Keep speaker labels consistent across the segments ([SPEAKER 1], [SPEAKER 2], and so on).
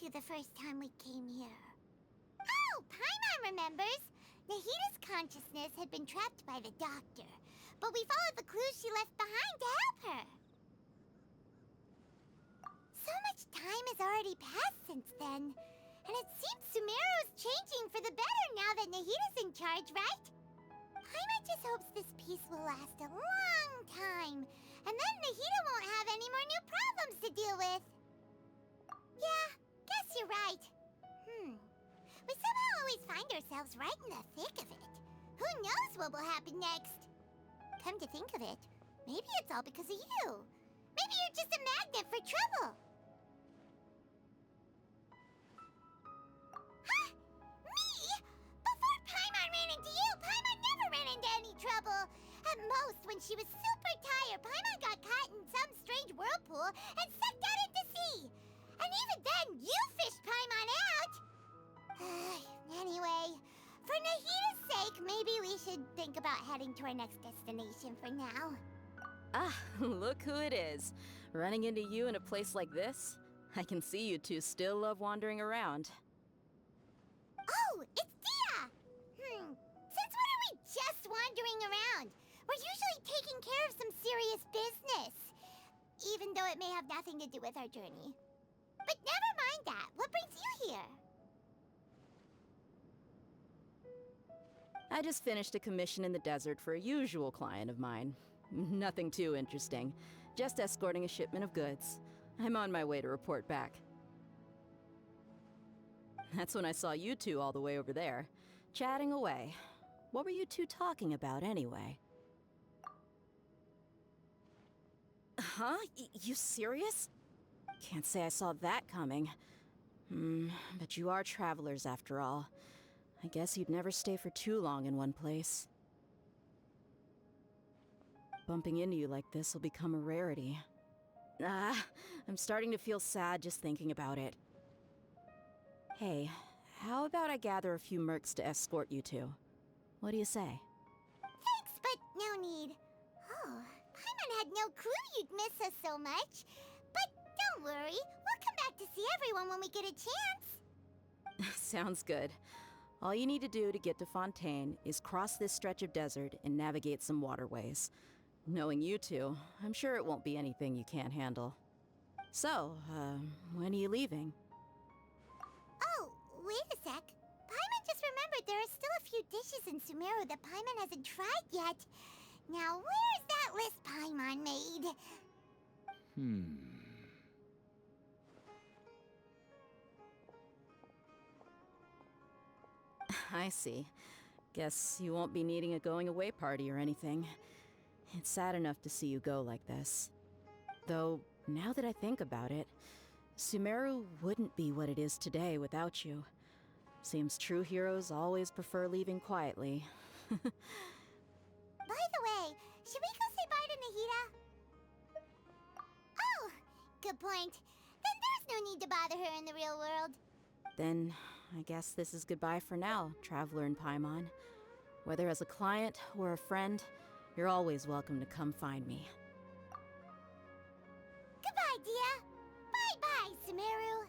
[SPEAKER 1] you the first time we came here. Oh, Paimon remembers! Nahida's consciousness had been trapped by the doctor, but we followed the clues she left behind to help her. So much time has already passed since then, and it seems Sumeru's changing for the better now that Nahida's in charge, right? Paimon just hopes this peace will last a long time, and then Nahida won't have any more new problems to deal with. Yeah, guess you're right. We somehow always find ourselves right in the thick of it. Who knows what will happen next? Come to think of it, maybe it's all because of you. Maybe you're just a magnet for trouble. Huh? Me? Before Paimon ran into you, Paimon never ran into any trouble. At most, when she was super tired, Paimon got caught in some strange whirlpool and sucked out into sea. And even then, you fished Paimon out. Anyway, for Nahida's sake, maybe we should think about heading to our next destination for now.
[SPEAKER 2] Ah, look who it is. Running into you in a place like this? I can see you two still love wandering around.
[SPEAKER 1] Oh, it's Dia! Since when are we just wandering around? We're usually taking care of some serious business. Even though it may have nothing to do with our journey. But never mind that. What brings you here?
[SPEAKER 2] I just finished a commission in the desert for a usual client of mine. Nothing too interesting. Just escorting a shipment of goods. I'm on my way to report back. That's when I saw you two all the way over there, chatting away. What were you two talking about anyway? Huh? You serious? Can't say I saw that coming. But you are travelers after all. I guess you'd never stay for too long in one place. Bumping into you like this will become a rarity. I'm starting to feel sad just thinking about it. Hey, how about I gather a few mercs to escort you two? What do you say?
[SPEAKER 1] Thanks, but no need. Oh, Paimon had no clue you'd miss us so much. But don't worry, we'll come back to see everyone when we get a chance.
[SPEAKER 2] Sounds good. All you need to do to get to Fontaine is cross this stretch of desert and navigate some waterways. Knowing you two, I'm sure it won't be anything you can't handle. So, when are you leaving?
[SPEAKER 1] Oh, wait a sec. Paimon just remembered there are still a few dishes in Sumeru that Paimon hasn't tried yet. Now, where's that list Paimon made?
[SPEAKER 2] I see. Guess you won't be needing a going-away party or anything. It's sad enough to see you go like this. Though, now that I think about it, Sumeru wouldn't be what it is today without you. Seems true heroes always prefer leaving quietly.
[SPEAKER 1] By the way, should we go say bye to Nahida? Oh, good point. Then there's no need to bother her in the real world.
[SPEAKER 2] Then, I guess this is goodbye for now, Traveler in Paimon. Whether as a client or a friend, you're always welcome to come find me.
[SPEAKER 1] Goodbye, Dia. Bye-bye, Sumeru.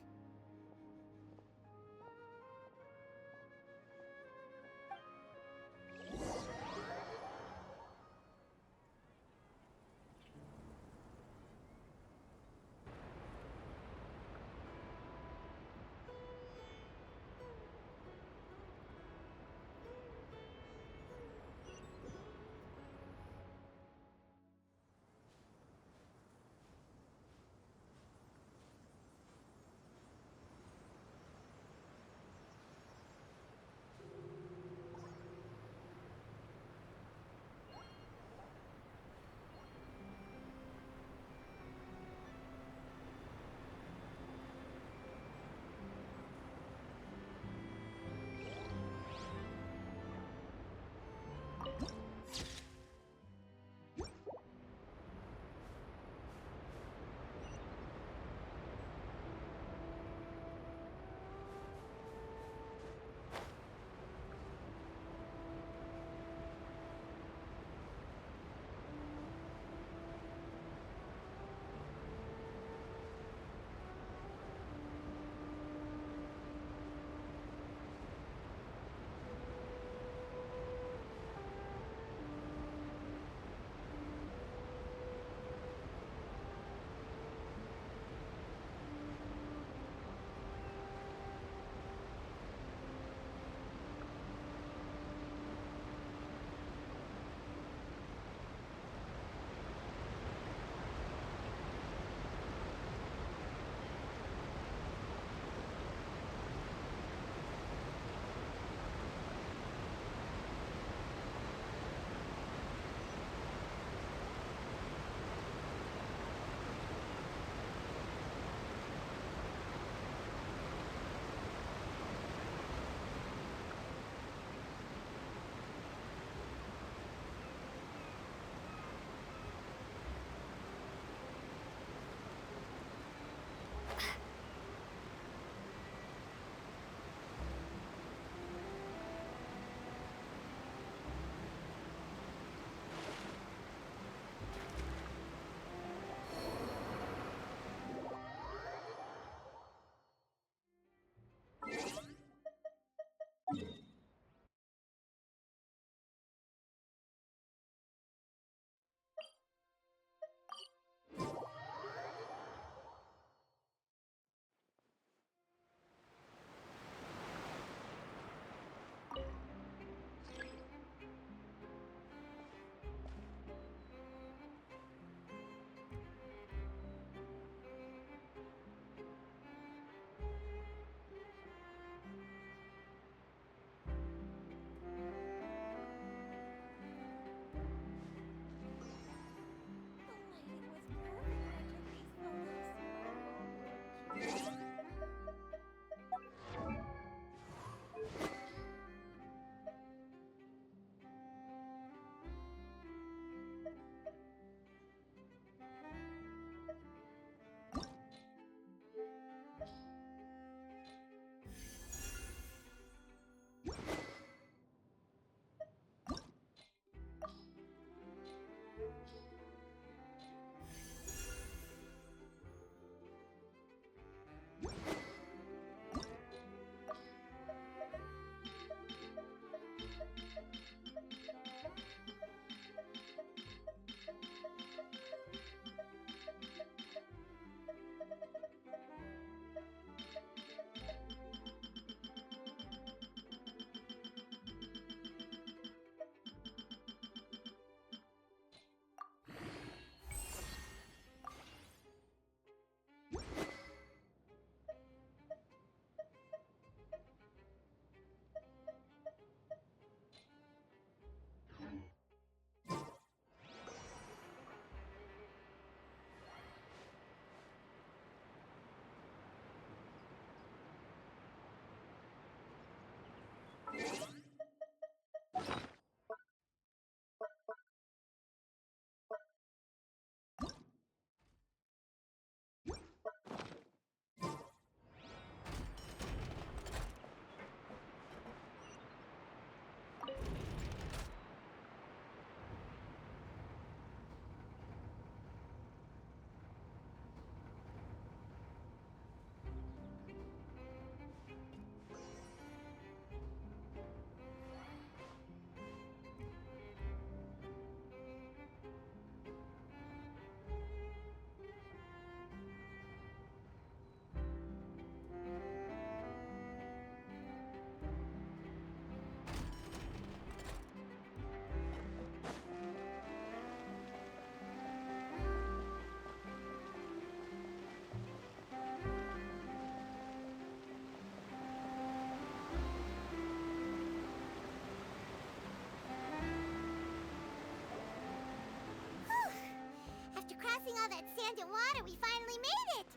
[SPEAKER 1] passing all that sand and water, we finally made it!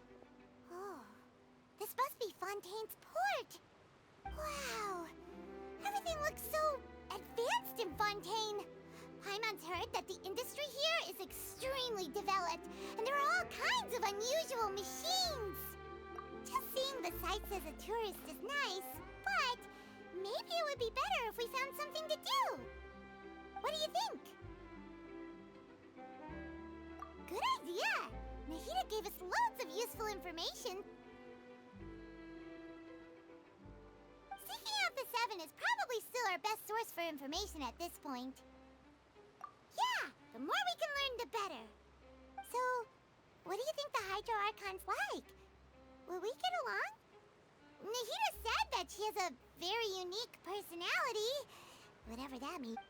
[SPEAKER 1] Oh, this must be Fontaine's port! Wow! Everything looks so advanced in Fontaine! Paimon's heard that the industry here is extremely developed, and there are all kinds of unusual machines! Just seeing the sights as a tourist is nice, but maybe it would be better if we found something to do! What do you think? Good idea! Nahida gave us loads of useful information. Seeking out the Seven is probably still our best source for information at this point. Yeah, the more we can learn, the better. So, what do you think the Hydro Archon's like? Will we get along? Nahida said that she has a very unique personality, whatever that means.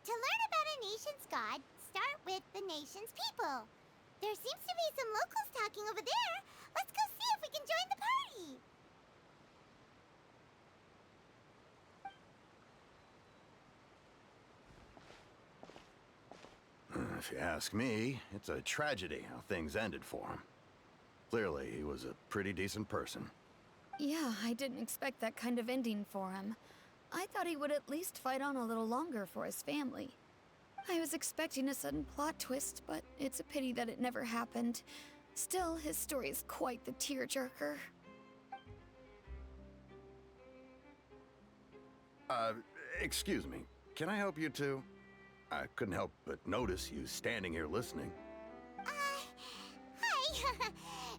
[SPEAKER 1] To learn about a nation's god, start with the nation's people. There seems to be some locals talking over there. Let's go see if we can join the party.
[SPEAKER 3] If you ask me, it's a tragedy how things ended for him. Clearly, he was a pretty decent person.
[SPEAKER 4] Yeah, I didn't expect that kind of ending for him. I thought he would at least fight on a little longer for his family. I was expecting a sudden plot twist, but it's a pity that it never happened. Still, his story is quite the tearjerker.
[SPEAKER 3] Excuse me. Can I help you two? I couldn't help but notice you standing here listening.
[SPEAKER 1] Hi.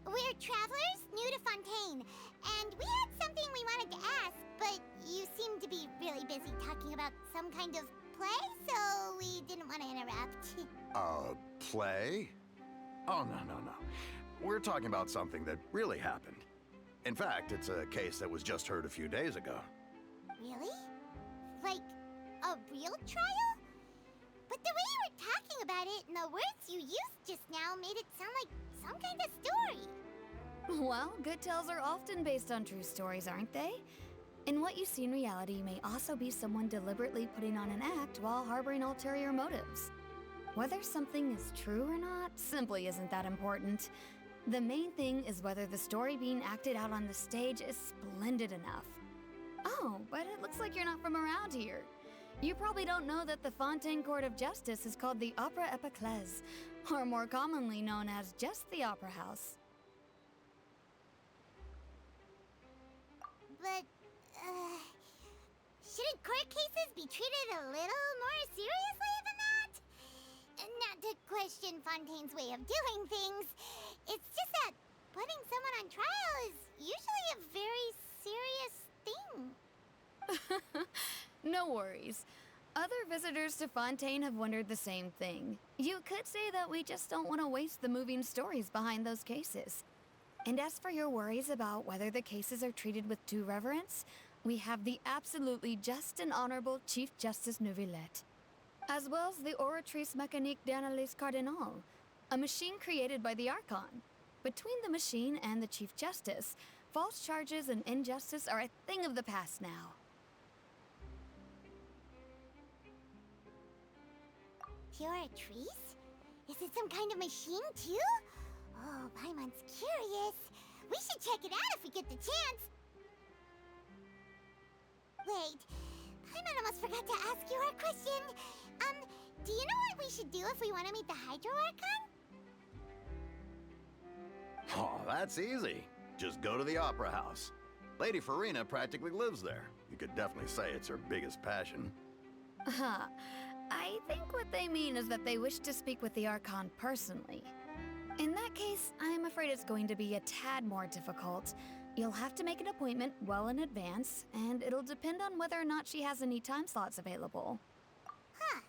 [SPEAKER 1] We're travelers new to Fontaine, and we had something we wanted to ask, but you seem to be really busy talking about some kind of play, so we didn't want to interrupt.
[SPEAKER 3] Play? Oh, no. We're talking about something that really happened. In fact, it's a case that was just heard a few days ago.
[SPEAKER 1] Really? Like, a real trial? But the way you were talking about it and the words you used just now made it sound like some kind of story.
[SPEAKER 4] Well, good tales are often based on true stories, aren't they? And what you see in reality may also be someone deliberately putting on an act while harboring ulterior motives. Whether something is true or not simply isn't that important. The main thing is whether the story being acted out on the stage is splendid enough. Oh, but it looks like you're not from around here. You probably don't know that the Fontaine Court of Justice is called the Opera Epiclese, or more commonly known as just the Opera House.
[SPEAKER 1] But, shouldn't court cases be treated a little more seriously than that? Not to question Fontaine's way of doing things. It's just that putting someone on trial is usually a very serious thing.
[SPEAKER 4] No worries. Other visitors to Fontaine have wondered the same thing. You could say that we just don't want to waste the moving stories behind those cases. And as for your worries about whether the cases are treated with due reverence, we have the absolutely just and honorable Chief Justice Neuvillette, as well as the Oratrice Mécanique d'Analyse Cardinal, a machine created by the Archon. Between the machine and the Chief Justice, false charges and injustice are a thing of the past now.
[SPEAKER 1] Oratrice? Is it some kind of machine, too? Oh, Paimon's curious. We should check it out if we get the chance. Wait, Paimon almost forgot to ask you our question. Do you know what we should do if we want to meet the Hydro Archon?
[SPEAKER 3] Oh, that's easy. Just go to the Opera House. Lady Farina practically lives there. You could definitely say it's her biggest passion.
[SPEAKER 4] I think what they mean is that they wish to speak with the Archon personally. In that case, I'm afraid it's going to be a tad more difficult. You'll have to make an appointment well in advance, and it'll depend on whether or not she has any time slots available.
[SPEAKER 1] Huh.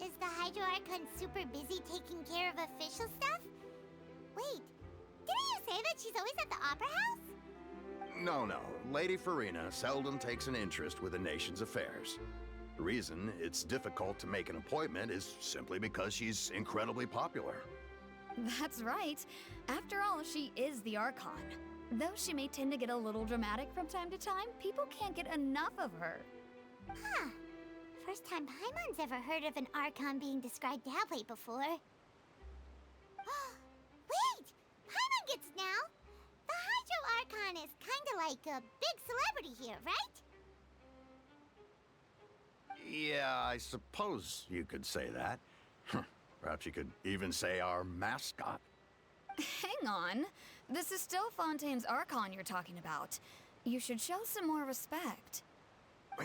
[SPEAKER 1] Is the Hydro Archon super busy taking care of official stuff? Wait, didn't you say that she's always at the Opera House?
[SPEAKER 3] No. Lady Farina seldom takes an interest with the nation's affairs. The reason it's difficult to make an appointment is simply because she's incredibly popular.
[SPEAKER 4] That's right. After all, she is the Archon. Though she may tend to get a little dramatic from time to time, people can't get enough of her.
[SPEAKER 1] Huh. First time Paimon's ever heard of an Archon being described that way before. like a big celebrity here, right?
[SPEAKER 3] Yeah, I suppose you could say that. Perhaps you could even say our mascot.
[SPEAKER 4] Hang on. This is still Fontaine's Archon you're talking about. You should show some more respect.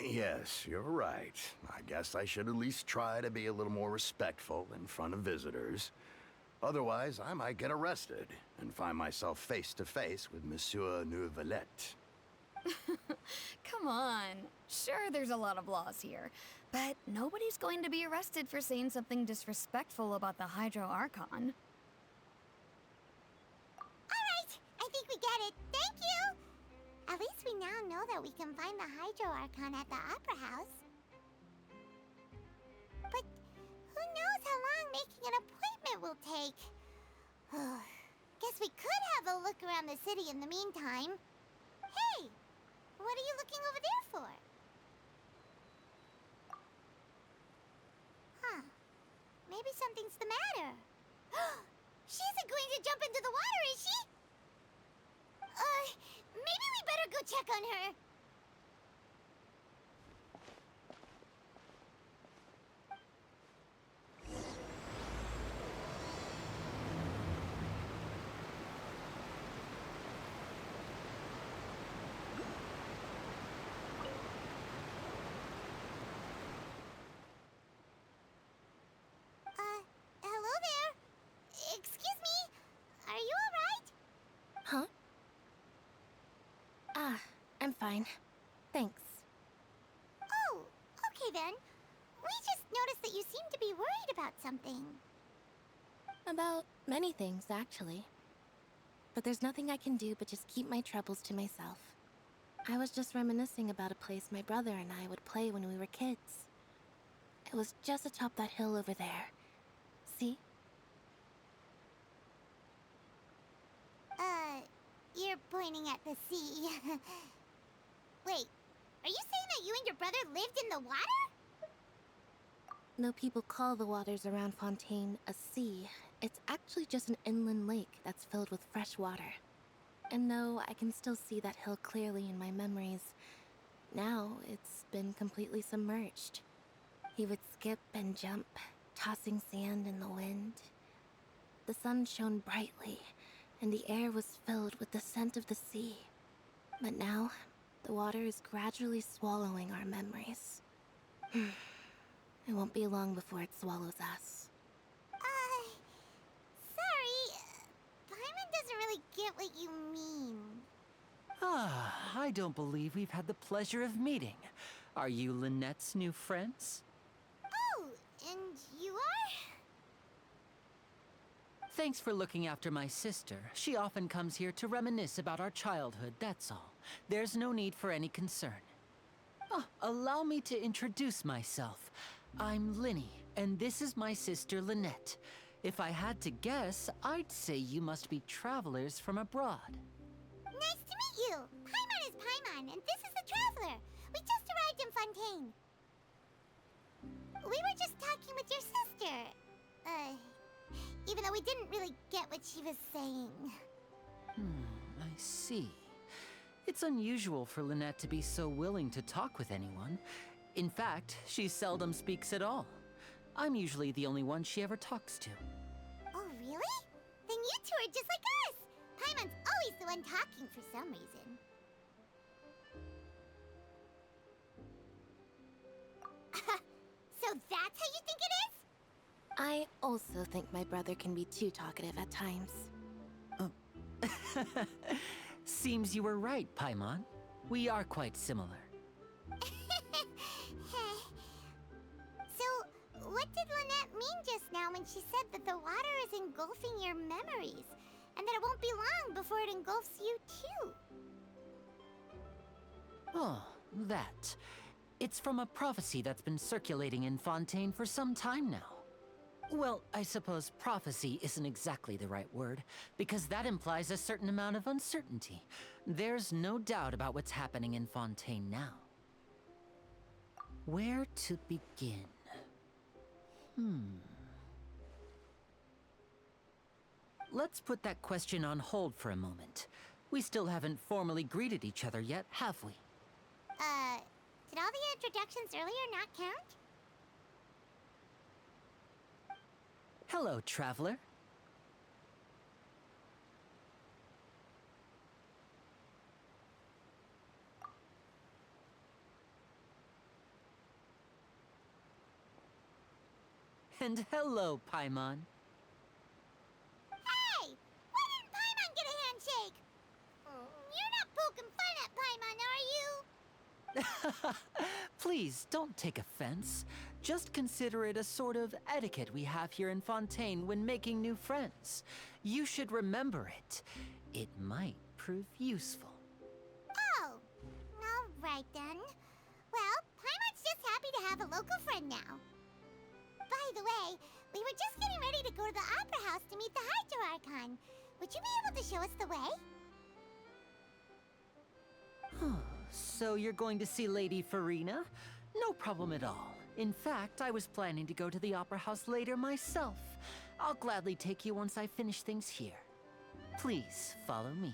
[SPEAKER 3] Yes, you're right. I guess I should at least try to be a little more respectful in front of visitors. Otherwise, I might get arrested and find myself face to face with Monsieur Neuvillette.
[SPEAKER 4] Come on. Sure, there's a lot of laws here, but nobody's going to be arrested for saying something disrespectful about the Hydro Archon.
[SPEAKER 1] Alright, I think we get it. Thank you! At least we now know that we can find the Hydro Archon at the Opera House. But who knows how long making an appointment will take? Guess we could have a look around the city in the meantime. Hey! What are you looking over there for? Huh. Maybe something's the matter. She isn't going to jump into the water, is she? Maybe we better go check on her. Hello there. Excuse me. Are you alright?
[SPEAKER 5] Huh? Ah, I'm fine. Thanks.
[SPEAKER 1] Oh, okay then. We just noticed that you seem to be worried about something.
[SPEAKER 5] About many things, actually. But there's nothing I can do but just keep my troubles to myself. I was just reminiscing about a place my brother and I would play when we were kids. It was just atop that hill over there. See?
[SPEAKER 1] You're pointing at the sea. Wait, are you saying that you and your brother lived in the water?
[SPEAKER 5] Though people call the waters around Fontaine a sea, it's actually just an inland lake that's filled with fresh water. And though I can still see that hill clearly in my memories, now it's been completely submerged. He would skip and jump, tossing sand in the wind. The sun shone brightly, and the air was filled with the scent of the sea. But now, the water is gradually swallowing our memories. It won't be long before it swallows us.
[SPEAKER 1] Sorry. Paimon doesn't really get what you mean.
[SPEAKER 6] I don't believe we've had the pleasure of meeting. Are you Lynette's new friends?
[SPEAKER 1] Oh, and you are?
[SPEAKER 6] Thanks for looking after my sister. She often comes here to reminisce about our childhood, that's all. There's no need for any concern. Oh, allow me to introduce myself. I'm Linny, and this is my sister Lynette. If I had to guess, I'd say you must be travelers from abroad.
[SPEAKER 1] Nice to meet you. Paimon is Paimon, and this is the Traveler. We just arrived in Fontaine. We were just talking with your sister. Even though we didn't really get what she was saying.
[SPEAKER 6] I see. It's unusual for Lynette to be so willing to talk with anyone. In fact, she seldom speaks at all. I'm usually the only one she ever talks to.
[SPEAKER 1] Oh, really? Then you two are just like us. Paimon's always the one talking for some reason. So that's how you think it is?
[SPEAKER 5] I also think my brother can be too talkative at times.
[SPEAKER 6] Seems you were right, Paimon. We are quite similar.
[SPEAKER 1] So, what did Lynette mean just now when she said that the water is engulfing your memories, and that it won't be long before it engulfs you too?
[SPEAKER 6] Oh, that. It's from a prophecy that's been circulating in Fontaine for some time now. Well, I suppose prophecy isn't exactly the right word, because that implies a certain amount of uncertainty. There's no doubt about what's happening in Fontaine now. Where to begin? Let's put that question on hold for a moment. We still haven't formally greeted each other yet, have we?
[SPEAKER 1] Did all the introductions earlier not count?
[SPEAKER 6] Hello, traveler. And hello, Paimon.
[SPEAKER 1] Hey! Why didn't Paimon get a handshake? You're not poking fun at Paimon, are you?
[SPEAKER 6] Please, don't take offense. Just consider it a sort of etiquette we have here in Fontaine when making new friends. You should remember it. It might prove useful.
[SPEAKER 1] Oh, all right then. Well, Paimon's just happy to have a local friend now. By the way, we were just getting ready to go to the Opera House to meet the Hydro Archon. Would you be able to show us the way?
[SPEAKER 6] So you're going to see Lady Farina? No problem at all. In fact, I was planning to go to the Opera House later myself. I'll gladly take you once I finish things here. Please, follow me.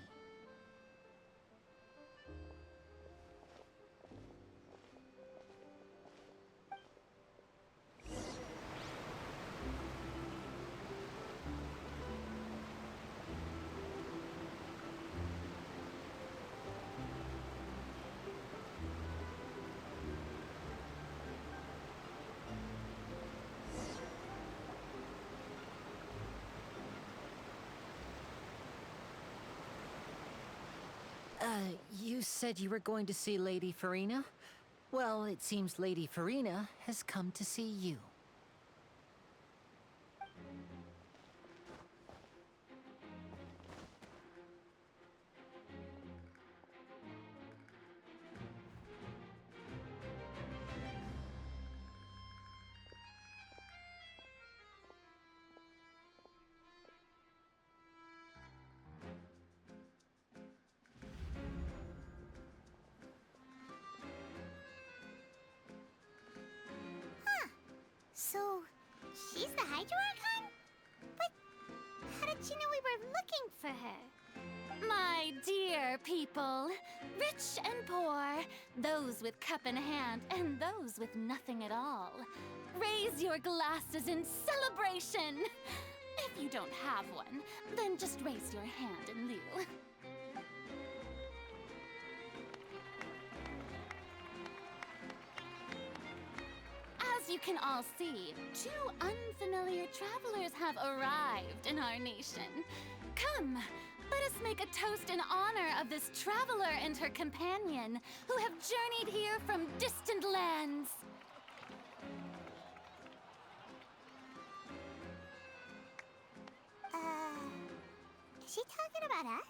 [SPEAKER 6] You said you were going to see Lady Farina? Well, it seems Lady Farina has come to see you.
[SPEAKER 1] So, she's the Hydro Archon? But how did she know we were looking for her?
[SPEAKER 7] My dear people, rich and poor, those with cup in hand and those with nothing at all, raise your glasses in celebration! If you don't have one, then just raise your hand in lieu. As you can all see, two unfamiliar travelers have arrived in our nation. Come, let us make a toast in honor of this traveler and her companion who have journeyed here from distant lands.
[SPEAKER 1] Is she talking about us?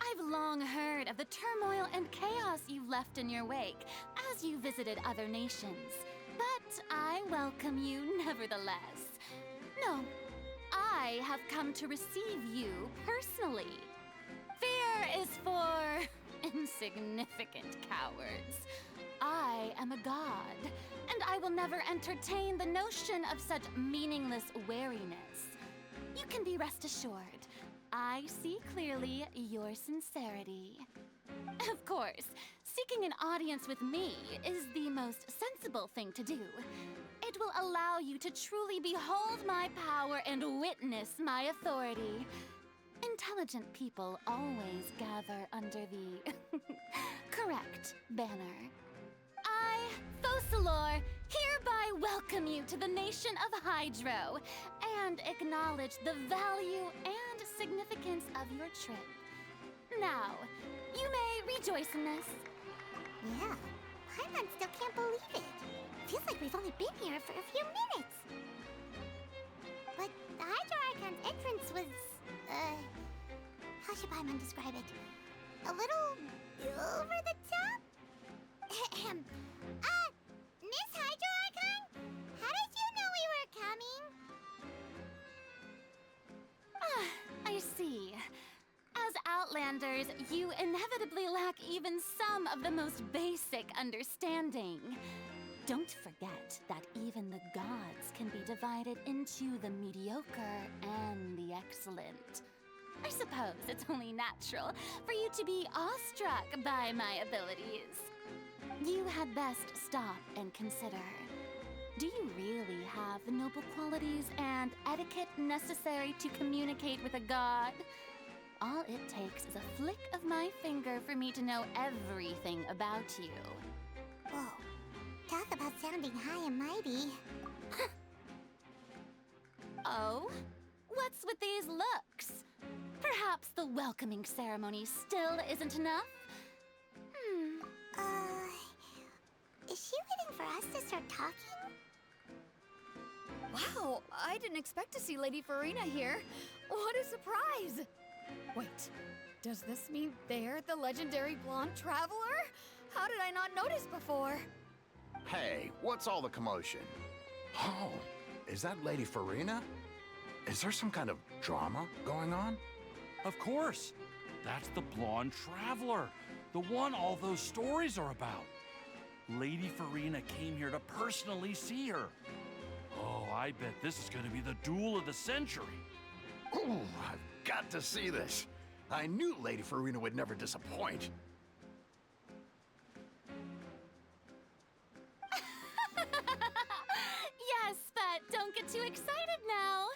[SPEAKER 7] I've long heard of the turmoil and chaos you left in your wake as you visited other nations, but I welcome you nevertheless. No, I have come to receive you personally. Fear is for insignificant cowards. I am a god, and I will never entertain the notion of such meaningless wariness. You can be rest assured. I see clearly your sincerity. Of course, seeking an audience with me is the most sensible thing to do. It will allow you to truly behold my power and witness my authority. Intelligent people always gather under the correct banner. I, Focalor, hereby welcome you to the nation of Hydro and acknowledge the value and significance of your trip. Now, you may rejoice in this.
[SPEAKER 1] Yeah, Paimon still can't believe it. Feels like we've only been here for a few minutes. But the Hydro Archon's entrance was, how should Paimon describe it? A little over the top? Ahem. Miss Hydro Archon? How did you know we were coming?
[SPEAKER 7] I see. As Outlanders, you inevitably lack even some of the most basic understanding. Don't forget that even the gods can be divided into the mediocre and the excellent. I suppose it's only natural for you to be awestruck by my abilities. You had best stop and consider. Do you really have the noble qualities and etiquette necessary to communicate with a god? All it takes is a flick of my finger for me to know everything about you.
[SPEAKER 1] Whoa. Talk about sounding high and mighty.
[SPEAKER 7] Oh? What's with these looks? Perhaps the welcoming ceremony still isn't enough?
[SPEAKER 1] Is she waiting for us to start talking?
[SPEAKER 4] Wow, I didn't expect to see Lady Farina here. What a surprise! Wait, does this mean they're the legendary blonde traveler? How did I not notice before?
[SPEAKER 3] Hey, what's all the commotion? Oh, is that Lady Farina? Is there some kind of drama going on?
[SPEAKER 8] Of course. That's the blonde traveler. The one all those stories are about. Lady Farina came here to personally see her. Oh, I bet this is going to be the duel of the century.
[SPEAKER 3] Ooh, I've got to see this. I knew Lady Farina would never disappoint.
[SPEAKER 7] Yes, but don't get too excited now.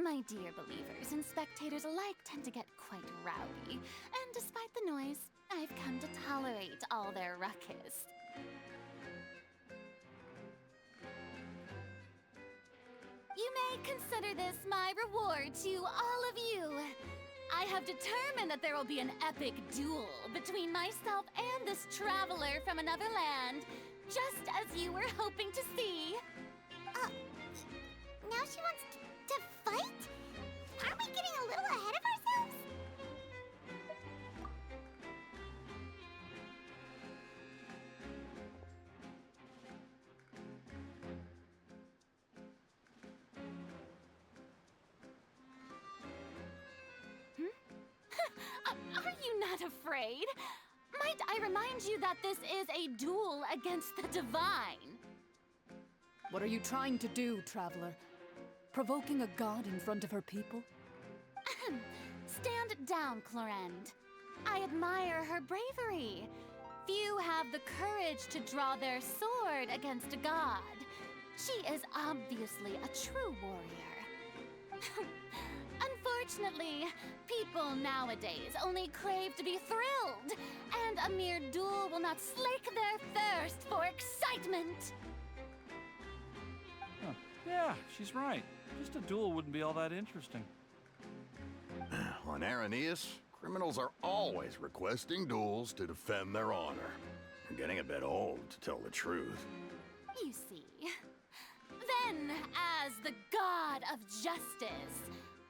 [SPEAKER 7] My dear believers and spectators alike tend to get quite rowdy, and despite the noise, I've come to tolerate all their ruckus. You may consider this my reward to all of you. I have determined that there will be an epic duel between myself and this traveler from another land, just as you were hoping to see.
[SPEAKER 1] Now she wants to fight? Aren't we getting a little ahead of ourselves?
[SPEAKER 7] Are you not afraid? Might I remind you that this is a duel against the divine?
[SPEAKER 9] What are you trying to do, traveler? Provoking a god in front of her people?
[SPEAKER 7] Stand down, Clorend. I admire her bravery. Few have the courage to draw their sword against a god. She is obviously a true warrior. Unfortunately, people nowadays only crave to be thrilled, and a mere duel will not slake their thirst for excitement.
[SPEAKER 8] Huh. Yeah, she's right. Just a duel wouldn't be all that interesting.
[SPEAKER 3] On Araneus, criminals are always requesting duels to defend their honor. I'm getting a bit old, to tell the truth.
[SPEAKER 7] You see. Then, as the god of justice,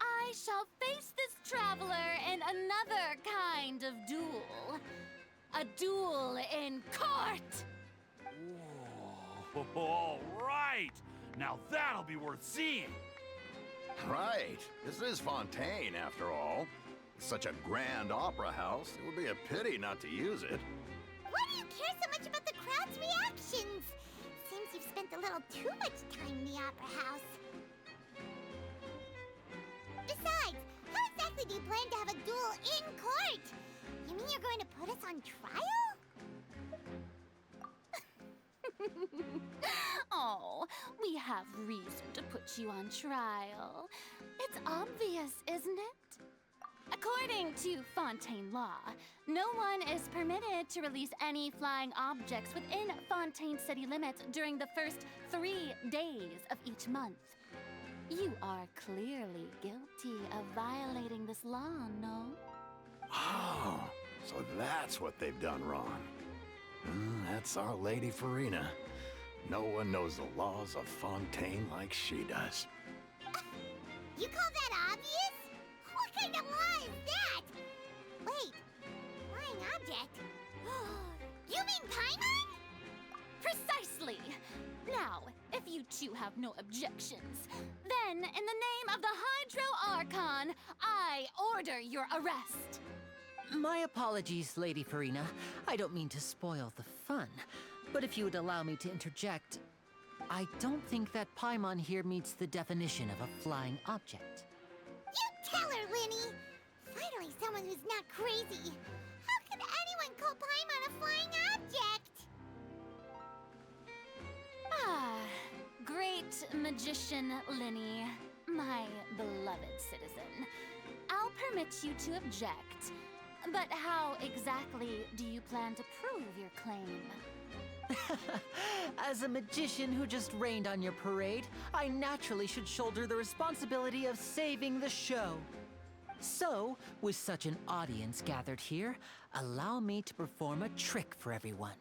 [SPEAKER 7] I shall face this traveler in another kind of duel. A duel in court!
[SPEAKER 8] Whoa, all right! Now that'll be worth seeing!
[SPEAKER 3] Right. This is Fontaine, after all. It's such a grand opera house, it would be a pity not to use it.
[SPEAKER 1] Why do you care so much about the crowd's reactions? Seems you've spent a little too much time in the opera house. Besides, how exactly do you plan to have a duel in court? You mean you're going to put us on trial?
[SPEAKER 7] Oh, we have reason to put you on trial. It's obvious, isn't it? According to Fontaine law, no one is permitted to release any flying objects within Fontaine city limits during the first 3 days of each month. You are clearly guilty of violating this law, no?
[SPEAKER 3] Oh, so that's what they've done wrong. That's our Lady Farina. No one knows the laws of Fontaine like she does.
[SPEAKER 1] You call that obvious? What kind of law is that? Wait, flying object? You mean Paimon?
[SPEAKER 7] Precisely! Now, if you two have no objections, then in the name of the Hydro Archon, I order your arrest.
[SPEAKER 6] My apologies, Lady Farina. I don't mean to spoil the fun. But if you would allow me to interject, I don't think that Paimon here meets the definition of a flying object.
[SPEAKER 1] You tell her, Linny! Finally someone who's not crazy. How could anyone call Paimon a flying object?
[SPEAKER 7] Ah, great magician Linny, my beloved citizen. I'll permit you to object, but how exactly do you plan to prove your claim?
[SPEAKER 6] As a magician who just rained on your parade, I naturally should shoulder the responsibility of saving the show. So, with such an audience gathered here, allow me to perform a trick for everyone.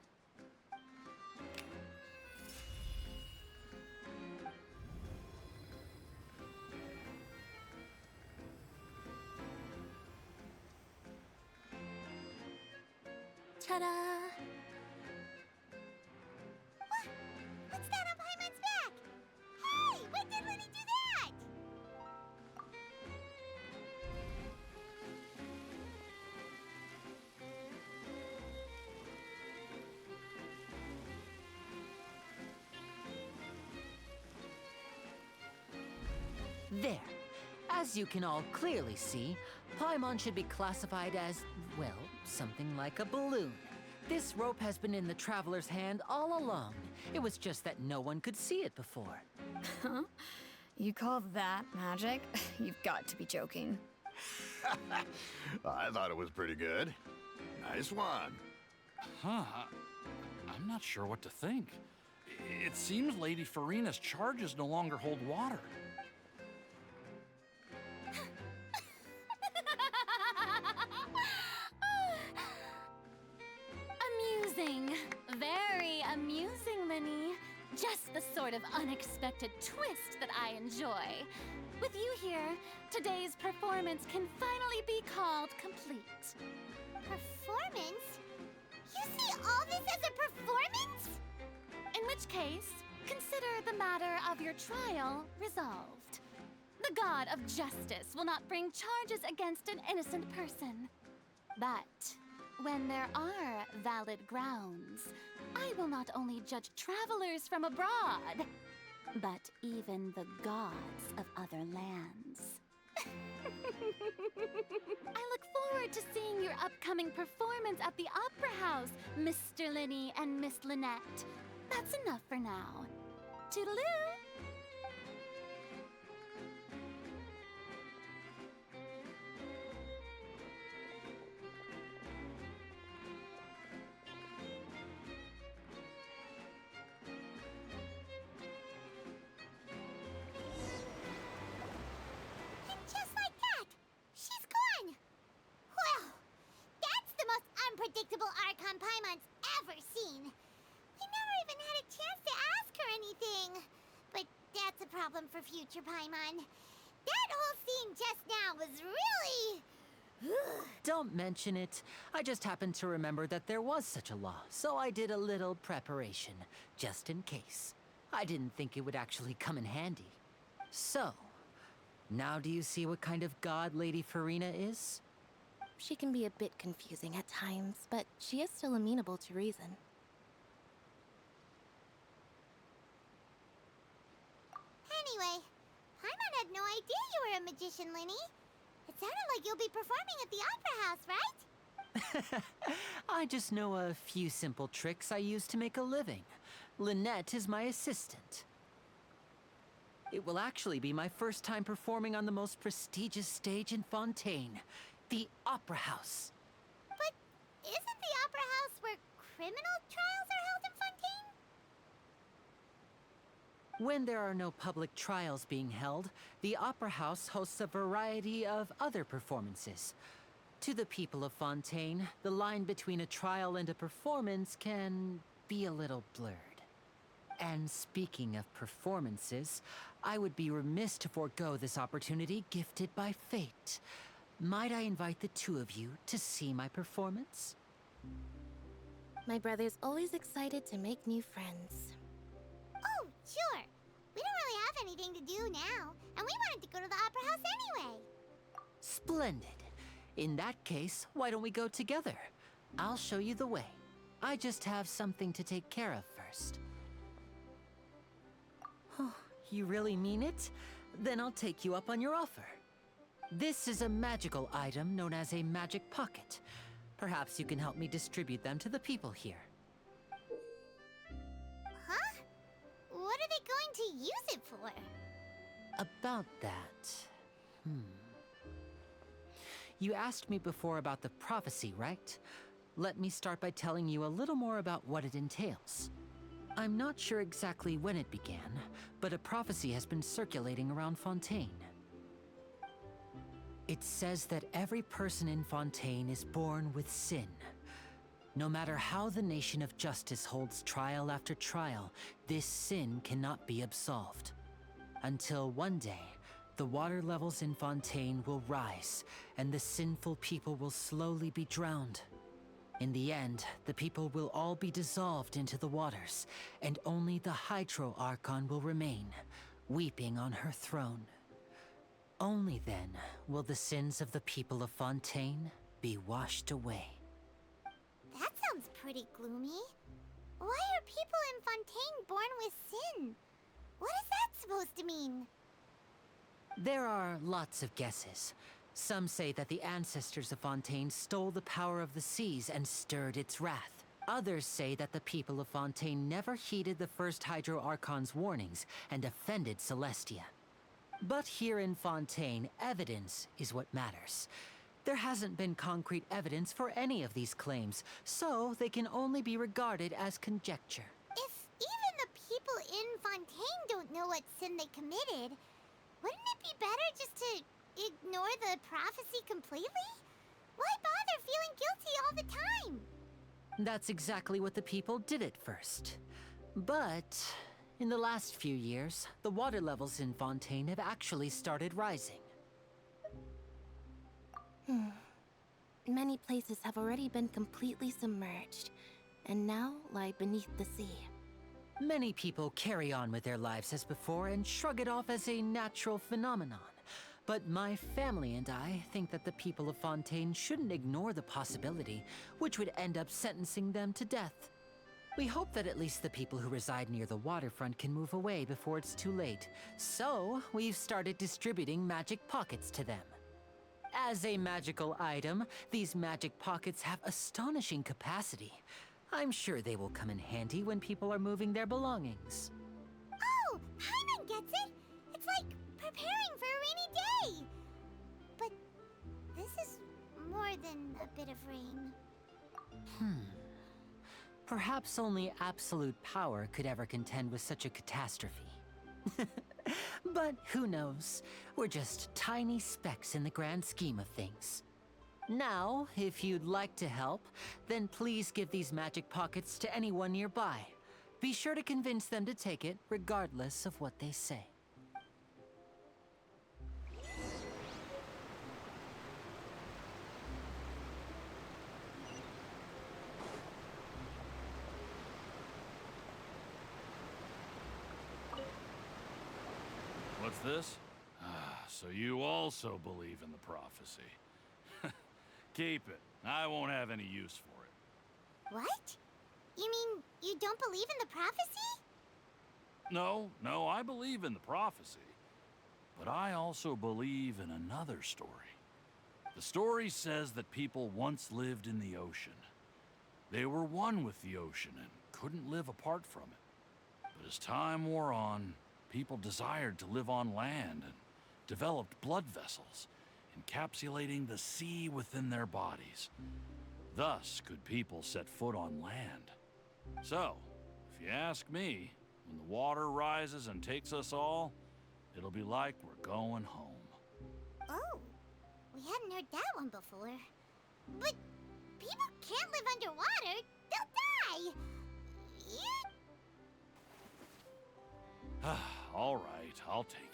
[SPEAKER 7] Ta-da!
[SPEAKER 1] What's that on Paimon's back? Hey, when did Linny do that?
[SPEAKER 6] There. As you can all clearly see, Paimon should be classified as, well, something like a balloon. This rope has been in the Traveler's hand all along. It was just that no one could see it before.
[SPEAKER 4] Huh? You call that magic? You've got to be joking.
[SPEAKER 3] I thought it was pretty good. Nice one.
[SPEAKER 8] Huh. I'm not sure what to think. It seems Lady Farina's charges no longer hold water.
[SPEAKER 7] Amusing. Very amusing, Linny. Just the sort of unexpected twist that I enjoy. With you here, today's performance can finally be called complete.
[SPEAKER 1] Performance? You see all this as a performance?
[SPEAKER 7] In which case, consider the matter of your trial resolved. The god of justice will not bring charges against an innocent person. But when there are valid grounds, I will not only judge travelers from abroad, but even the gods of other lands. I look forward to seeing your upcoming performance at the Opera House, Mr. Linny and Miss Lynette. That's enough for now. Toodaloo!
[SPEAKER 1] And just like that, she's gone! Well, that's the most unpredictable Archon Paimon's ever seen. We never even had a chance to ask her anything. But that's a problem for future Paimon. That whole scene just now was really...
[SPEAKER 6] Don't mention it. I just happened to remember that there was such a law, so I did a little preparation, just in case. I didn't think it would actually come in handy. So, now do you see what kind of god Lady Farina is?
[SPEAKER 5] She can be a bit confusing at times, but she is still amenable to reason.
[SPEAKER 1] Anyway, Paimon had no idea you were a magician, Linny. It sounded like you'll be performing at the Opera House, right?
[SPEAKER 6] I just know a few simple tricks I use to make a living. Lynette is my assistant. It will actually be my first time performing on the most prestigious stage in Fontaine, the Opera House.
[SPEAKER 1] But isn't the Opera House where criminal trials are held in Fontaine?
[SPEAKER 6] When there are no public trials being held, the Opera House hosts a variety of other performances. To the people of Fontaine, the line between a trial and a performance can be a little blurred. And speaking of performances, I would be remiss to forego this opportunity gifted by fate. Might I invite the two of you to see my performance?
[SPEAKER 5] My brother's always excited to make new friends.
[SPEAKER 1] Oh, sure. We don't really have anything to do now, and we wanted to go to the Opera House anyway.
[SPEAKER 6] Splendid. In that case, why don't we go together? I'll show you the way. I just have something to take care of first. Oh, you really mean it? Then I'll take you up on your offer. This is a magical item known as a magic pocket. Perhaps you can help me distribute them to the people here.
[SPEAKER 1] Huh? What are they going to use it for?
[SPEAKER 6] About that... You asked me before about the prophecy, right? Let me start by telling you a little more about what it entails. I'm not sure exactly when it began, but a prophecy has been circulating around Fontaine. It says that every person in Fontaine is born with sin. No matter how the Nation of Justice holds trial after trial, this sin cannot be absolved. Until one day, the water levels in Fontaine will rise, and the sinful people will slowly be drowned. In the end, the people will all be dissolved into the waters, and only the Hydro Archon will remain, weeping on her throne. Only then will the sins of the people of Fontaine be washed away.
[SPEAKER 1] That sounds pretty gloomy. Why are people in Fontaine born with sin? What is that supposed to mean?
[SPEAKER 6] There are lots of guesses. Some say that the ancestors of Fontaine stole the power of the seas and stirred its wrath. Others say that the people of Fontaine never heeded the first Hydro Archon's warnings and offended Celestia. But here in Fontaine, evidence is what matters. There hasn't been concrete evidence for any of these claims, so they can only be regarded as conjecture.
[SPEAKER 1] If even the people in Fontaine don't know what sin they committed, wouldn't it be better just to ignore the prophecy completely? Why bother feeling guilty all the time?
[SPEAKER 6] That's exactly what the people did at first. But in the last few years, the water levels in Fontaine have actually started rising.
[SPEAKER 5] Many places have already been completely submerged, and now lie beneath the sea.
[SPEAKER 6] Many people carry on with their lives as before and shrug it off as a natural phenomenon. But my family and I think that the people of Fontaine shouldn't ignore the possibility, which would end up sentencing them to death. We hope that at least the people who reside near the waterfront can move away before it's too late. So, we've started distributing magic pockets to them. As a magical item, these magic pockets have astonishing capacity. I'm sure they will come in handy when people are moving their belongings.
[SPEAKER 1] Oh, Paimon gets it! It's like preparing for a rainy day! But this is more than a bit of rain.
[SPEAKER 6] Perhaps only absolute power could ever contend with such a catastrophe. But who knows? We're just tiny specks in the grand scheme of things. Now, if you'd like to help, then please give these magic pockets to anyone nearby. Be sure to convince them to take it, regardless of what they say.
[SPEAKER 8] What's this? So you also believe in the prophecy. Keep it. I won't have any use for it.
[SPEAKER 1] What? You mean you don't believe in the prophecy?
[SPEAKER 8] No, I believe in the prophecy. But I also believe in another story. The story says that people once lived in the ocean. They were one with the ocean and couldn't live apart from it. But as time wore on, people desired to live on land and developed blood vessels, encapsulating the sea within their bodies. Thus could people set foot on land. So, if you ask me, when the water rises and takes us all, it'll be like we're going home.
[SPEAKER 1] Oh, we hadn't heard that one before. But people can't live underwater. They'll die.
[SPEAKER 8] All right, I'll take it.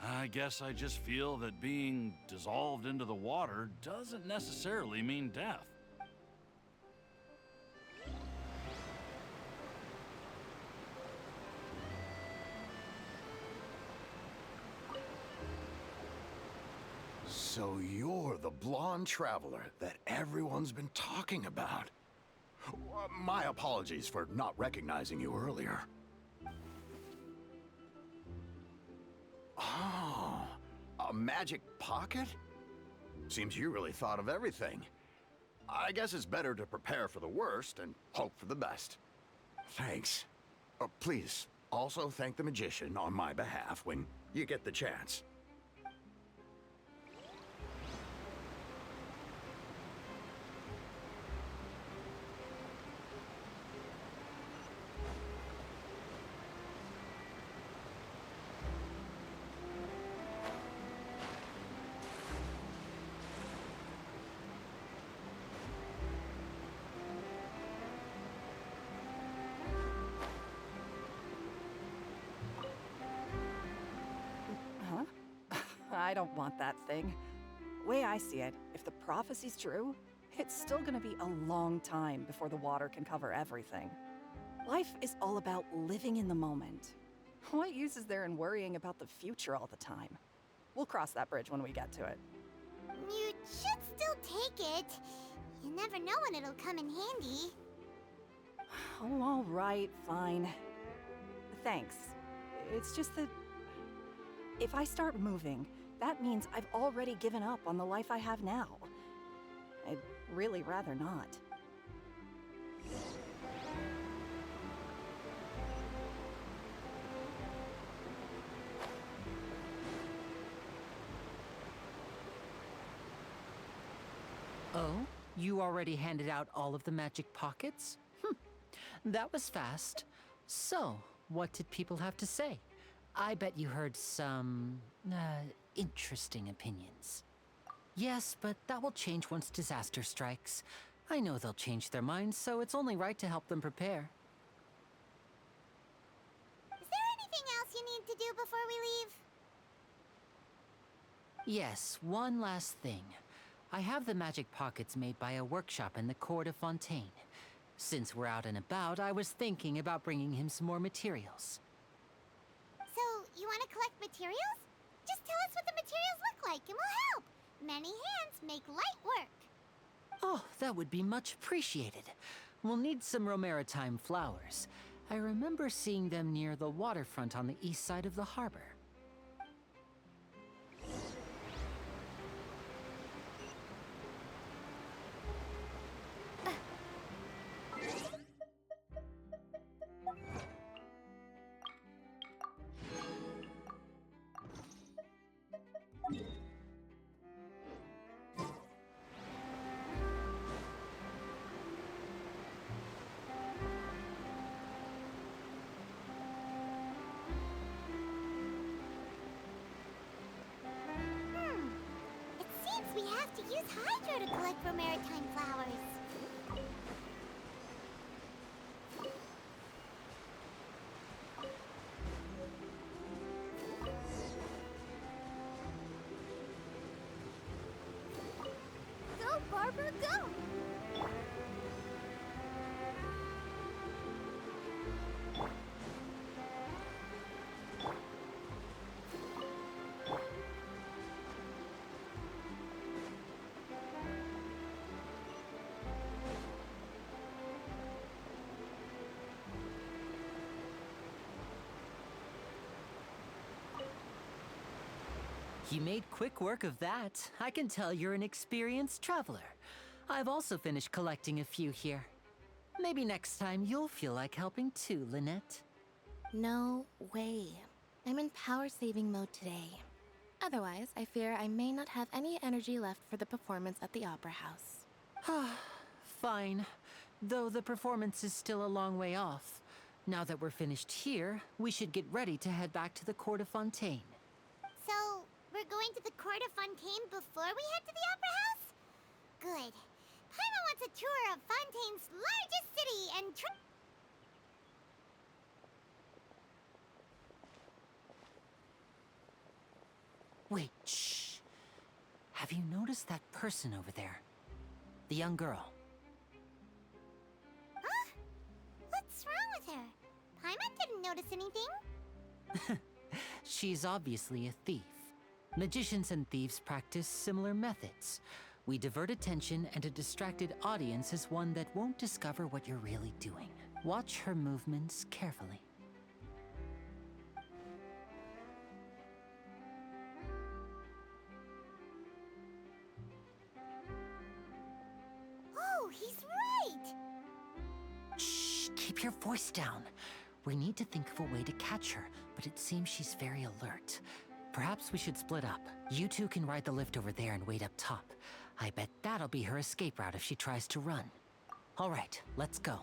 [SPEAKER 8] I guess I just feel that being dissolved into the water doesn't necessarily mean death.
[SPEAKER 3] So you're the blonde traveler that everyone's been talking about. My apologies for not recognizing you earlier. Oh, a magic pocket? Seems you really thought of everything. I guess it's better to prepare for the worst and hope for the best. Thanks. Please, also thank the magician on my behalf when you get the chance.
[SPEAKER 10] I don't want that thing. Way I see it, if the prophecy's true, it's still gonna be a long time before the water can cover everything. Life is all about living in the moment. What use is there in worrying about the future all the time? We'll cross that bridge when we get to it.
[SPEAKER 1] You should still take it. You never know when it'll come in handy.
[SPEAKER 10] Oh, all right, fine. Thanks. It's just that if I start moving, that means I've already given up on the life I have now. I'd really rather not.
[SPEAKER 6] Oh? You already handed out all of the magic pockets? That was fast. So, what did people have to say? I bet you heard some, interesting opinions. Yes, but that will change once disaster strikes. I know they'll change their minds, so it's only right to help them prepare.
[SPEAKER 1] Is there anything else you need to do before we leave?
[SPEAKER 6] Yes, one last thing. I have the magic pockets made by a workshop in the court of Fontaine. Since we're out and about, I was thinking about bringing him some more materials.
[SPEAKER 1] So, you want to collect materials? Just tell us what the materials look like and we'll help. Many hands make light work.
[SPEAKER 6] Oh, that would be much appreciated. We'll need some Romaritime flowers. I remember seeing them near the waterfront on the east side of the harbor.
[SPEAKER 1] It seems we have to use Hydro to collect for maritime flowers. Go, Barbara, go!
[SPEAKER 6] You made quick work of that. I can tell you're an experienced traveler. I've also finished collecting a few here. Maybe next time you'll feel like helping too, Lynette.
[SPEAKER 5] No way. I'm in power-saving mode today. Otherwise, I fear I may not have any energy left for the performance at the Opera House.
[SPEAKER 6] Fine. Though the performance is still a long way off. Now that we're finished here, we should get ready to head back to the Court of Fontaine.
[SPEAKER 1] So, we're going to the Court of Fontaine before we head to the Opera House? Good. Paimon wants a tour of Fontaine's largest city and
[SPEAKER 6] Wait, shh. Have you noticed that person over there? The young girl.
[SPEAKER 1] Huh? What's wrong with her? Paimon didn't notice anything.
[SPEAKER 6] She's obviously a thief. Magicians and thieves practice similar methods. We divert attention, and a distracted audience is one that won't discover what you're really doing. Watch her movements carefully.
[SPEAKER 1] Oh, he's right!
[SPEAKER 6] Shh, keep your voice down. We need to think of a way to catch her, but it seems she's very alert. Perhaps we should split up. You two can ride the lift over there and wait up top. I bet that'll be her escape route if she tries to run. All right, let's go.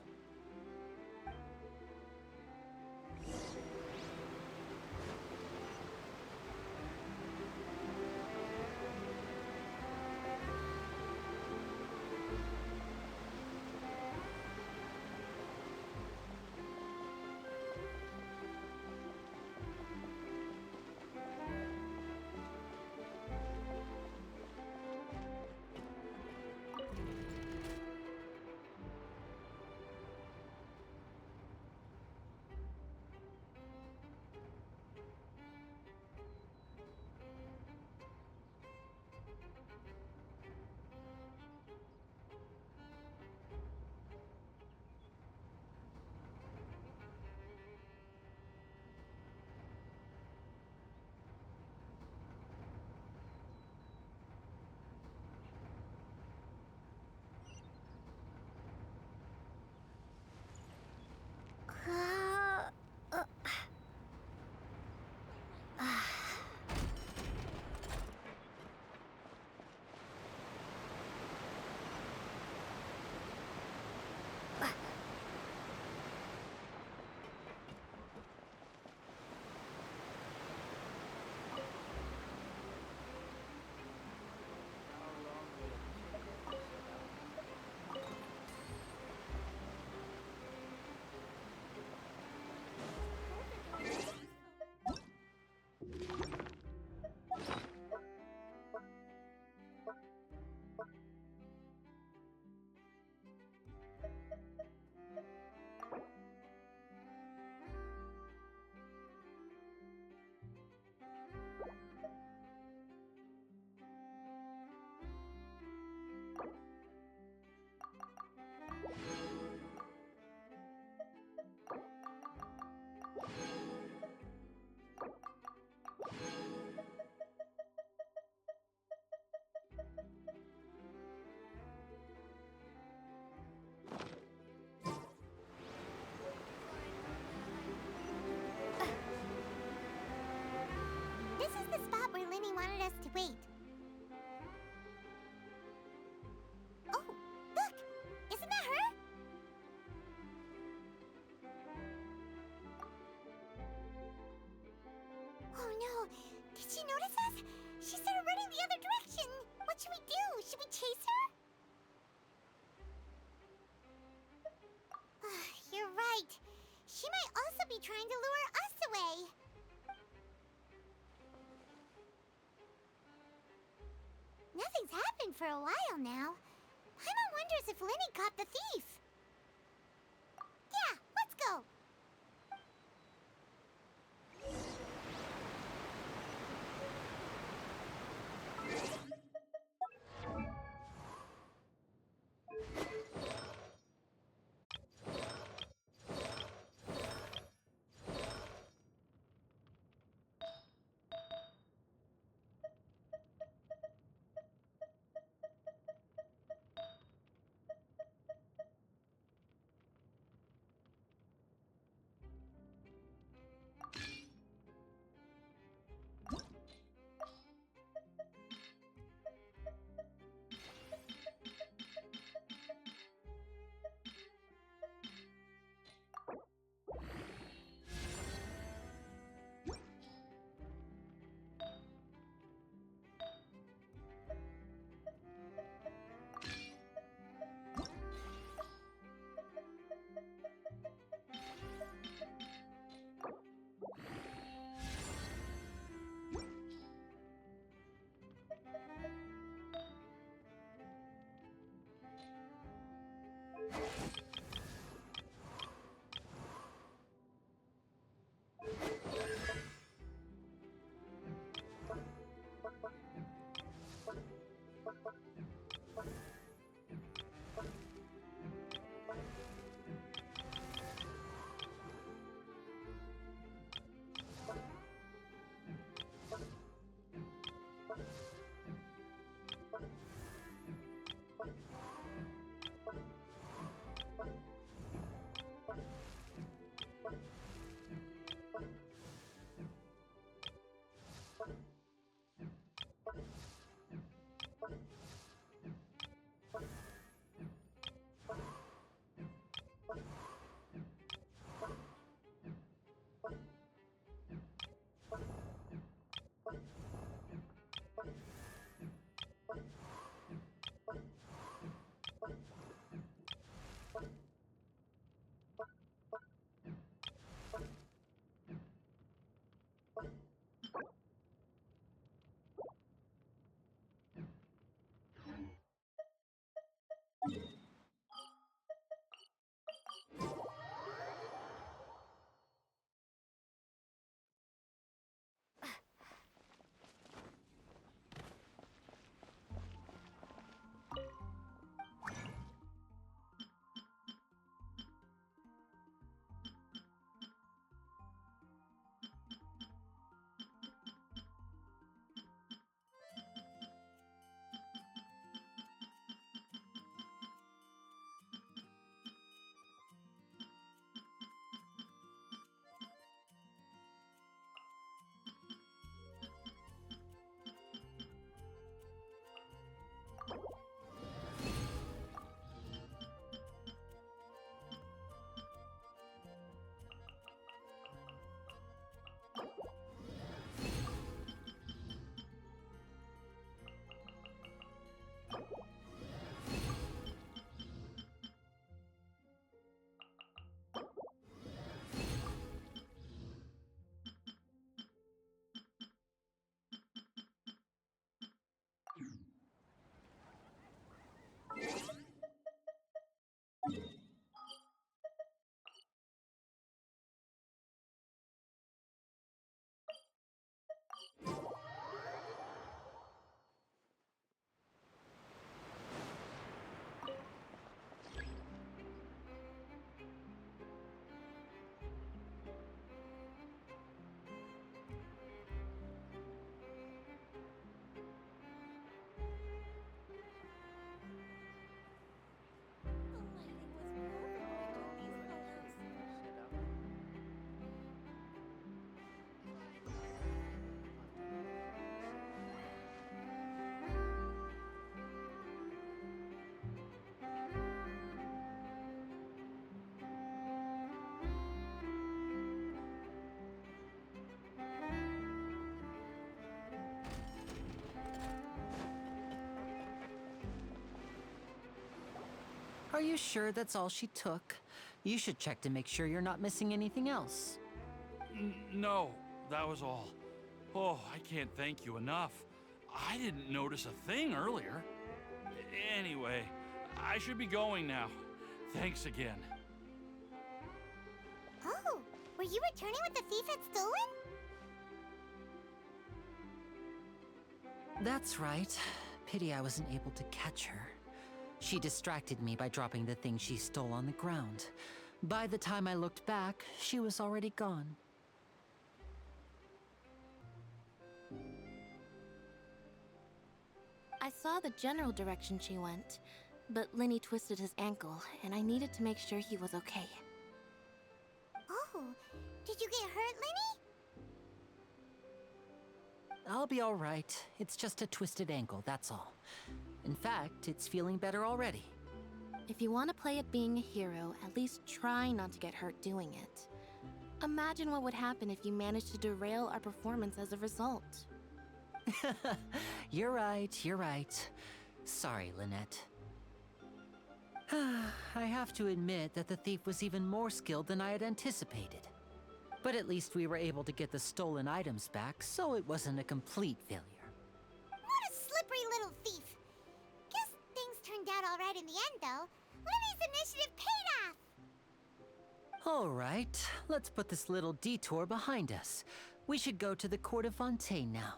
[SPEAKER 1] This is the spot where Linny wanted us to wait. Oh, look! Isn't that her? Oh no! Did she notice us? She started running the other direction! What should we do? Should we chase her? You're right. She might also be trying to lure us away. Nothing's happened for a while now. Paimon wonders if Linny caught the thief. Yeah, let's go.
[SPEAKER 6] you sure that's all she took? You should check to make sure you're not missing anything else.
[SPEAKER 8] No, that was all. Oh, I can't thank you enough. I didn't notice a thing earlier. Anyway, I should be going now. Thanks again.
[SPEAKER 1] Oh, were you returning what the thief had stolen?
[SPEAKER 6] That's right. Pity I wasn't able to catch her. She distracted me by dropping the thing she stole on the ground. By the time I looked back, she was already gone.
[SPEAKER 5] I saw the general direction she went, but Lenny twisted his ankle, and I needed to make sure he was okay.
[SPEAKER 1] Oh, did you get hurt, Lenny?
[SPEAKER 6] I'll be all right. It's just a twisted ankle, that's all. In fact, it's feeling better already.
[SPEAKER 5] If you want to play at being a hero, at least try not to get hurt doing it. Imagine what would happen if you managed to derail our performance as a result.
[SPEAKER 6] You're right. Sorry, Lynette. I have to admit that the thief was even more skilled than I had anticipated. But at least we were able to get the stolen items back, so it wasn't a complete failure.
[SPEAKER 1] What a slippery little thief. Guess things turned out all right in the end, though. Lenny's initiative paid off!
[SPEAKER 6] All right, let's put this little detour behind us. We should go to the court of Fontaine now.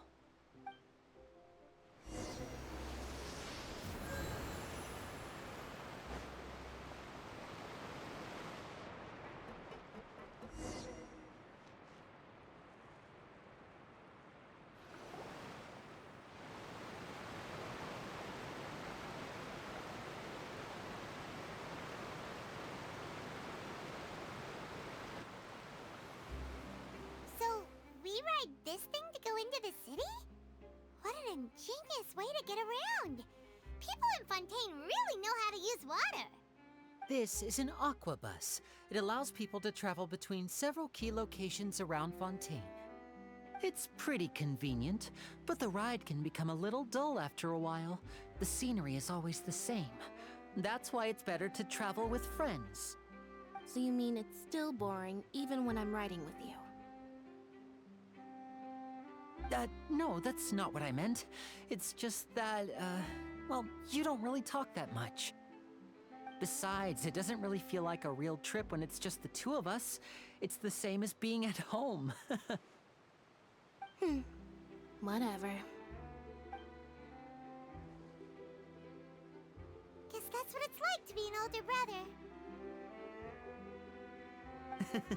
[SPEAKER 1] We ride this thing to go into the city? What an ingenious way to get around! People in Fontaine really know how to use water!
[SPEAKER 6] This is an aqua bus. It allows people to travel between several key locations around Fontaine. It's pretty convenient, but the ride can become a little dull after a while. The scenery is always the same. That's why it's better to travel with friends.
[SPEAKER 5] So you mean it's still boring even when I'm riding with you?
[SPEAKER 6] No, that's not what I meant. It's just that, well, you don't really talk that much. Besides, it doesn't really feel like a real trip when it's just the two of us. It's the same as being at home.
[SPEAKER 5] Whatever.
[SPEAKER 1] Guess that's what it's like to be an older brother.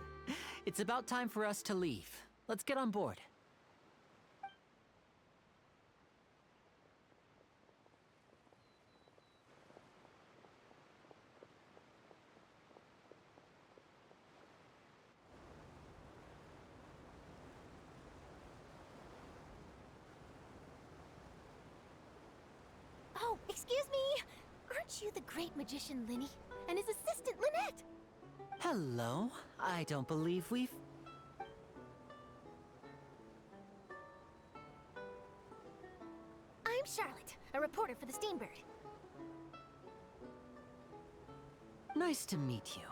[SPEAKER 6] It's about time for us to leave. Let's get on board.
[SPEAKER 1] Oh, excuse me! Aren't you the great magician Lenny? And his assistant Lynette?
[SPEAKER 6] Hello. I don't believe we've...
[SPEAKER 1] I'm Charlotte, a reporter for the Steambird.
[SPEAKER 6] Nice to meet you.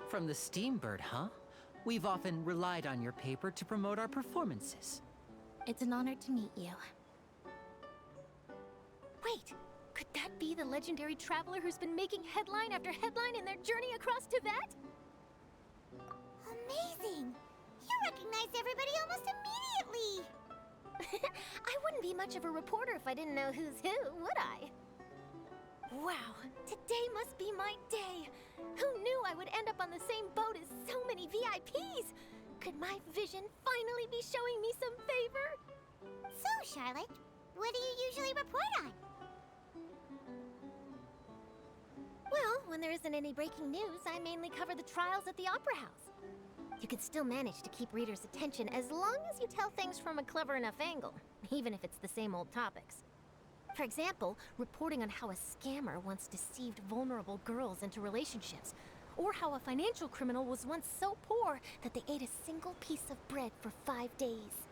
[SPEAKER 6] From the Steambird, huh? We've often relied on your paper to promote our performances.
[SPEAKER 5] It's an honor to meet you.
[SPEAKER 1] Wait, could that be the legendary traveler who's been making headline after headline in their journey across Tibet? Amazing! You recognize everybody almost immediately! I wouldn't be much of a reporter if I didn't know who's who, would I? Wow, today must be my day! Who knew I would end up on the same boat as so many VIPs? Could my vision finally be showing me some favor? So, Charlotte, what do you usually report on? Well, when there isn't any breaking news, I mainly cover the trials at the Opera House. You can still manage to keep readers' attention as long as you tell things from a clever enough angle, even if it's the same old topics. For example, reporting on how a scammer once deceived vulnerable girls into relationships, or how a financial criminal was once so poor that they ate a single piece of bread for 5 days.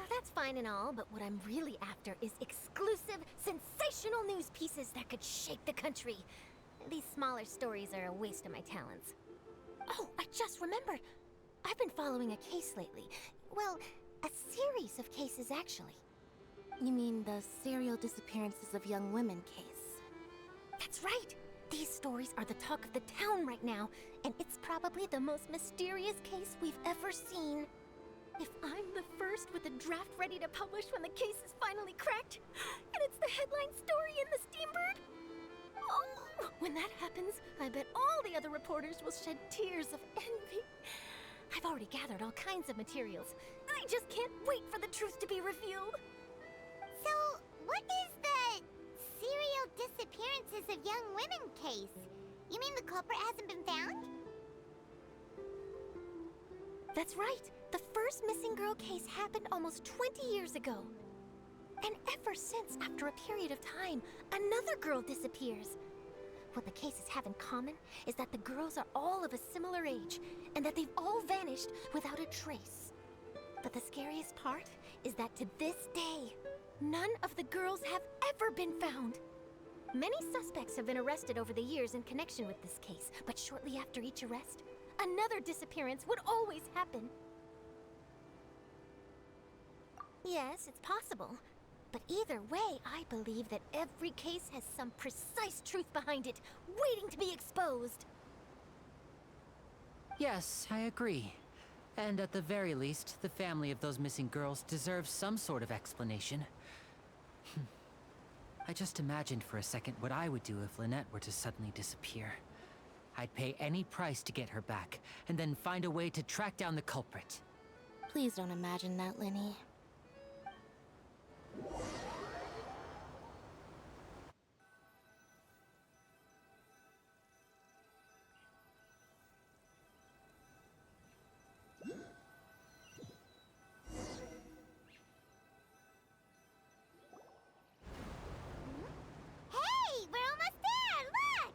[SPEAKER 1] That's fine and all, but what I'm really after is exclusive, sensational news pieces that could shake the country.
[SPEAKER 11] these smaller stories are a waste of my talents. Oh, I just remembered. I've been following a case lately. Well, a series of cases, actually.
[SPEAKER 5] You mean the serial disappearances of young women case?
[SPEAKER 11] That's right! These stories are the talk of the town right now, and it's probably the most mysterious case we've ever seen. If I'm the first with a draft ready to publish when the case is finally cracked, and it's the headline story in the Steambird, oh, when that happens, I bet all the other reporters will shed tears of envy. I've already gathered all kinds of materials. I just can't wait for the truth to be revealed.
[SPEAKER 1] So, what is the serial disappearances of young women case? You mean the culprit hasn't been found?
[SPEAKER 11] That's right. The first missing girl case happened almost 20 years ago. And ever since, after a period of time, another girl disappears. What the cases have in common is that the girls are all of a similar age, and that they've all vanished without a trace. But the scariest part is that to this day, none of the girls have ever been found. Many suspects have been arrested over the years in connection with this case, but shortly after each arrest, another disappearance would always happen. Yes, it's possible. But either way, I believe that every case has some precise truth behind it, waiting to be exposed.
[SPEAKER 6] Yes, I agree. And at the very least, the family of those missing girls deserves some sort of explanation. I just imagined for a second what I would do if Lynette were to suddenly disappear. I'd pay any price to get her back, and then find a way to track down the culprit.
[SPEAKER 5] Please don't imagine that, Linny.
[SPEAKER 1] Hey, we're almost there! Look!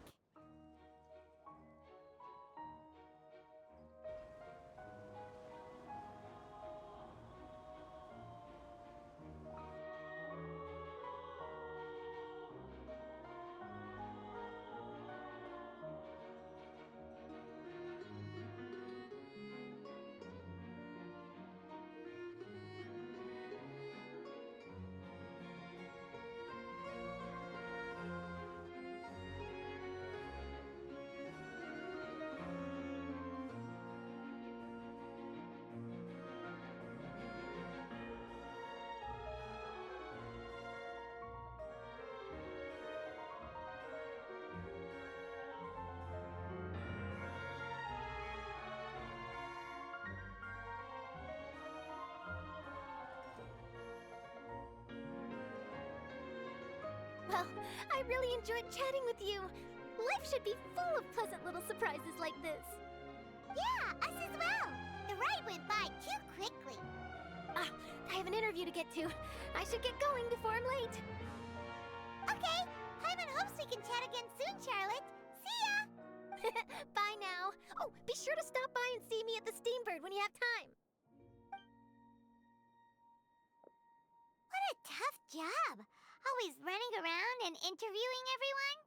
[SPEAKER 11] Well, I really enjoyed chatting with you. Life should be full of pleasant little surprises like this.
[SPEAKER 1] Yeah, us as well. The ride went by too quickly.
[SPEAKER 11] Ah, I have an interview to get to. I should get going before I'm late.
[SPEAKER 1] Okay, Paimon hopes we can chat again soon, Charlotte. See ya!
[SPEAKER 11] Bye now. Oh, be sure to stop by and see me at the Steambird when you have time.
[SPEAKER 1] What a tough job. Always running around and interviewing everyone.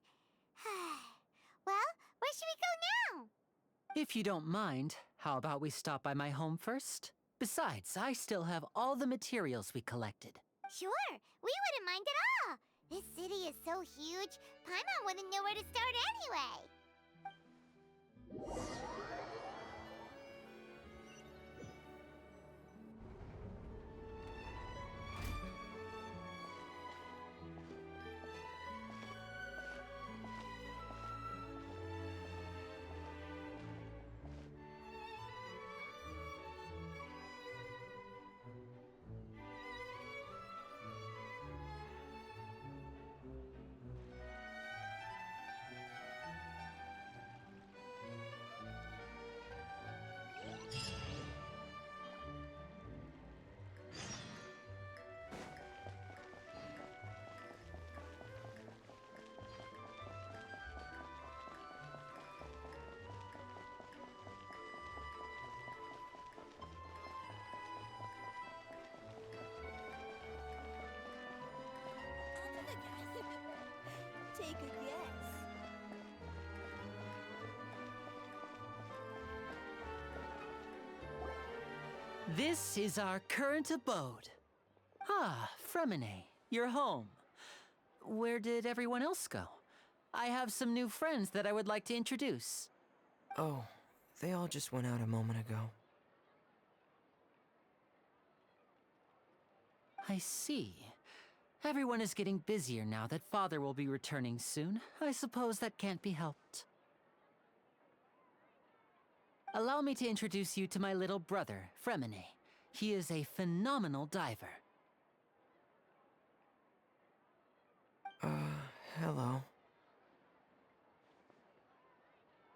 [SPEAKER 1] Well, where should we go now?
[SPEAKER 6] If you don't mind, how about we stop by my home first? Besides, I still have all the materials we collected.
[SPEAKER 1] Sure, we wouldn't mind at all. This city is so huge, Paimon wouldn't know where to start anyway.
[SPEAKER 11] Take a guess.
[SPEAKER 6] This is our current abode. Ah, Fremine, you're home. Where did everyone else go? I have some new friends that I would like to introduce.
[SPEAKER 12] Oh, they all just went out a moment ago.
[SPEAKER 6] I see. Everyone is getting busier now that Father will be returning soon. I suppose that can't be helped. Allow me to introduce you to my little brother, Fremine. He is a phenomenal diver.
[SPEAKER 12] Hello.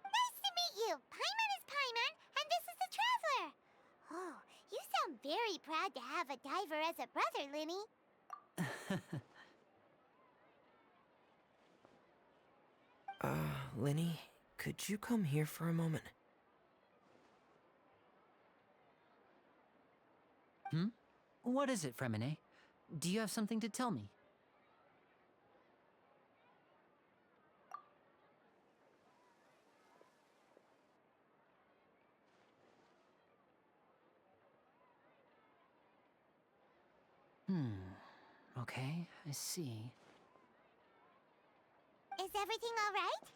[SPEAKER 1] Nice to meet you! Paimon is Paimon, and this is the Traveler! Oh, you sound very proud to have a diver as a brother, Linny.
[SPEAKER 12] Linny, could you come here for a moment?
[SPEAKER 6] What is it, Fremine? Do you have something to tell me? Okay, I see.
[SPEAKER 1] Is everything all right?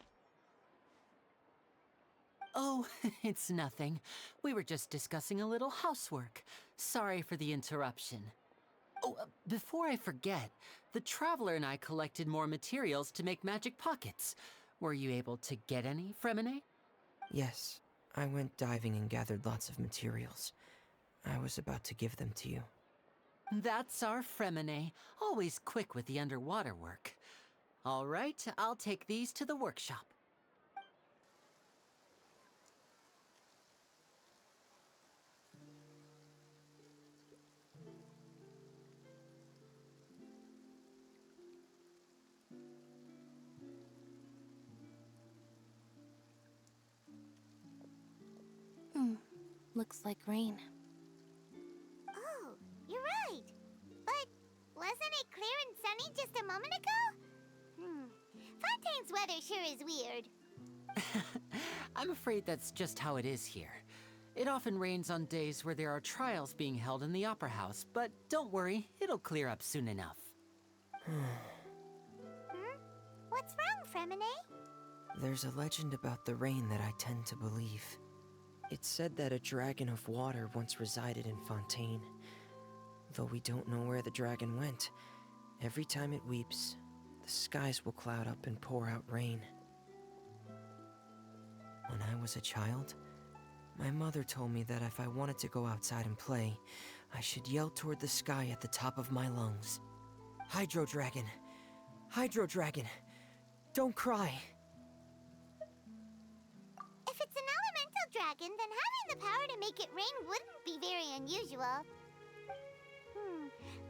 [SPEAKER 6] Oh, it's nothing. We were just discussing a little housework. Sorry for the interruption. Oh, before I forget, the Traveler and I collected more materials to make magic pockets. Were you able to get any, Fremine?
[SPEAKER 12] Yes, I went diving and gathered lots of materials. I was about to give them to you.
[SPEAKER 6] That's our Fremine, always quick with the underwater work. All right, I'll take these to the workshop.
[SPEAKER 5] Looks like rain.
[SPEAKER 1] Oh, you're right. But wasn't it clear and sunny just a moment ago? Fontaine's weather sure is weird.
[SPEAKER 6] I'm afraid that's just how it is here. It often rains on days where there are trials being held in the Opera House, but don't worry, it'll clear up soon enough.
[SPEAKER 1] What's wrong, Fremine?
[SPEAKER 12] There's a legend about the rain that I tend to believe. It's said that a dragon of water once resided in Fontaine. Though we don't know where the dragon went, every time it weeps, the skies will cloud up and pour out rain. When I was a child, my mother told me that if I wanted to go outside and play, I should yell toward the sky at the top of my lungs. Hydro Dragon! Hydro Dragon! Don't cry!
[SPEAKER 1] If it's an elemental dragon, then having the power to make it rain wouldn't be very unusual.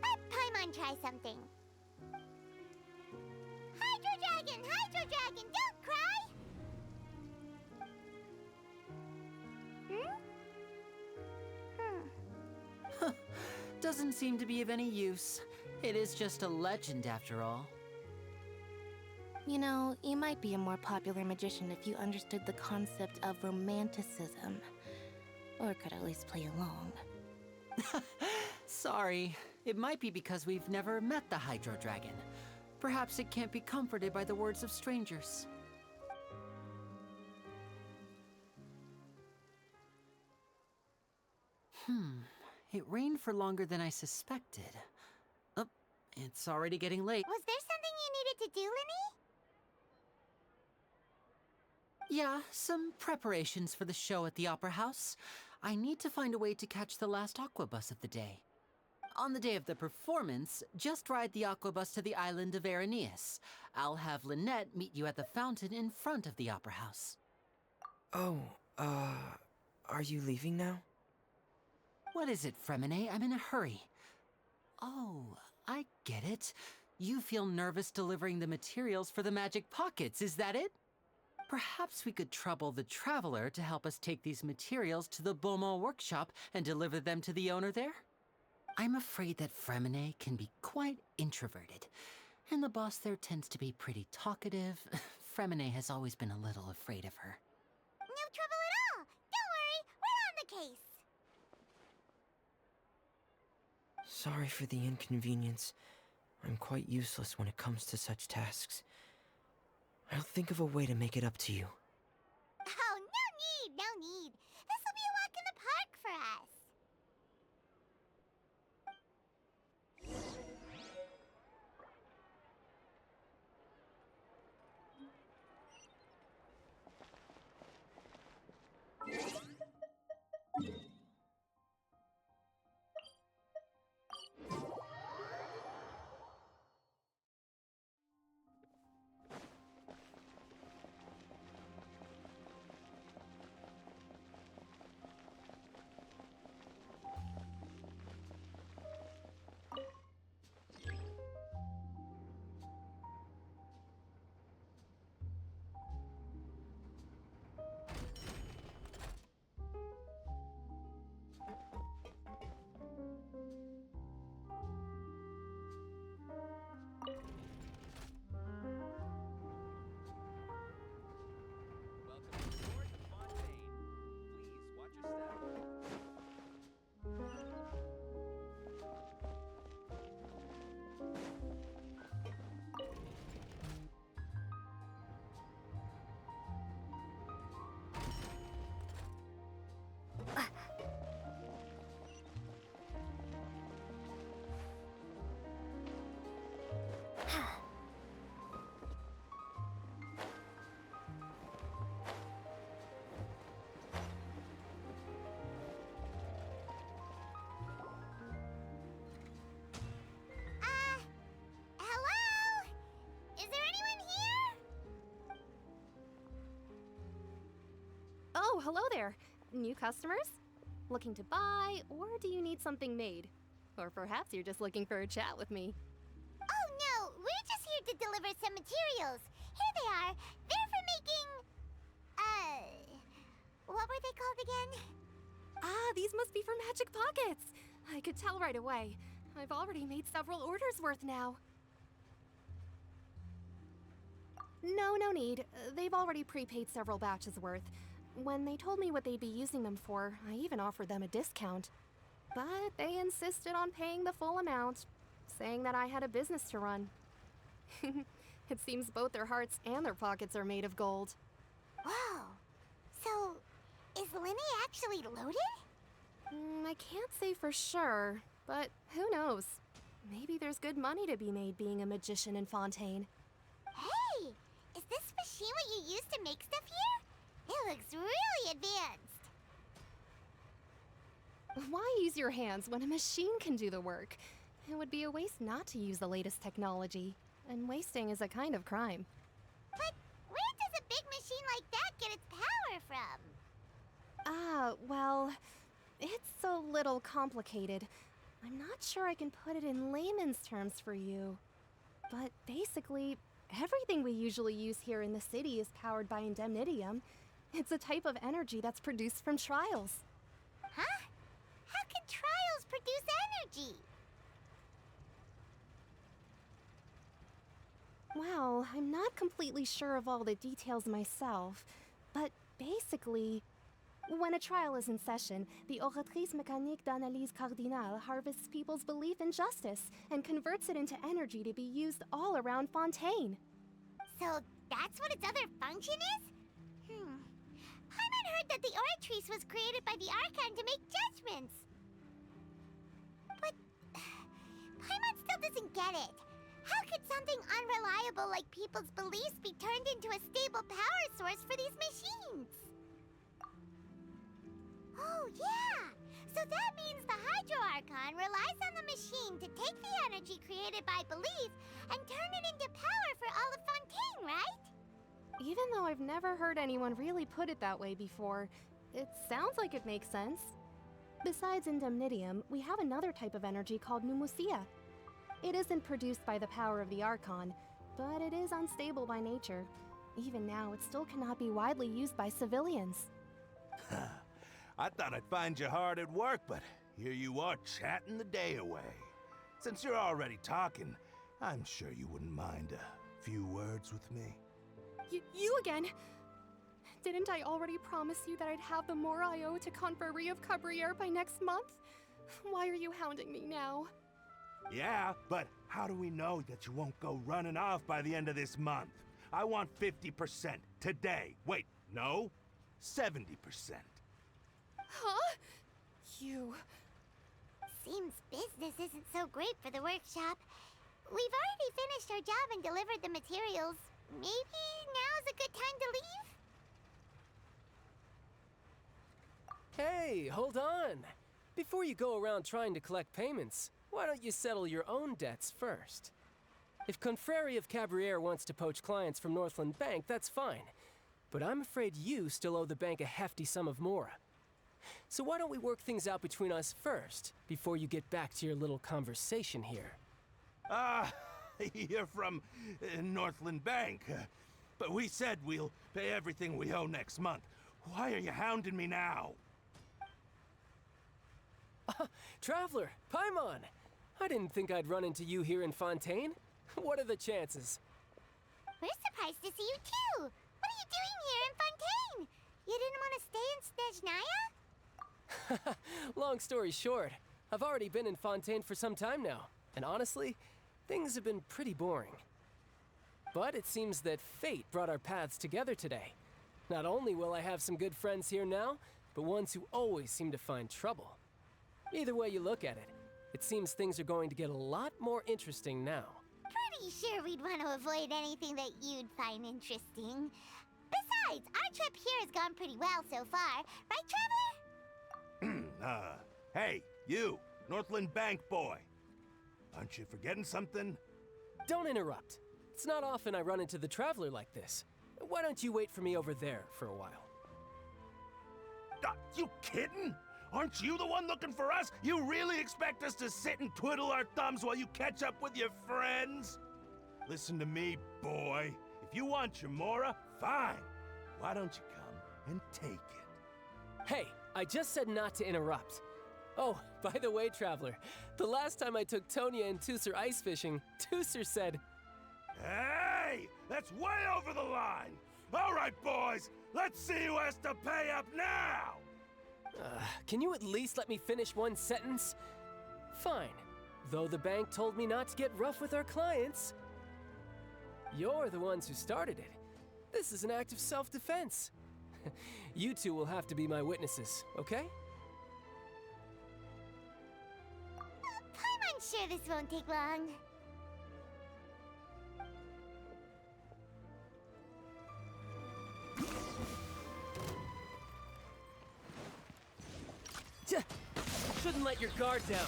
[SPEAKER 1] Let Paimon try something. Hydro Dragon, don't cry!
[SPEAKER 6] Doesn't seem to be of any use. It is just a legend after all.
[SPEAKER 5] You know, you might be a more popular magician if you understood the concept of romanticism. Or could at least play along.
[SPEAKER 6] Sorry. It might be because we've never met the Hydro Dragon. Perhaps it can't be comforted by the words of strangers. It rained for longer than I suspected. Oh, it's already getting late.
[SPEAKER 1] Was there something you needed to do, Linny?
[SPEAKER 6] Yeah, some preparations for the show at the Opera House. I need to find a way to catch the last aqua bus of the day. On the day of the performance, just ride the aqua bus to the island of Araneus. I'll have Lynette meet you at the fountain in front of the Opera House.
[SPEAKER 12] Oh, are you leaving now?
[SPEAKER 6] What is it, Fremine? I'm in a hurry. Oh, I get it. You feel nervous delivering the materials for the magic pockets, is that it? Perhaps we could trouble the Traveler to help us take these materials to the Beaumont workshop and deliver them to the owner there? I'm afraid that Fremine can be quite introverted, and the boss there tends to be pretty talkative. Fremine has always been a little afraid of her.
[SPEAKER 1] No trouble at all. Don't worry, we're on the case.
[SPEAKER 12] Sorry for the inconvenience. I'm quite useless when it comes to such tasks. I'll think of a way to make it up to you.
[SPEAKER 1] Oh, no need. This will be a walk in the park for us. Hello? Is there anyone here?
[SPEAKER 13] Oh, hello there. New customers? Looking to buy, or do you need something made? Or perhaps you're just looking for a chat with me.
[SPEAKER 1] Oh no, we're just here to deliver some materials. Here they are. They're for making... what were they called again?
[SPEAKER 13] Ah, these must be for magic pockets. I could tell right away. I've already made several orders worth now. No need. They've already prepaid several batches worth. When they told me what they'd be using them for, I even offered them a discount. But they insisted on paying the full amount, saying that I had a business to run. It seems both their hearts and their pockets are made of gold.
[SPEAKER 1] Whoa. So, is Linny actually loaded?
[SPEAKER 13] I can't say for sure, but who knows? Maybe there's good money to be made being a magician in Fontaine.
[SPEAKER 1] Hey! Is this machine what you use to make stuff here? It looks really advanced.
[SPEAKER 13] Why use your hands when a machine can do the work? It would be a waste not to use the latest technology, and wasting is a kind of crime.
[SPEAKER 1] But where does a big machine like that get its power from?
[SPEAKER 13] Well, it's a little complicated. I'm not sure I can put it in layman's terms for you. But basically, everything we usually use here in the city is powered by indemnitium. It's a type of energy that's produced from trials.
[SPEAKER 1] Huh? How can trials produce energy?
[SPEAKER 13] Well, I'm not completely sure of all the details myself, but basically, when a trial is in session, the Oratrice Mécanique d'Analyse Cardinale harvests people's belief in justice and converts it into energy to be used all around Fontaine.
[SPEAKER 1] So that's what its other function is? Paimon heard that the Oratrice was created by the Archon to make judgments. But Paimon still doesn't get it. How could something unreliable like people's beliefs be turned into a stable power source for these machines? Oh, yeah! So that means the Hydro Archon relies on the machine to take the energy created by belief and turn it into power for all of Fontaine, right?
[SPEAKER 13] Even though I've never heard anyone really put it that way before, it sounds like it makes sense. Besides indemnitium, we have another type of energy called pneumosia. It isn't produced by the power of the Archon, but it is unstable by nature. Even now, it still cannot be widely used by civilians.
[SPEAKER 14] I thought I'd find you hard at work, but here you are chatting the day away. Since you're already talking, I'm sure you wouldn't mind a few words with me.
[SPEAKER 13] You again? Didn't I already promise you that I'd have the more I owe to Confrérie of Cabriere by next month? Why are you hounding me now?
[SPEAKER 14] Yeah, but how do we know that you won't go running off by the end of this month? I want 50% today. Wait, no, 70%.
[SPEAKER 13] Huh? You...
[SPEAKER 1] Seems business isn't so great for the workshop. We've already finished our job and delivered the materials. Maybe now's a good time to leave?
[SPEAKER 15] Hey, hold on. Before you go around trying to collect payments, why don't you settle your own debts first? If Confrérie of Cabriere wants to poach clients from Northland Bank, that's fine. But I'm afraid you still owe the bank a hefty sum of mora. So why don't we work things out between us first, before you get back to your little conversation here?
[SPEAKER 14] You're from Northland Bank. But we said we'll pay everything we owe next month. Why are you hounding me now?
[SPEAKER 15] Traveler, Paimon! I didn't think I'd run into you here in Fontaine. What are the chances?
[SPEAKER 1] We're surprised to see you too! What are you doing here in Fontaine? You didn't want to stay in Snezhnaya?
[SPEAKER 15] Long story short, I've already been in Fontaine for some time now, and honestly, things have been pretty boring. But it seems that fate brought our paths together today. Not only will I have some good friends here now, but ones who always seem to find trouble. Either way you look at it, it seems things are going to get a lot more interesting now.
[SPEAKER 1] Pretty sure we'd want to avoid anything that you'd find interesting. Besides, our trip here has gone pretty well so far. Right, Traveler?
[SPEAKER 14] Hey, you, Northland Bank boy. Aren't you forgetting something?
[SPEAKER 15] Don't interrupt. It's not often I run into the Traveler like this. Why don't you wait for me over there for a while?
[SPEAKER 14] You kidding? Aren't you the one looking for us? You really expect us to sit and twiddle our thumbs while you catch up with your friends? Listen to me, boy. If you want your mora, fine. Why don't you come and take it?
[SPEAKER 15] Hey, I just said not to interrupt. Oh, by the way, Traveler, the last time I took Tonya and Tusser ice fishing, Tusser said...
[SPEAKER 14] Hey! That's way over the line! All right, boys, let's see who has to pay up now!
[SPEAKER 15] Can you at least let me finish one sentence? Fine. Though the bank told me not to get rough with our clients. You're the ones who started it. This is an act of self-defense. You two will have to be my witnesses, okay?
[SPEAKER 1] I'm sure this won't take long.
[SPEAKER 15] Shouldn't let your guard down.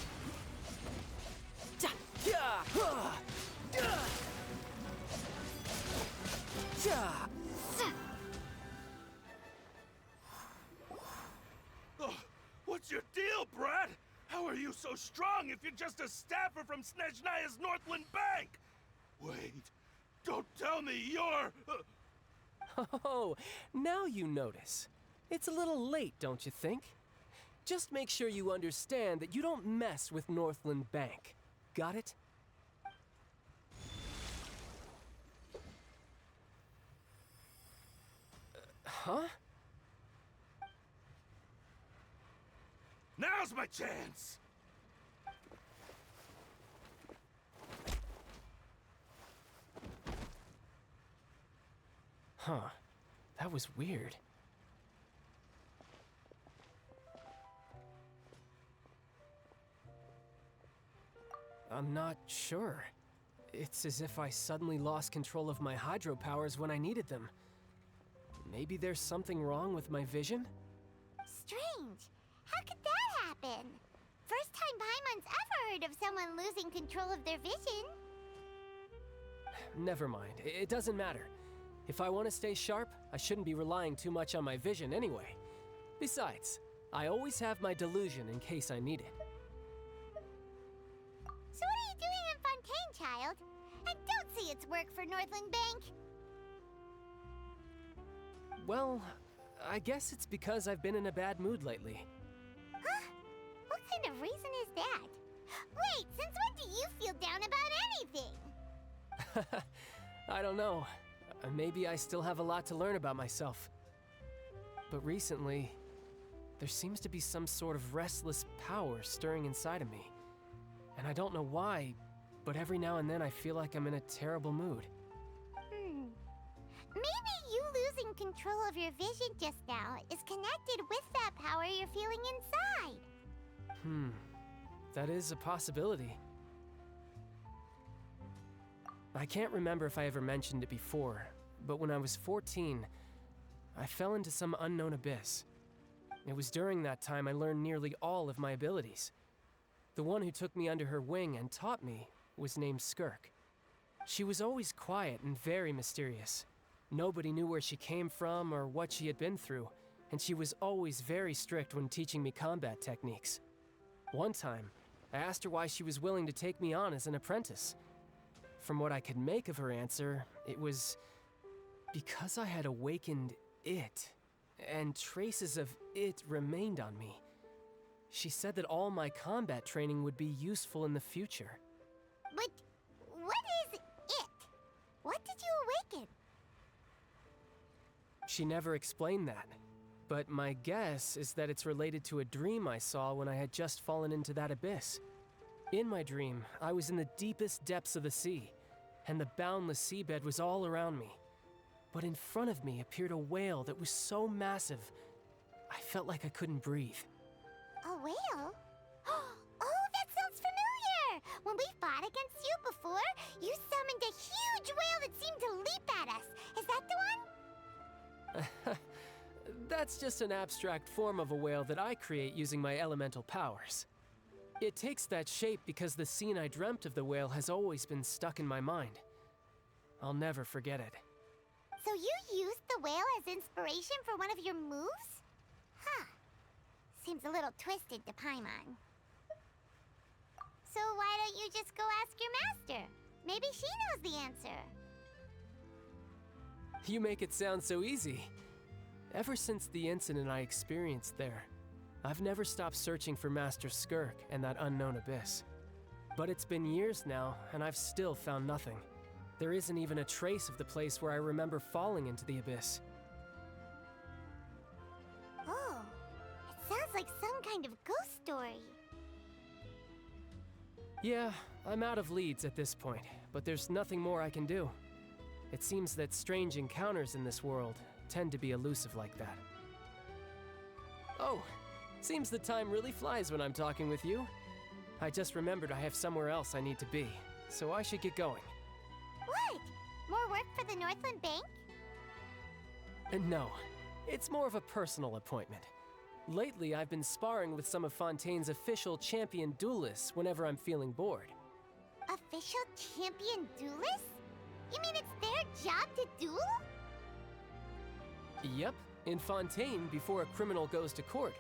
[SPEAKER 14] Oh, what's your deal, Brad? How are you so strong if you're just a staffer from Snezhnaya's Northland Bank? Wait, don't tell me you're...
[SPEAKER 15] Oh, now you notice. It's a little late, don't you think? Just make sure you understand that you don't mess with Northland Bank. Got it? Huh?
[SPEAKER 14] Now's my chance!
[SPEAKER 15] Huh. That was weird. I'm not sure. It's as if I suddenly lost control of my hydro powers when I needed them. Maybe there's something wrong with my vision?
[SPEAKER 1] Strange. How could that happen? First time Paimon's ever heard of someone losing control of their vision.
[SPEAKER 15] Never mind. It doesn't matter. If I want to stay sharp, I shouldn't be relying too much on my vision anyway. Besides, I always have my delusion in case I need it.
[SPEAKER 1] So what are you doing in Fontaine, child? I don't see its work for Northland Bank.
[SPEAKER 15] Well, I guess it's because I've been in a bad mood lately.
[SPEAKER 1] Huh? What kind of reason is that? Wait, since when do you feel down about anything?
[SPEAKER 15] I don't know. Maybe I still have a lot to learn about myself. But recently, there seems to be some sort of restless power stirring inside of me. And I don't know why, but every now and then I feel like I'm in a terrible mood.
[SPEAKER 1] Maybe you losing control of your vision just now is connected with that power you're feeling inside.
[SPEAKER 15] That is a possibility. I can't remember if I ever mentioned it before, but when I was 14, I fell into some unknown abyss. It was during that time I learned nearly all of my abilities. The one who took me under her wing and taught me was named Skirk. She was always quiet and very mysterious. Nobody knew where she came from or what she had been through, and she was always very strict when teaching me combat techniques. One time, I asked her why she was willing to take me on as an apprentice. From what I could make of her answer, it was because I had awakened it, and traces of it remained on me. She said that all my combat training would be useful in the future.
[SPEAKER 1] But what is it? What did you awaken?
[SPEAKER 15] She never explained that, but my guess is that it's related to a dream I saw when I had just fallen into that abyss. In my dream, I was in the deepest depths of the sea, and the boundless seabed was all around me. But in front of me appeared a whale that was so massive, I felt like I couldn't breathe.
[SPEAKER 1] A whale? Oh, that sounds familiar! When we fought against you before, you summoned a huge whale that seemed to leap at us. Is that the one?
[SPEAKER 15] That's just an abstract form of a whale that I create using my elemental powers. It takes that shape because the scene I dreamt of the whale has always been stuck in my mind. I'll never forget it.
[SPEAKER 1] So you used the whale as inspiration for one of your moves? Huh. Seems a little twisted to Paimon. So why don't you just go ask your master? Maybe she knows the answer.
[SPEAKER 15] You make it sound so easy. Ever since the incident I experienced there, I've never stopped searching for Master Skirk and that unknown abyss. But it's been years now, and I've still found nothing. There isn't even a trace of the place where I remember falling into the abyss.
[SPEAKER 1] Oh, it sounds like some kind of ghost story.
[SPEAKER 15] Yeah, I'm out of leads at this point, but there's nothing more I can do. It seems that strange encounters in this world tend to be elusive like that. Oh, seems the time really flies when I'm talking with you. I just remembered I have somewhere else I need to be, so I should get going.
[SPEAKER 1] What? More work for the Northland Bank?
[SPEAKER 15] No, it's more of a personal appointment. Lately, I've been sparring with some of Fontaine's official champion duelists whenever I'm feeling bored.
[SPEAKER 1] Official champion duelists? You mean it's their job to duel?
[SPEAKER 15] Yep. In Fontaine, before a criminal goes to court,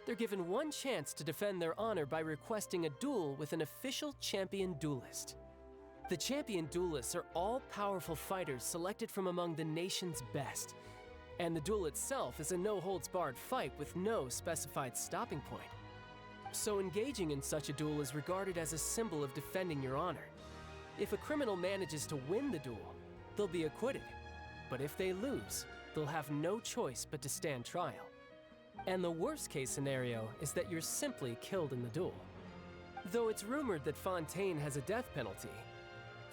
[SPEAKER 15] they're given one chance to defend their honor by requesting a duel with an official champion duelist. The champion duelists are all powerful fighters selected from among the nation's best. And the duel itself is a no-holds-barred fight with no specified stopping point. So engaging in such a duel is regarded as a symbol of defending your honor. If a criminal manages to win the duel, they'll be acquitted. But if they lose, they'll have no choice but to stand trial. And the worst-case scenario is that you're simply killed in the duel. Though it's rumored that Fontaine has a death penalty,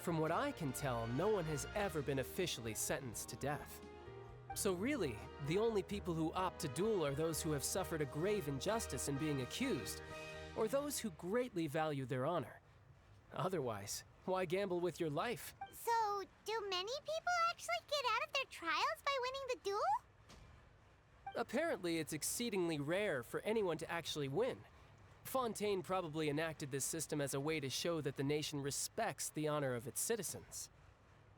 [SPEAKER 15] from what I can tell, no one has ever been officially sentenced to death. So really, the only people who opt to duel are those who have suffered a grave injustice in being accused, or those who greatly value their honor. Otherwise, why gamble with your life?
[SPEAKER 1] So, do many people actually get out of their trials by winning the duel?
[SPEAKER 15] Apparently, it's exceedingly rare for anyone to actually win. Fontaine probably enacted this system as a way to show that the nation respects the honor of its citizens.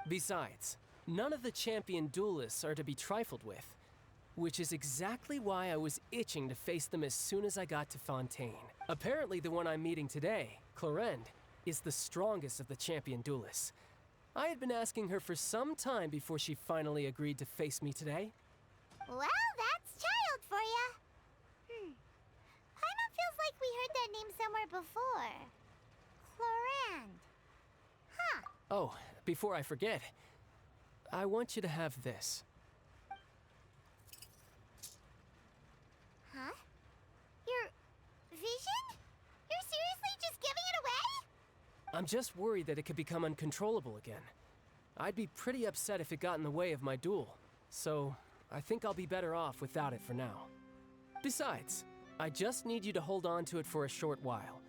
[SPEAKER 15] Besides, none of the champion duelists are to be trifled with, which is exactly why I was itching to face them as soon as I got to Fontaine. Apparently, the one I'm meeting today, Clorend, is the strongest of the champion duelists. I had been asking her for some time before she finally agreed to face me today.
[SPEAKER 1] Well, that's child for ya. Paimon feels like we heard that name somewhere before. Clorand. Huh.
[SPEAKER 15] Oh, before I forget, I want you to have this.
[SPEAKER 1] Huh?
[SPEAKER 15] I'm just worried that it could become uncontrollable again. I'd be pretty upset if it got in the way of my duel, so I think I'll be better off without it for now. Besides, I just need you to hold on to it for a short while.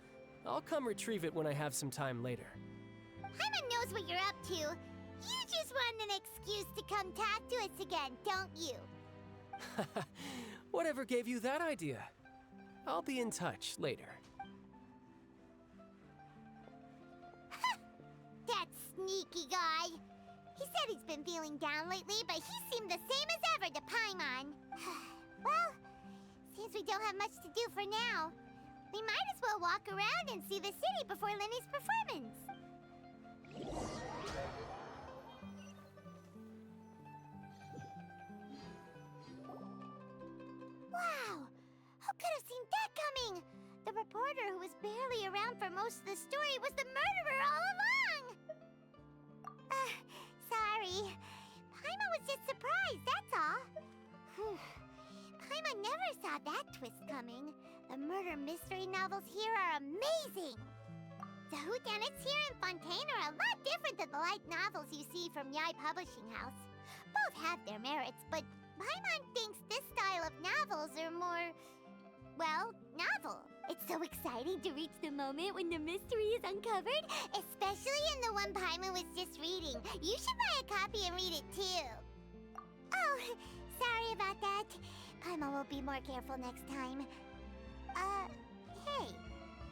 [SPEAKER 15] I'll come retrieve it when I have some time later.
[SPEAKER 1] Paimon knows what you're up to. You just want an excuse to come talk to us again, don't you?
[SPEAKER 15] Whatever gave you that idea? I'll be in touch later.
[SPEAKER 1] That sneaky guy. He said he's been feeling down lately, but he seemed the same as ever to Paimon. Well, seems we don't have much to do for now. We might as well walk around and see the city before Linny's performance. Wow! Who could have seen that coming? The reporter who was barely around for most of the story was the murderer all along! Sorry. Paimon was just surprised, that's all. Paimon never saw that twist coming. The murder mystery novels here are amazing! The whodunits here in Fontaine are a lot different than the light novels you see from Yai Publishing House. Both have their merits, but Paimon thinks this style of novels are more, well, novel. It's so exciting to reach the moment when the mystery is uncovered, especially in the one Paimon was just reading. You should buy a copy and read it too. Oh, sorry about that. Paimon will be more careful next time. Hey,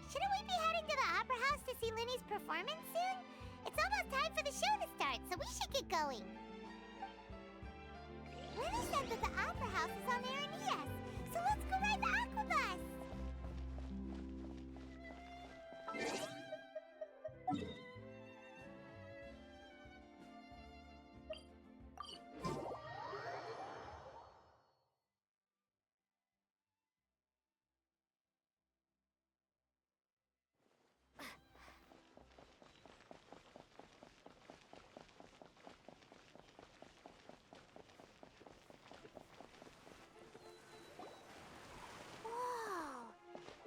[SPEAKER 1] shouldn't we be heading to the Opera House to see Linny's performance soon? It's almost time for the show to start, so we should get going. Linny said that the Opera House is on Aranias, so let's go ride the Aquabus!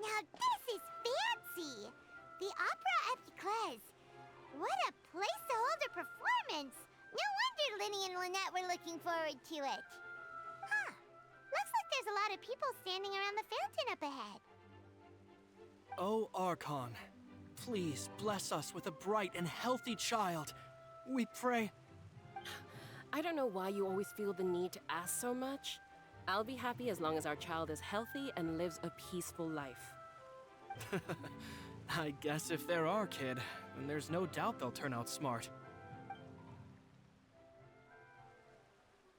[SPEAKER 1] Now this is fancy! The Opera Epiclese. What a place to hold a performance! No wonder Linny and Lynette were looking forward to it. Huh. Looks like there's a lot of people standing around the fountain up ahead.
[SPEAKER 16] Oh, Archon, please bless us with a bright and healthy child. We pray.
[SPEAKER 17] I don't know why you always feel the need to ask so much. I'll be happy as long as our child is healthy and lives a peaceful life.
[SPEAKER 16] I guess if they're our kid, then there's no doubt they'll turn out smart.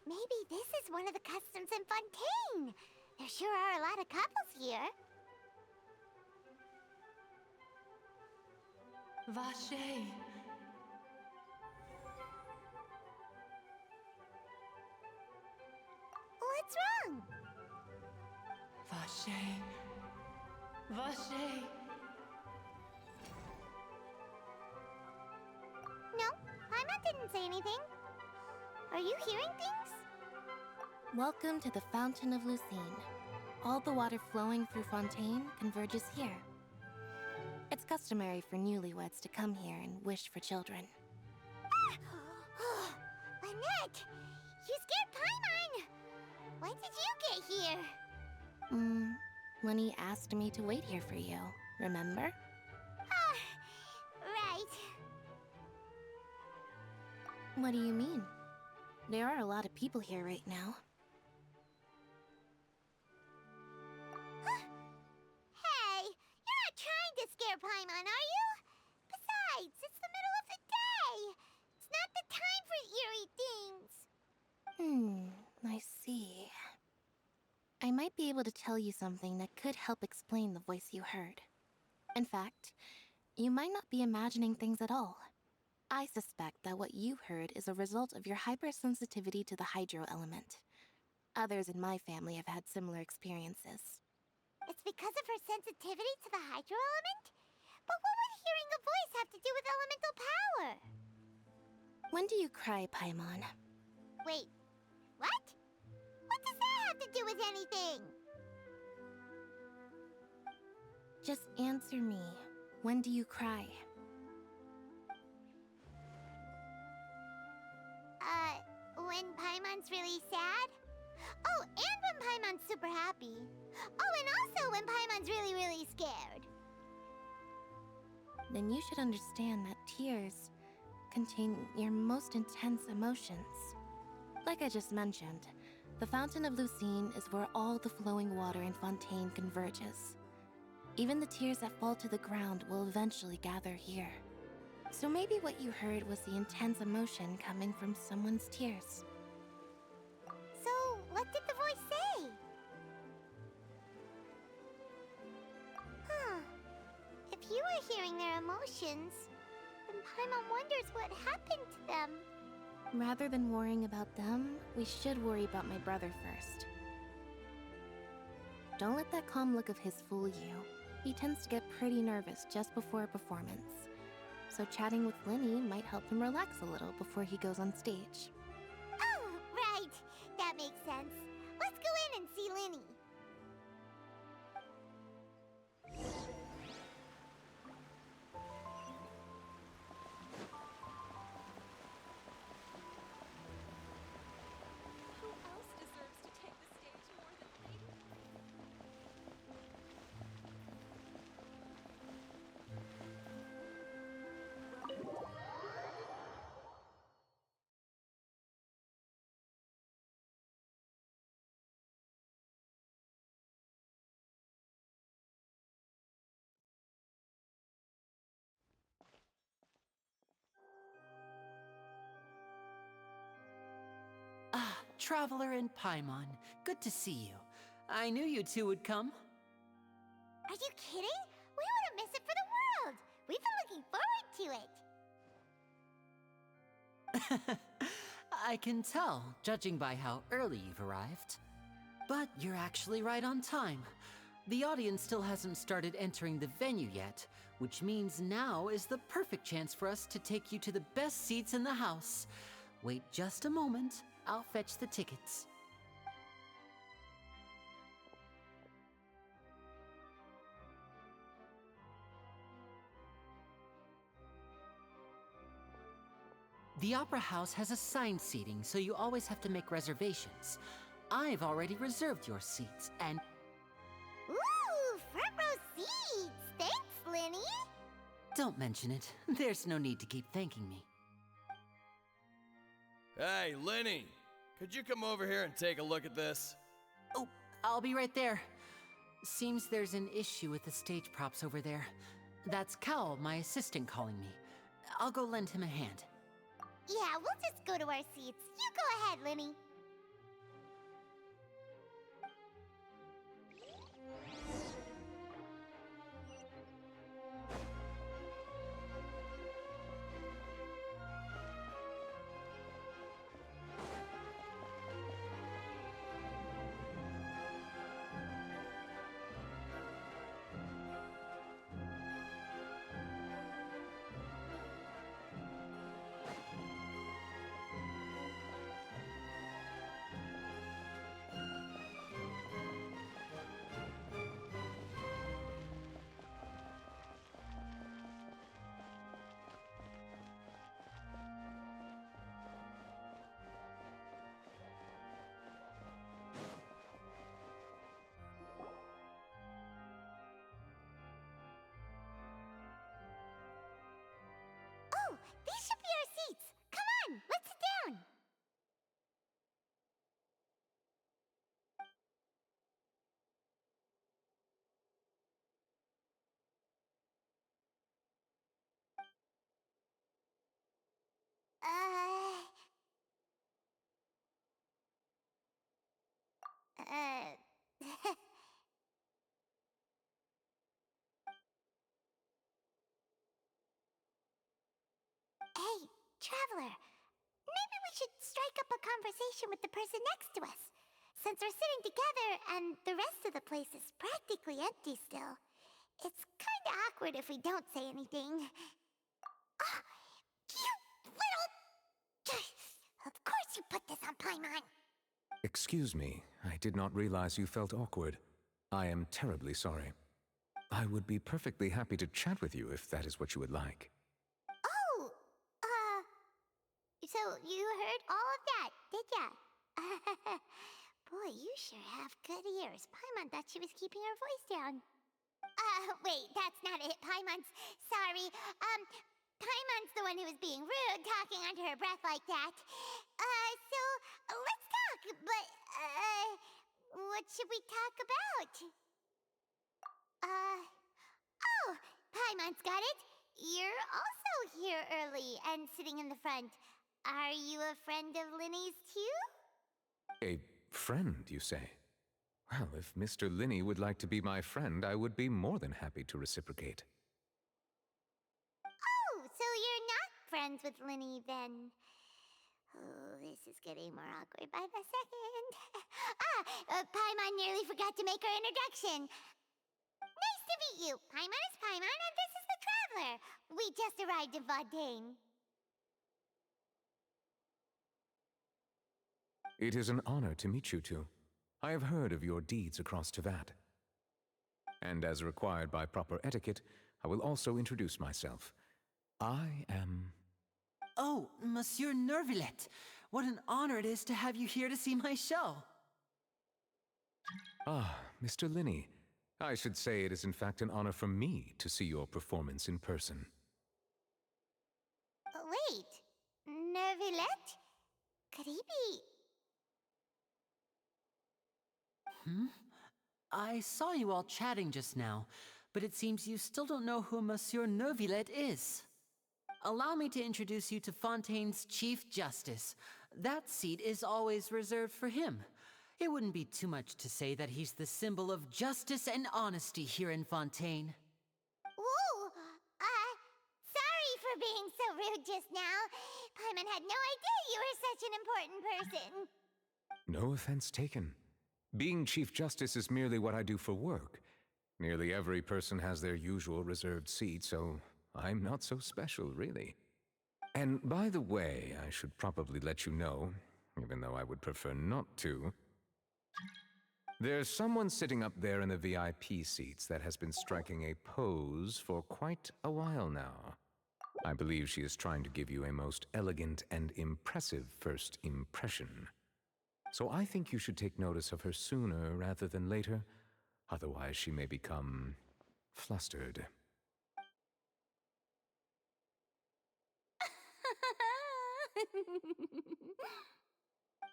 [SPEAKER 1] Maybe this is one of the customs in Fontaine. There sure are a lot of couples here.
[SPEAKER 18] Vache.
[SPEAKER 1] What's wrong?
[SPEAKER 18] Vache. Vache.
[SPEAKER 1] No, Paimon didn't say anything. Are you hearing things?
[SPEAKER 5] Welcome to the Fountain of Lucine. All the water flowing through Fontaine converges here. It's customary for newlyweds to come here and wish for children.
[SPEAKER 1] Lynette! You scared Paimon! When did you get here?
[SPEAKER 5] Lenny asked me to wait here for you, remember?
[SPEAKER 1] Right.
[SPEAKER 5] What do you mean? There are a lot of people here right now.
[SPEAKER 1] Hey, you're not trying to scare Paimon, are you? Besides, it's the middle of the day. It's not the time for eerie things.
[SPEAKER 5] I see. I might be able to tell you something that could help explain the voice you heard. In fact, you might not be imagining things at all. I suspect that what you heard is a result of your hypersensitivity to the hydro element. Others in my family have had similar experiences.
[SPEAKER 1] It's because of her sensitivity to the hydro element? But what would hearing a voice have to do with elemental power?
[SPEAKER 5] When do you cry, Paimon?
[SPEAKER 1] Wait, what? What does that have to do with anything?
[SPEAKER 5] Just answer me. When do you cry?
[SPEAKER 1] happy. Oh, and also when Paimon's really, really scared.
[SPEAKER 5] Then you should understand that tears contain your most intense emotions. Like I just mentioned, the Fountain of Lucine is where all the flowing water in Fontaine converges. Even the tears that fall to the ground will eventually gather here. So maybe what you heard was the intense emotion coming from someone's tears.
[SPEAKER 1] So, what did the voice say? Huh. If you were hearing their emotions, then Paimon wonders what happened to them.
[SPEAKER 5] Rather than worrying about them, we should worry about my brother first. Don't let that calm look of his fool you. He tends to get pretty nervous just before a performance. So chatting with Linny might help him relax a little before he goes on stage.
[SPEAKER 1] Oh, right. That makes sense. Let's go in and see Linny.
[SPEAKER 7] Who else deserves to take the stage more than me?
[SPEAKER 6] Ah, Traveler and Paimon, good to see you. I knew you two would come.
[SPEAKER 1] Are you kidding? We wouldn't miss it for the world. We've been looking forward to it.
[SPEAKER 6] I can tell, judging by how early you've arrived. But you're actually right on time. The audience still hasn't started entering the venue yet, which means now is the perfect chance for us to take you to the best seats in the house. Wait just a moment, I'll fetch the tickets. The Opera House has assigned seating, so you always have to make reservations. I've already reserved your seats, and...
[SPEAKER 1] Ooh, front row seats! Thanks, Linny!
[SPEAKER 6] Don't mention it. There's no need to keep thanking me.
[SPEAKER 18] Hey, Linny! Could you come over here and take a look at this?
[SPEAKER 6] Oh, I'll be right there. Seems there's an issue with the stage props over there. That's Cal, my assistant, calling me. I'll go lend him a hand.
[SPEAKER 1] Yeah, we'll just go to our seats. You go ahead, Linny. Oh, these should be our seats. Come on, let's sit down. Hey, Traveler. Maybe we should strike up a conversation with the person next to us. Since we're sitting together and the rest of the place is practically empty still, it's kinda awkward if we don't say anything. Ah, you little... Of course you put this on Paimon.
[SPEAKER 19] Excuse me, I did not realize you felt awkward. I am terribly sorry. I would be perfectly happy to chat with you if that is what you would like.
[SPEAKER 1] Oh, so you heard all of that, did ya? Boy, you sure have good ears. Paimon thought she was keeping her voice down. Wait, that's not it. Paimon's... Sorry. Paimon's the one who was being rude, talking under her breath like that. So, let's talk, but, what should we talk about? Oh, Paimon's got it. You're also here early and sitting in the front. Are you a friend of Linny's too?
[SPEAKER 19] A friend, you say? Well, if Mr. Linney would like to be my friend, I would be more than happy to reciprocate.
[SPEAKER 1] Oh, so you're not friends with Linny then? Oh, this is getting more awkward by the second. Paimon nearly forgot to make her introduction. Nice to meet you. Paimon is Paimon, and this is the Traveler. We just arrived in Fontaine.
[SPEAKER 19] It is an honor to meet you two. I have heard of your deeds across Tevat. And as required by proper etiquette, I will also introduce myself. I am...
[SPEAKER 6] Oh, Monsieur Nervillet. What an honor it is to have you here to see my show.
[SPEAKER 19] Ah, Mr. Linney. I should say it is in fact an honor for me to see your performance in person.
[SPEAKER 1] Wait, Nervillet? Could he be...
[SPEAKER 6] I saw you all chatting just now, but it seems you still don't know who Monsieur Nervillet is. Allow me to introduce you to Fontaine's Chief Justice. That seat is always reserved for him. It wouldn't be too much to say that he's the symbol of justice and honesty here in Fontaine.
[SPEAKER 1] Whoa! Sorry for being so rude just now. Paimon had no idea you were such an important person.
[SPEAKER 19] No offense taken. Being Chief Justice is merely what I do for work. Nearly every person has their usual reserved seat, so I'm not so special, really. And by the way, I should probably let you know, even though I would prefer not to. There's someone sitting up there in the VIP seats that has been striking a pose for quite a while now. I believe she is trying to give you a most elegant and impressive first impression. So I think you should take notice of her sooner rather than later, otherwise she may become flustered.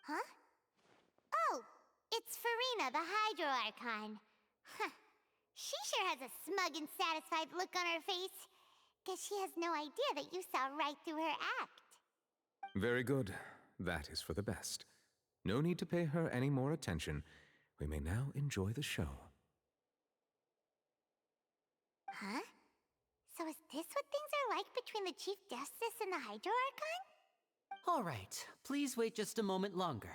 [SPEAKER 1] Huh? Oh, it's Farina, the Hydro Archon. Huh. She sure has a smug and satisfied look on her face. Guess she has no idea that you saw right through her act.
[SPEAKER 19] Very good. That is for the best. No need to pay her any more attention. We may now enjoy the show.
[SPEAKER 1] Huh? So is this what things are like between the Chief Justice and the Hydro Archon?
[SPEAKER 6] All right, please wait just a moment longer.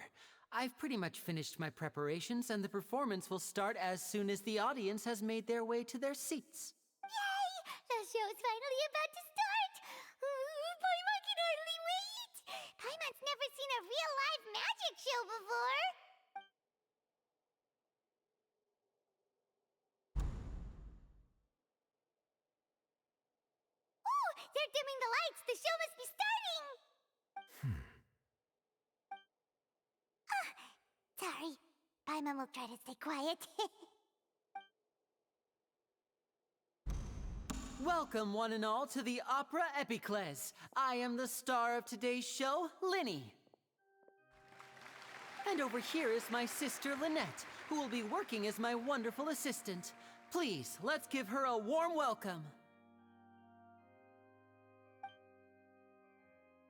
[SPEAKER 6] I've pretty much finished my preparations, and the performance will start as soon as the audience has made their way to their seats.
[SPEAKER 1] Yay! The show's finally about to start! Paimon can hardly wait! Paimon's never seen a real live magic show before! Oh! They're dimming the lights! The show must be starting! Sorry. Paimon will try to stay quiet.
[SPEAKER 6] Welcome, one and all, to the Opera Epiclese. I am the star of today's show, Linny. And over here is my sister, Lynette, who will be working as my wonderful assistant. Please, let's give her a warm welcome.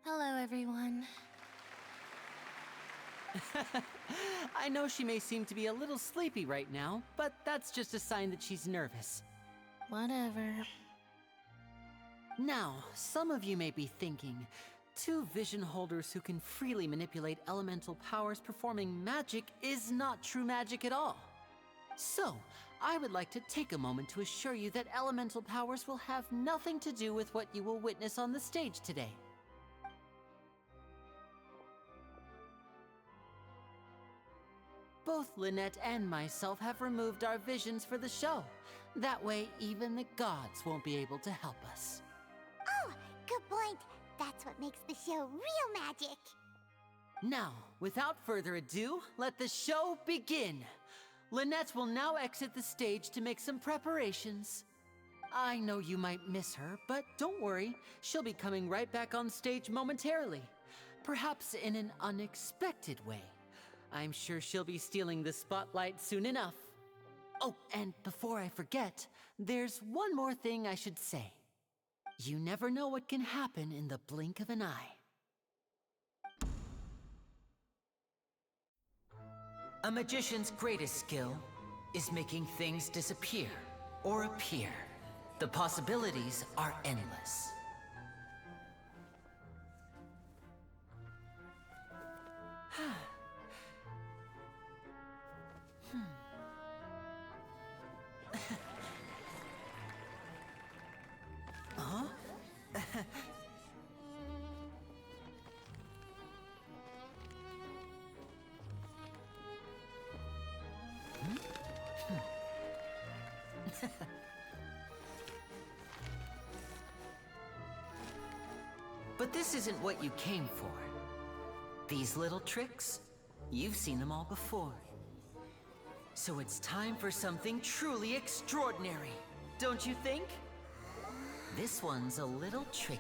[SPEAKER 5] Hello, everyone.
[SPEAKER 6] I know she may seem to be a little sleepy right now, but that's just a sign that she's nervous.
[SPEAKER 5] Whatever.
[SPEAKER 6] Now, some of you may be thinking, two vision holders who can freely manipulate elemental powers performing magic is not true magic at all. So, I would like to take a moment to assure you that elemental powers will have nothing to do with what you will witness on the stage today. Both Lynette and myself have removed our visions for the show. That way, even the gods won't be able to help us.
[SPEAKER 1] Oh, good point. That's what makes the show real magic.
[SPEAKER 6] Now, without further ado, let the show begin. Lynette will now exit the stage to make some preparations. I know you might miss her, but don't worry. She'll be coming right back on stage momentarily. Perhaps in an unexpected way. I'm sure she'll be stealing the spotlight soon enough. Oh, and before I forget, there's one more thing I should say. You never know what can happen in the blink of an eye. A magician's greatest skill is making things disappear or appear. The possibilities are endless. Huh? But this isn't what you came for. These little tricks, you've seen them all before. So it's time for something truly extraordinary, don't you think? This one's a little tricky.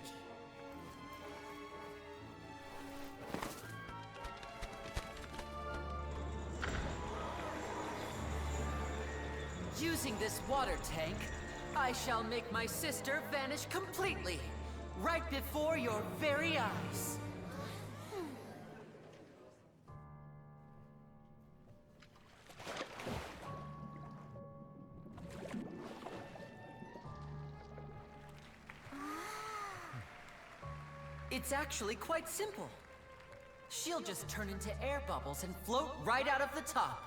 [SPEAKER 6] Using this water tank, I shall make my sister vanish completely, right before your very eyes. It's actually quite simple. She'll just turn into air bubbles and float right out of the top.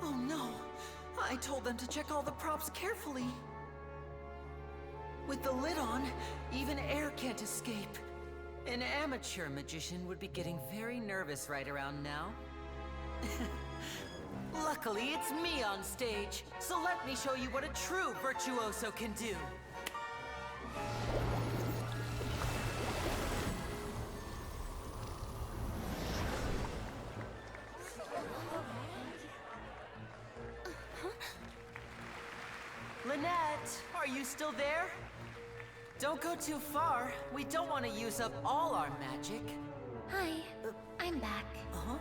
[SPEAKER 6] Oh no! I told them to check all the props carefully. With the lid on, even air can't escape. An amateur magician would be getting very nervous right around now. Luckily, it's me on stage, so let me show you what a true virtuoso can do. Lynette, are you still there? Don't go too far. We don't want to use up all our magic.
[SPEAKER 11] Hi, I'm back.
[SPEAKER 6] Uh-huh.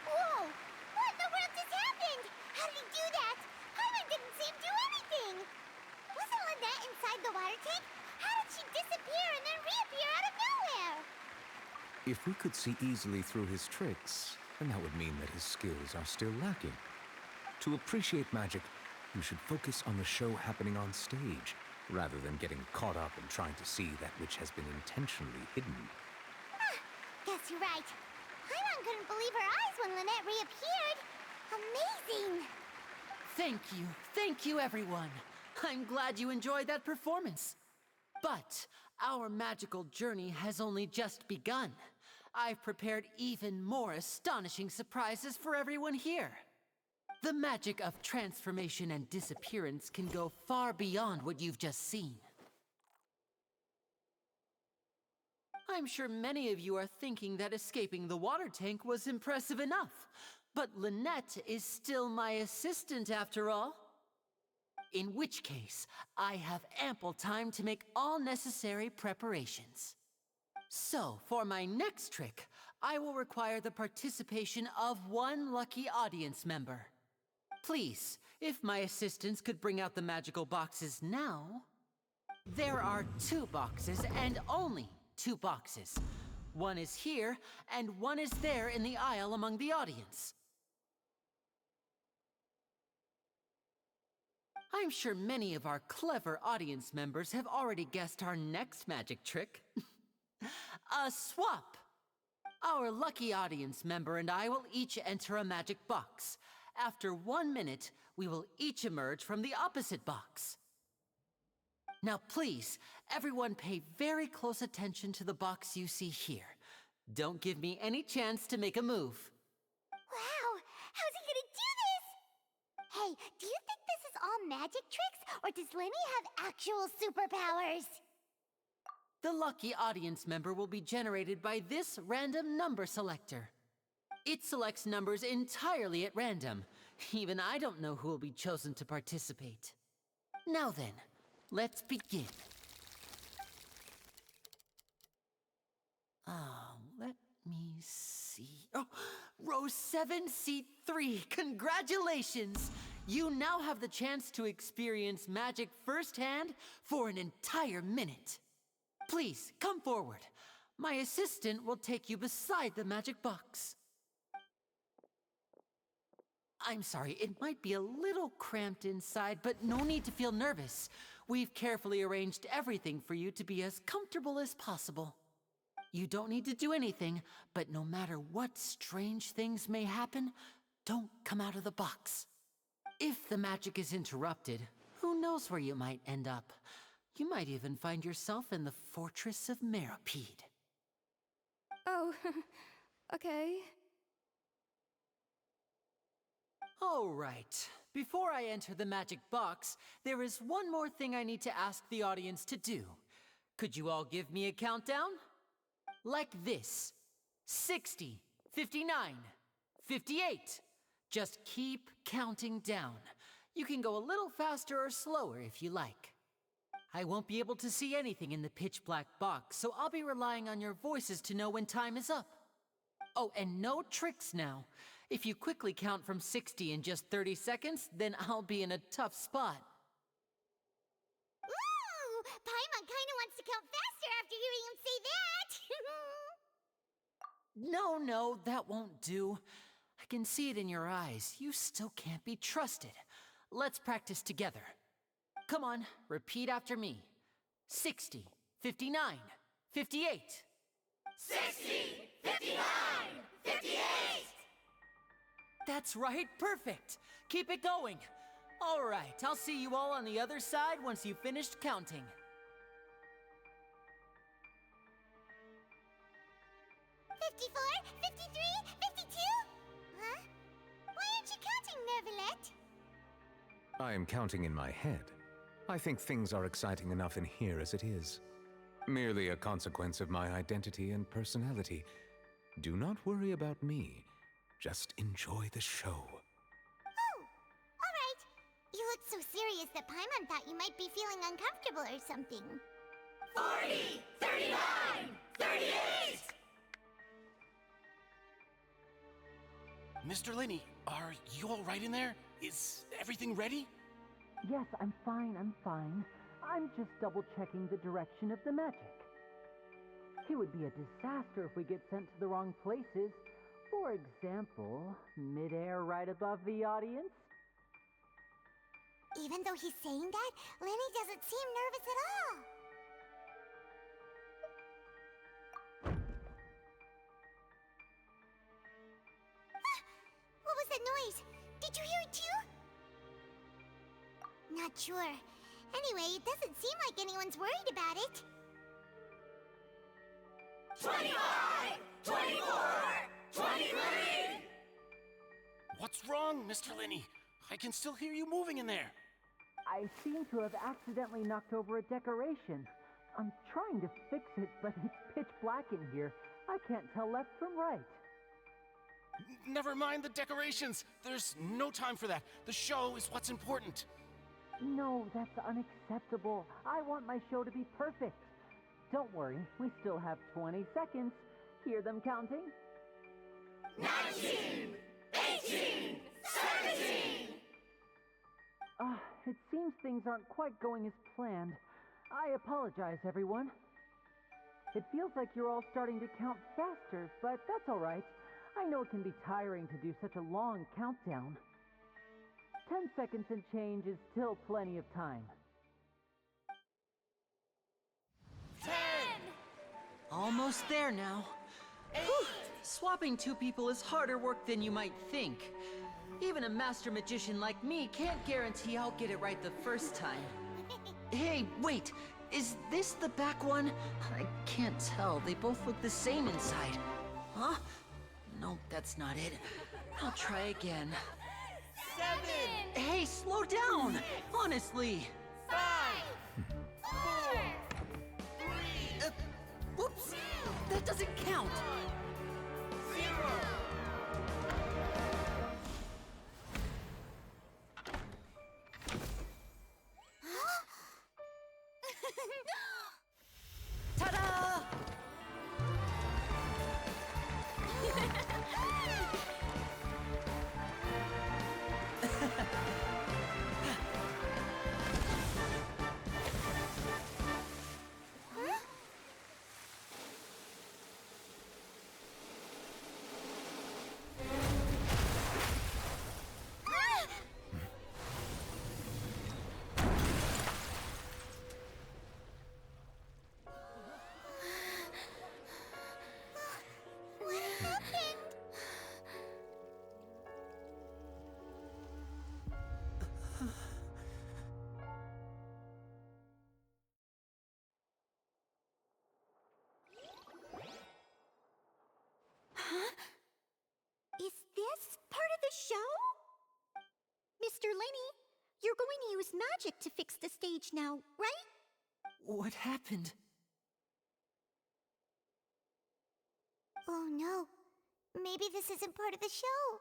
[SPEAKER 1] Whoa! What in the world just happened? How did he do that? Paimon didn't see him do anything! Wasn't Lynette inside the water tank? How did she disappear and then reappear out of nowhere?
[SPEAKER 19] If we could see easily through his tricks, then that would mean that his skills are still lacking. To appreciate magic, you should focus on the show happening on stage, rather than getting caught up in trying to see that which has been intentionally hidden.
[SPEAKER 1] Guess you're right. Paimon couldn't believe her eyes when Lynette reappeared. Amazing!
[SPEAKER 6] Thank you everyone. I'm glad you enjoyed that performance. But our magical journey has only just begun. I've prepared even more astonishing surprises for everyone here. The magic of transformation and disappearance can go far beyond what you've just seen. I'm sure many of you are thinking that escaping the water tank was impressive enough, but Lynette is still my assistant after all. In which case, I have ample time to make all necessary preparations. So, for my next trick, I will require the participation of one lucky audience member. Please, if my assistants could bring out the magical boxes now. There are 2 boxes, and only 2 boxes. One is here, and one is there in the aisle among the audience. I'm sure many of our clever audience members have already guessed our next magic trick. A swap! Our lucky audience member and I will each enter a magic box. After 1 minute, we will each emerge from the opposite box. Now please, everyone pay very close attention to the box you see here. Don't give me any chance to make a move.
[SPEAKER 1] Wow! How's he gonna do this? Hey, do you think this is all magic tricks, or does Lenny have actual superpowers?
[SPEAKER 6] The lucky audience member will be generated by this random number selector. It selects numbers entirely at random. Even I don't know who will be chosen to participate. Now then, let's begin. Let me see. Oh, row 7, seat 3. Congratulations! You now have the chance to experience magic firsthand for an entire minute. Please, come forward. My assistant will take you beside the magic box. I'm sorry, it might be a little cramped inside, but no need to feel nervous. We've carefully arranged everything for you to be as comfortable as possible. You don't need to do anything, but no matter what strange things may happen, don't come out of the box. If the magic is interrupted, who knows where you might end up? You might even find yourself in the Fortress of Meropide.
[SPEAKER 9] Oh, okay.
[SPEAKER 6] All right. Before I enter the magic box, there is one more thing I need to ask the audience to do. Could you all give me a countdown? Like this. 60, 59, 58. Just keep counting down. You can go a little faster or slower if you like. I won't be able to see anything in the pitch black box, so I'll be relying on your voices to know when time is up. Oh, and no tricks now. If you quickly count from 60 in just 30 seconds, then I'll be in a tough spot.
[SPEAKER 1] Ooh! Paimon kinda wants to count faster after hearing him say that!
[SPEAKER 6] No, that won't do. I can see it in your eyes. You still can't be trusted. Let's practice together. Come on, repeat after me. 60, 59, 58.
[SPEAKER 20] 60, 59, 58!
[SPEAKER 6] That's right, perfect. Keep it going. All right, I'll see you all on the other side once you've finished counting.
[SPEAKER 1] Huh? Why aren't you counting, Nervalet?
[SPEAKER 19] I am counting in my head. I think things are exciting enough in here as it is. Merely a consequence of my identity and personality. Do not worry about me. Just enjoy the show.
[SPEAKER 1] Oh, all right. You look so serious that Paimon thought you might be feeling uncomfortable or something.
[SPEAKER 20] 40, 39, 38!
[SPEAKER 18] Mr. Linney, are you all right in there? Is everything ready?
[SPEAKER 6] Yes, I'm fine. I'm just double-checking the direction of the magic. It would be a disaster if we get sent to the wrong places. For example, mid-air right above the audience.
[SPEAKER 1] Even though he's saying that, Lenny doesn't seem nervous at all. What was that noise? Did you hear it too? Not sure. Anyway, it doesn't seem like anyone's worried about it.
[SPEAKER 20] 25, 24, 23!
[SPEAKER 18] What's wrong, Mr. Linney? I can still hear you moving in there.
[SPEAKER 6] I seem to have accidentally knocked over a decoration. I'm trying to fix it, but it's pitch black in here. I can't tell left from right.
[SPEAKER 18] Never mind the decorations. There's no time for that. The show is what's important.
[SPEAKER 6] No, that's unacceptable. I want my show to be perfect. Don't worry, we still have 20 seconds. Hear them counting?
[SPEAKER 20] 19, 18, 17!
[SPEAKER 6] It seems things aren't quite going as planned. I apologize, everyone. It feels like you're all starting to count faster, but that's all right. I know it can be tiring to do such a long countdown. 10 seconds and change is still plenty of time.
[SPEAKER 20] 10!
[SPEAKER 6] Almost there now. Whew. Swapping two people is harder work than you might think. Even a master magician like me can't guarantee I'll get it right the first time. Hey, wait! Is this the back one? I can't tell. They both look the same inside. Huh? No, that's not it. I'll try again.
[SPEAKER 20] 7!
[SPEAKER 6] Hey, slow down! Honestly!
[SPEAKER 20] 5! 4! 3!
[SPEAKER 6] Whoops! That doesn't count!
[SPEAKER 20] 0!
[SPEAKER 6] Ta-da!
[SPEAKER 1] What happened? Huh? Is this part of the show? Mr. Lenny, you're going to use magic to fix the stage now, right?
[SPEAKER 6] What happened?
[SPEAKER 1] Oh no. Maybe this isn't part of the show.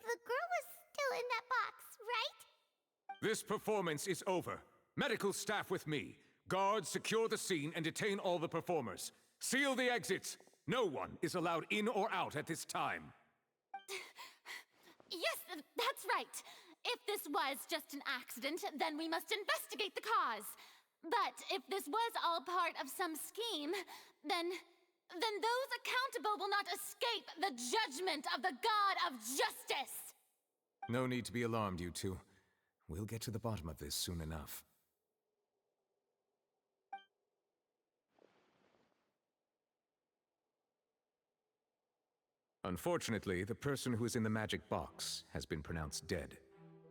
[SPEAKER 1] The girl was still in that box, right?
[SPEAKER 19] This performance is over. Medical staff with me. Guards secure the scene and detain all the performers. Seal the exits. No one is allowed in or out at this time.
[SPEAKER 7] Yes, that's right. If this was just an accident, then we must investigate the cause. But if this was all part of some scheme, then those accountable will not escape the judgment of the God of Justice!
[SPEAKER 19] No need to be alarmed, you two. We'll get to the bottom of this soon enough. Unfortunately, the person who is in the magic box has been pronounced dead.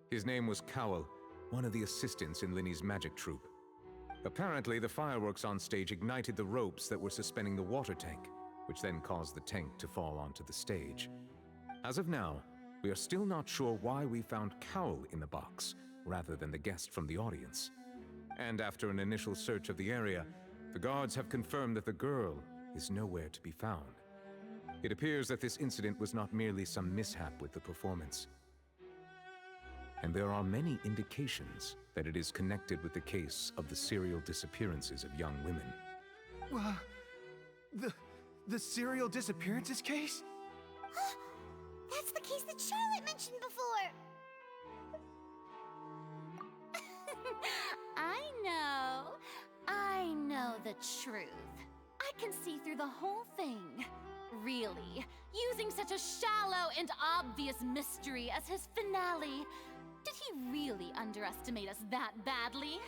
[SPEAKER 19] His name was Cowell, one of the assistants in Linny's magic troupe. Apparently, the fireworks on stage ignited the ropes that were suspending the water tank, which then caused the tank to fall onto the stage. As of now, we are still not sure why we found Cowell in the box, rather than the guest from the audience. And after an initial search of the area, the guards have confirmed that the girl is nowhere to be found. It appears that this incident was not merely some mishap with the performance. And there are many indications that it is connected with the case of the serial disappearances of young women.
[SPEAKER 21] The serial disappearances case?
[SPEAKER 1] That's the case that Charlotte mentioned before!
[SPEAKER 7] I know the truth. I can see through the whole thing. Really, using such a shallow and obvious mystery as his finale. Did he really underestimate us that badly?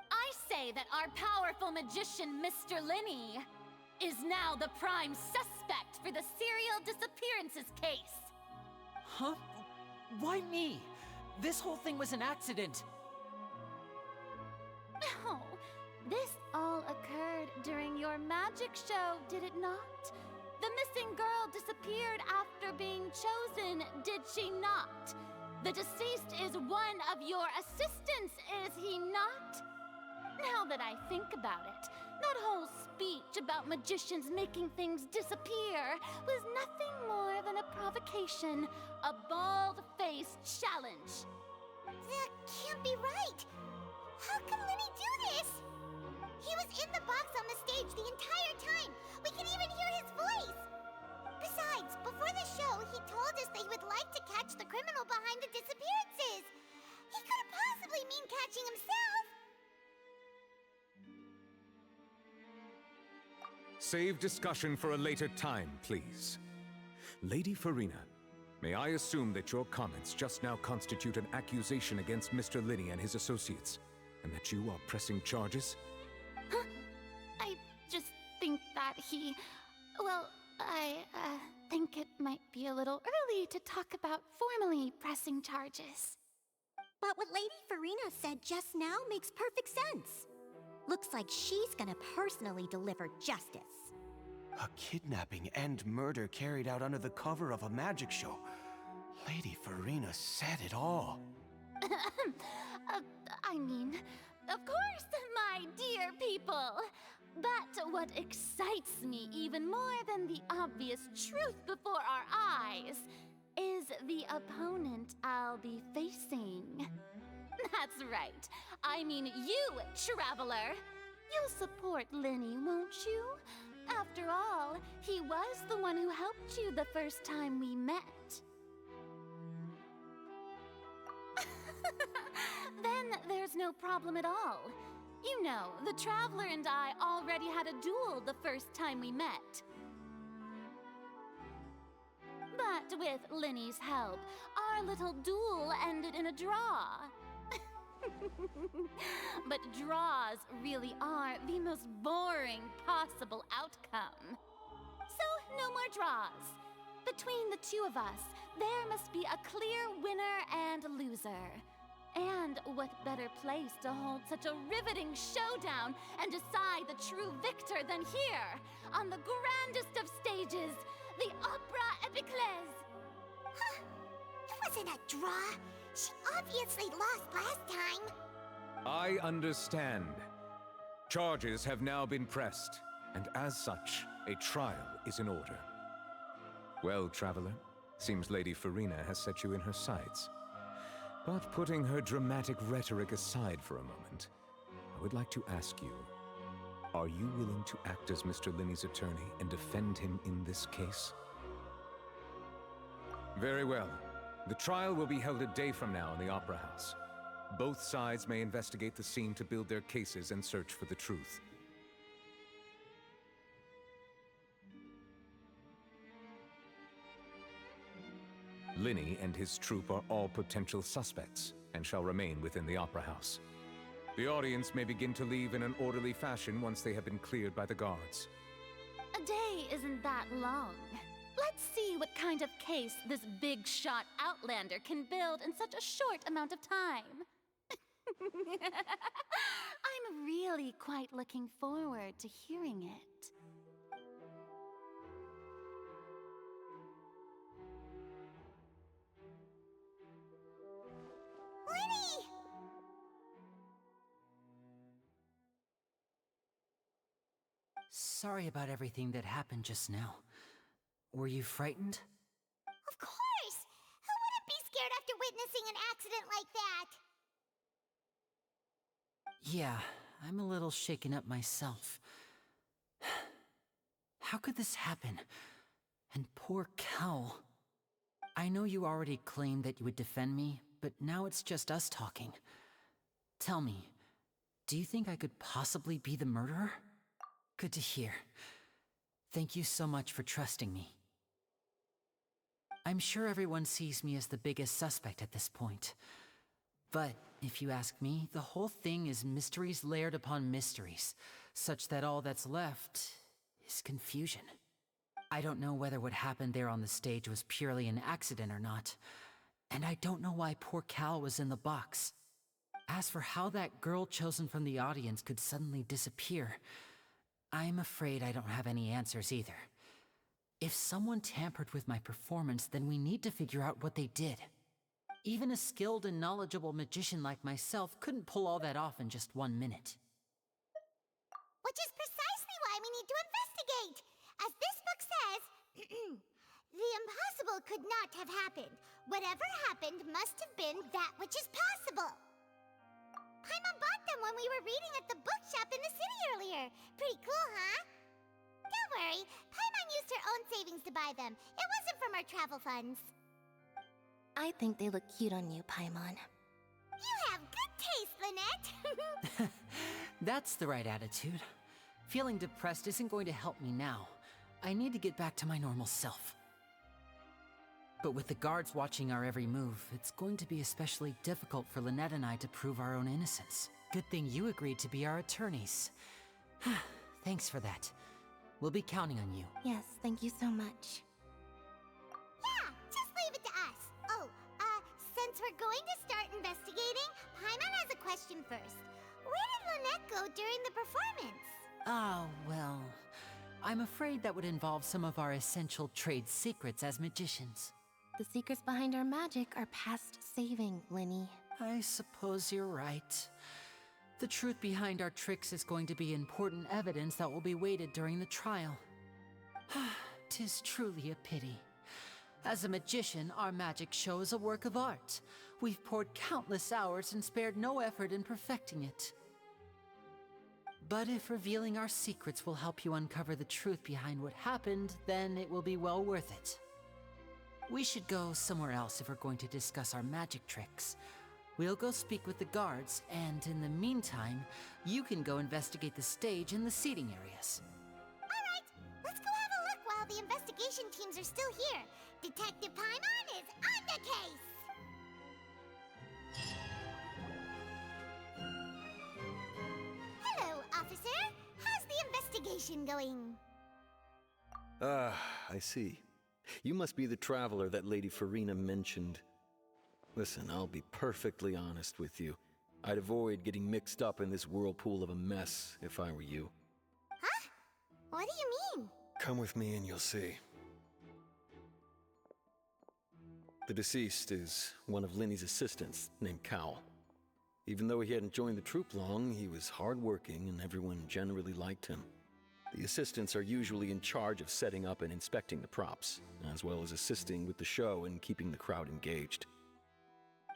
[SPEAKER 7] I say that our powerful magician, Mr. Linny, is now the prime suspect for the serial disappearances case.
[SPEAKER 6] Huh? Why me? This whole thing was an accident.
[SPEAKER 7] No, this all occurred during your magic show, did it not? The missing girl disappeared after being chosen, did she not? The deceased is one of your assistants, is he not? Now that I think about it, that whole speech about magicians making things disappear was nothing more than a provocation, a bald-faced challenge.
[SPEAKER 1] That can't be right! How can Linny do this? He was in the box on the stage the entire time! We can even hear his voice! Besides, before the show, he told us that he would like to catch the criminal behind the disappearances! He couldn't possibly mean catching himself!
[SPEAKER 19] Save discussion for a later time, please. Lady Farina, May I assume that your comments just now constitute an accusation against Mr. Linney and his associates, and that you are pressing charges?
[SPEAKER 7] Huh? I just think that he... Well, I think it might be a little early to talk about formally pressing charges.
[SPEAKER 11] But what Lady Farina said just now makes perfect sense. Looks like she's gonna personally deliver justice.
[SPEAKER 18] A kidnapping and murder carried out under the cover of a magic show. Lady Farina said it all.
[SPEAKER 7] I mean, of course, my dear people. But what excites me even more than the obvious truth before our eyes is the opponent I'll be facing. That's right. I mean you, Traveler. You'll support Linney, won't you? After all, he was the one who helped you the first time we met. Then there's no problem at all. You know, the Traveler and I already had a duel the first time we met. But with Linney's help, our little duel ended in a draw. But draws really are the most boring possible outcome. So, no more draws. Between the two of us, there must be a clear winner and loser. And what better place to hold such a riveting showdown and decide the true victor than here, on the grandest of stages, the Opera Epiclese.
[SPEAKER 1] Huh? It wasn't a draw. She obviously lost last time.
[SPEAKER 19] I understand. Charges have now been pressed, and as such, a trial is in order. Well, Traveler, seems Lady Farina has set you in her sights. But putting her dramatic rhetoric aside for a moment, I would like to ask you, are you willing to act as Mr. Linney's attorney and defend him in this case? Very well. The trial will be held a day from now in the Opera House. Both sides may investigate the scene to build their cases and search for the truth. Linney and his troop are all potential suspects and shall remain within the Opera House. The audience may begin to leave in an orderly fashion once they have been cleared by the guards.
[SPEAKER 7] A day isn't that long. Let's see what kind of case this big-shot Outlander can build in such a short amount of time. I'm really quite looking forward to hearing it.
[SPEAKER 1] Linney!
[SPEAKER 6] Sorry about everything that happened just now. Were you frightened?
[SPEAKER 1] Of course! Who wouldn't be scared after witnessing an accident like that?
[SPEAKER 6] Yeah, I'm a little shaken up myself. How could this happen? And poor Cal. I know you already claimed that you would defend me, but now it's just us talking. Tell me, do you think I could possibly be the murderer? Good to hear. Thank you so much for trusting me. I'm sure everyone sees me as the biggest suspect at this point. But if you ask me, the whole thing is mysteries layered upon mysteries, such that all that's left is confusion. I don't know whether what happened there on the stage was purely an accident or not, and I don't know why poor Cal was in the box. As for how that girl chosen from the audience could suddenly disappear, I'm afraid I don't have any answers either. If someone tampered with my performance, then we need to figure out what they did. Even a skilled and knowledgeable magician like myself couldn't pull all that off in just 1 minute.
[SPEAKER 1] Which is precisely why we need to investigate! As this book says, the impossible could not have happened. Whatever happened must have been that which is possible. Paimon bought them when we were reading at the bookshop in the city earlier. Pretty cool, huh? Don't worry, Paimon used her own savings to buy them. It wasn't from our travel funds.
[SPEAKER 5] I think they look cute on you, Paimon.
[SPEAKER 1] You have good taste, Lynette!
[SPEAKER 6] That's the right attitude. Feeling depressed isn't going to help me now. I need to get back to my normal self. But with the guards watching our every move, it's going to be especially difficult for Lynette and I to prove our own innocence. Good thing you agreed to be our attorneys. Thanks for that. We'll be counting on you.
[SPEAKER 5] Yes, thank you so much.
[SPEAKER 1] Yeah, just leave it to us. Oh, since we're going to start investigating, Paimon has a question first. Where did Lynette go during the performance?
[SPEAKER 6] Ah, well, I'm afraid that would involve some of our essential trade secrets as magicians.
[SPEAKER 5] The secrets behind our magic are past saving, Linny.
[SPEAKER 6] I suppose you're right. The truth behind our tricks is going to be important evidence that will be weighted during the trial. 'Tis truly a pity. As a magician, our magic show is a work of art. We've poured countless hours and spared no effort in perfecting it. But if revealing our secrets will help you uncover the truth behind what happened, then it will be well worth it. We should go somewhere else if we're going to discuss our magic tricks. We'll go speak with the guards, and in the meantime, you can go investigate the stage and the seating areas.
[SPEAKER 1] Alright, let's go have a look while the investigation teams are still here. Detective Paimon is on the case! Hello, officer. How's the investigation going?
[SPEAKER 2] Ah, I see. You must be the traveler that Lady Farina mentioned. Listen, I'll be perfectly honest with you. I'd avoid getting mixed up in this whirlpool of a mess if I were you.
[SPEAKER 1] Huh? What do you mean?
[SPEAKER 2] Come with me and you'll see. The deceased is one of Linny's assistants named Cal. Even though he hadn't joined the troupe long, he was hardworking and everyone generally liked him. The assistants are usually in charge of setting up and inspecting the props, as well as assisting with the show and keeping the crowd engaged.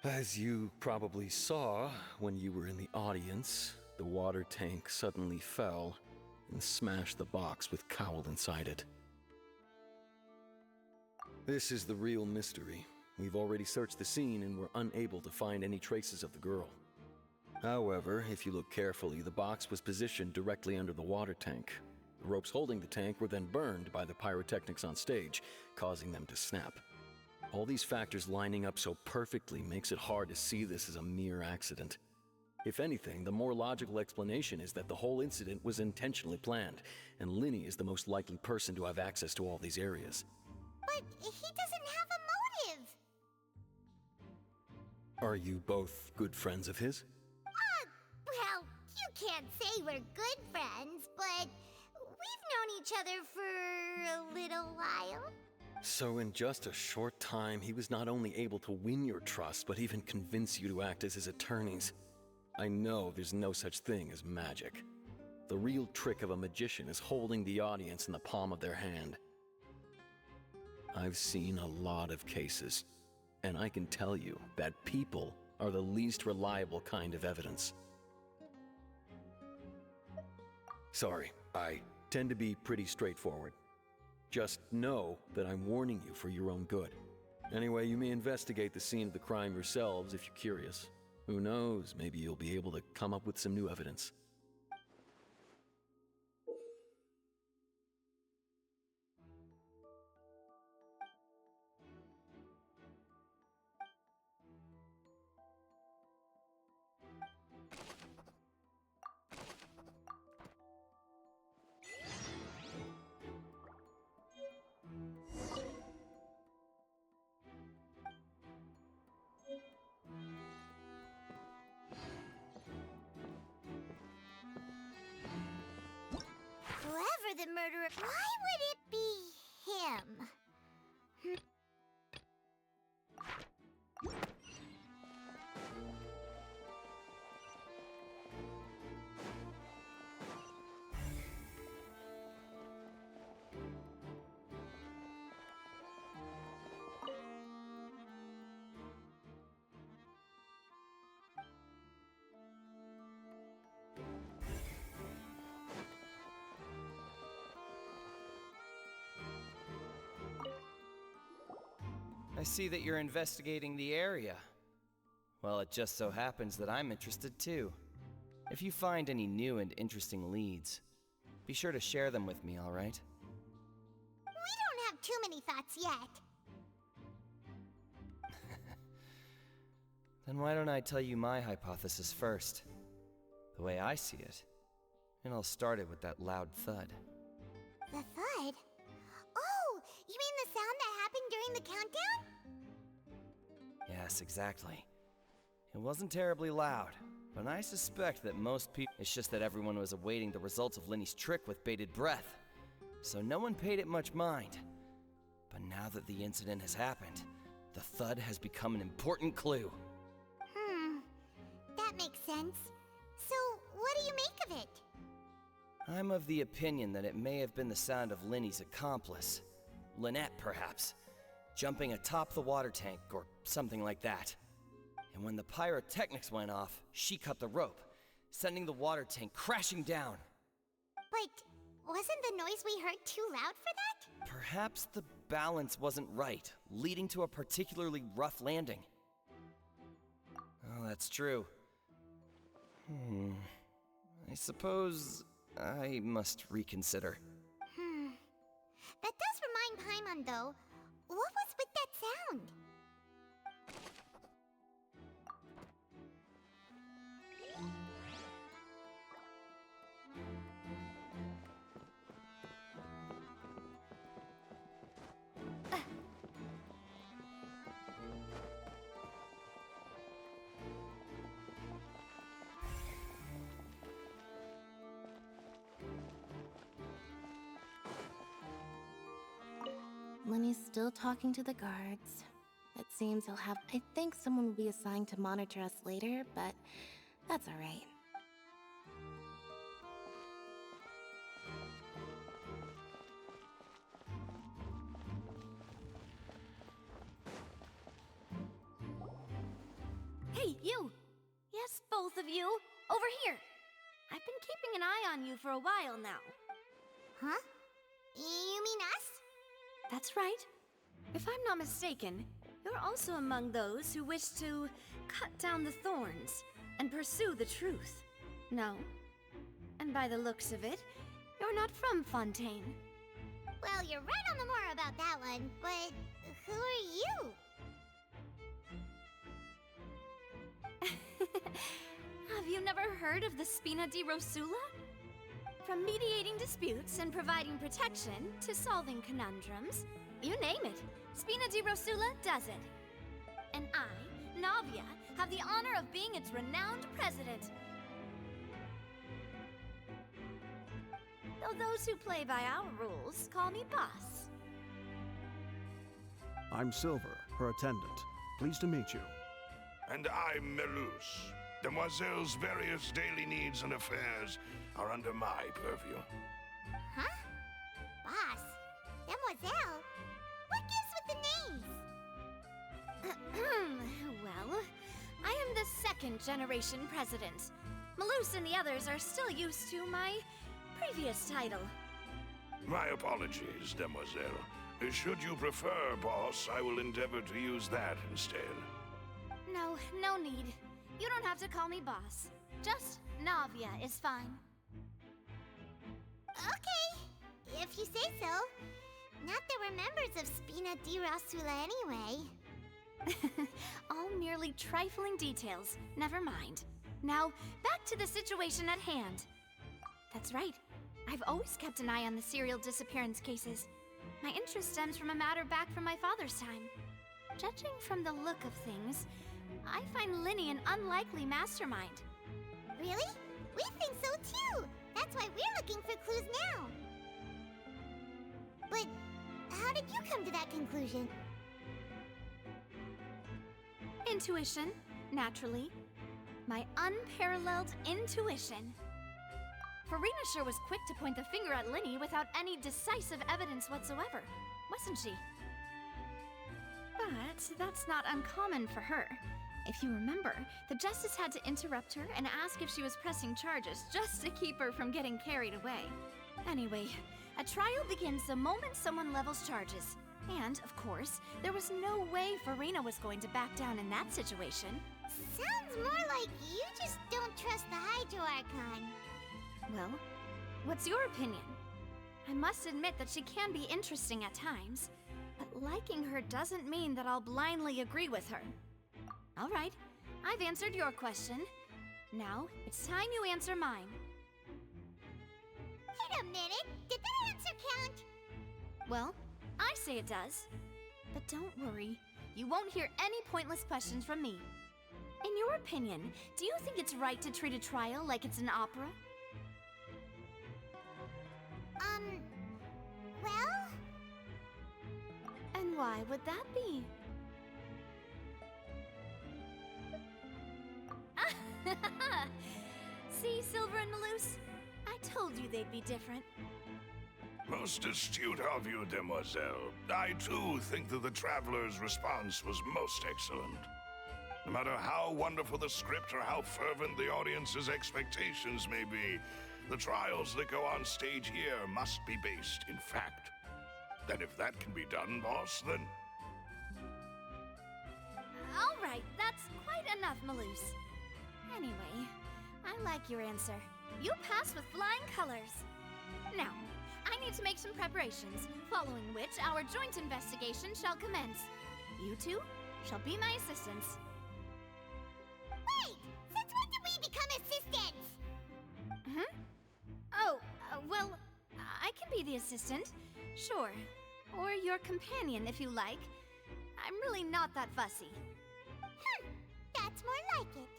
[SPEAKER 2] As you probably saw when you were in the audience, the water tank suddenly fell and smashed the box with Cowl inside it. This is the real mystery. We've already searched the scene and were unable to find any traces of the girl. However, if you look carefully, the box was positioned directly under the water tank. The ropes holding the tank were then burned by the pyrotechnics on stage, causing them to snap. All these factors lining up so perfectly makes it hard to see this as a mere accident. If anything, the more logical explanation is that the whole incident was intentionally planned, and Linny is the most likely person to have access to all these areas.
[SPEAKER 1] But he doesn't have a motive!
[SPEAKER 2] Are you both good friends of his?
[SPEAKER 1] Well, you can't say we're good friends, but we've known each other for a little while.
[SPEAKER 2] So in just a short time, he was not only able to win your trust, but even convince you to act as his attorneys. I know there's no such thing as magic. The real trick of a magician is holding the audience in the palm of their hand. I've seen a lot of cases, and I can tell you that people are the least reliable kind of evidence. Sorry, I tend to be pretty straightforward. Just know that I'm warning you for your own good. Anyway, you may investigate the scene of the crime yourselves if you're curious. Who knows, maybe you'll be able to come up with some new evidence.
[SPEAKER 1] Whoever the murderer... Why would it be him?
[SPEAKER 22] I see that you're investigating the area. Well, it just so happens that I'm interested too. If you find any new and interesting leads, be sure to share them with me, alright?
[SPEAKER 1] We don't have too many thoughts yet.
[SPEAKER 22] Then why don't I tell you my hypothesis first? The way I see it. And I'll start it with that loud thud.
[SPEAKER 1] The thud? Oh, you mean the sound that happened during the countdown?
[SPEAKER 22] Yes, exactly. It wasn't terribly loud, but I suspect that most people... It's just that everyone was awaiting the results of Linny's trick with bated breath, so no one paid it much mind. But now that the incident has happened, the thud has become an important clue.
[SPEAKER 1] That makes sense. So, what do you make of it?
[SPEAKER 22] I'm of the opinion that it may have been the sound of Linny's accomplice. Lynette, perhaps. Jumping atop the water tank, or something like that. And when the pyrotechnics went off, she cut the rope, sending the water tank crashing down.
[SPEAKER 1] But wasn't the noise we heard too loud for that?
[SPEAKER 22] Perhaps the balance wasn't right, leading to a particularly rough landing. Oh, that's true. I suppose I must reconsider.
[SPEAKER 1] That does remind Paimon, though. What was with that sound?
[SPEAKER 5] Linny's still talking to the guards. It seems he'll have... I think someone will be assigned to monitor us later, but that's alright.
[SPEAKER 3] Hey, you! Yes, both of you! Over here! I've been keeping an eye on you for a while now.
[SPEAKER 1] Huh? You mean us?
[SPEAKER 3] That's right. If I'm not mistaken, you're also among those who wish to cut down the thorns and pursue the truth. No? And by the looks of it, you're not from Fontaine.
[SPEAKER 1] Well, you're right on the more about that one, but who are you?
[SPEAKER 3] Have you never heard of the Spina di Rosula? From mediating disputes and providing protection to solving conundrums, you name it, Spina di Rosula does it. And I, Navia, have the honor of being its renowned president. Though those who play by our rules call me boss.
[SPEAKER 4] I'm Silver, her attendant. Pleased to meet you.
[SPEAKER 23] And I'm Melus. Demoiselle's various daily needs and affairs are under my purview.
[SPEAKER 1] Huh? Boss? Demoiselle? What gives with the names?
[SPEAKER 3] Well, I am the second generation president. Melus and the others are still used to my previous title.
[SPEAKER 23] My apologies, Demoiselle. Should you prefer, boss, I will endeavor to use that instead.
[SPEAKER 3] No, no need. You don't have to call me boss. Just Navia is fine.
[SPEAKER 1] Okay, if you say so. Not that we're members of Spina di Rosula anyway.
[SPEAKER 3] All merely trifling details. Never mind. Now, back to the situation at hand. That's right. I've always kept an eye on the serial disappearance cases. My interest stems from a matter back from my father's time. Judging from the look of things, I find Linny an unlikely mastermind.
[SPEAKER 1] Really? We think so too! That's why we're looking for clues now! But how did you come to that conclusion?
[SPEAKER 3] Intuition, naturally. My unparalleled intuition. Farina sure was quick to point the finger at Linny without any decisive evidence whatsoever, wasn't she? But that's not uncommon for her. If you remember, the Justice had to interrupt her and ask if she was pressing charges just to keep her from getting carried away. Anyway, a trial begins the moment someone levels charges. And, of course, there was no way Farina was going to back down in that situation.
[SPEAKER 1] Sounds more like you just don't trust the Hydro Archon.
[SPEAKER 3] Well, what's your opinion? I must admit that she can be interesting at times, but liking her doesn't mean that I'll blindly agree with her. All right, I've answered your question. Now, it's time you answer mine.
[SPEAKER 1] Wait a minute! Did that answer count?
[SPEAKER 3] Well, I say it does. But don't worry, you won't hear any pointless questions from me. In your opinion, do you think it's right to treat a trial like it's an opera?
[SPEAKER 1] Well?
[SPEAKER 3] And why would that be? See, Silver and Malus? I told you they'd be different.
[SPEAKER 23] Most astute of you, demoiselle. I too think that the Traveler's response was most excellent. No matter how wonderful the script or how fervent the audience's expectations may be, the trials that go on stage here must be based in fact. And if that can be done, boss, then...
[SPEAKER 3] All right, that's quite enough, Malus. Anyway, I like your answer. You passed with flying colors. Now, I need to make some preparations, following which our joint investigation shall commence. You two shall be my assistants.
[SPEAKER 1] Wait! Since when did we become assistants?
[SPEAKER 3] Oh, well, I can be the assistant, sure. Or your companion, if you like. I'm really not that fussy.
[SPEAKER 1] That's more like it.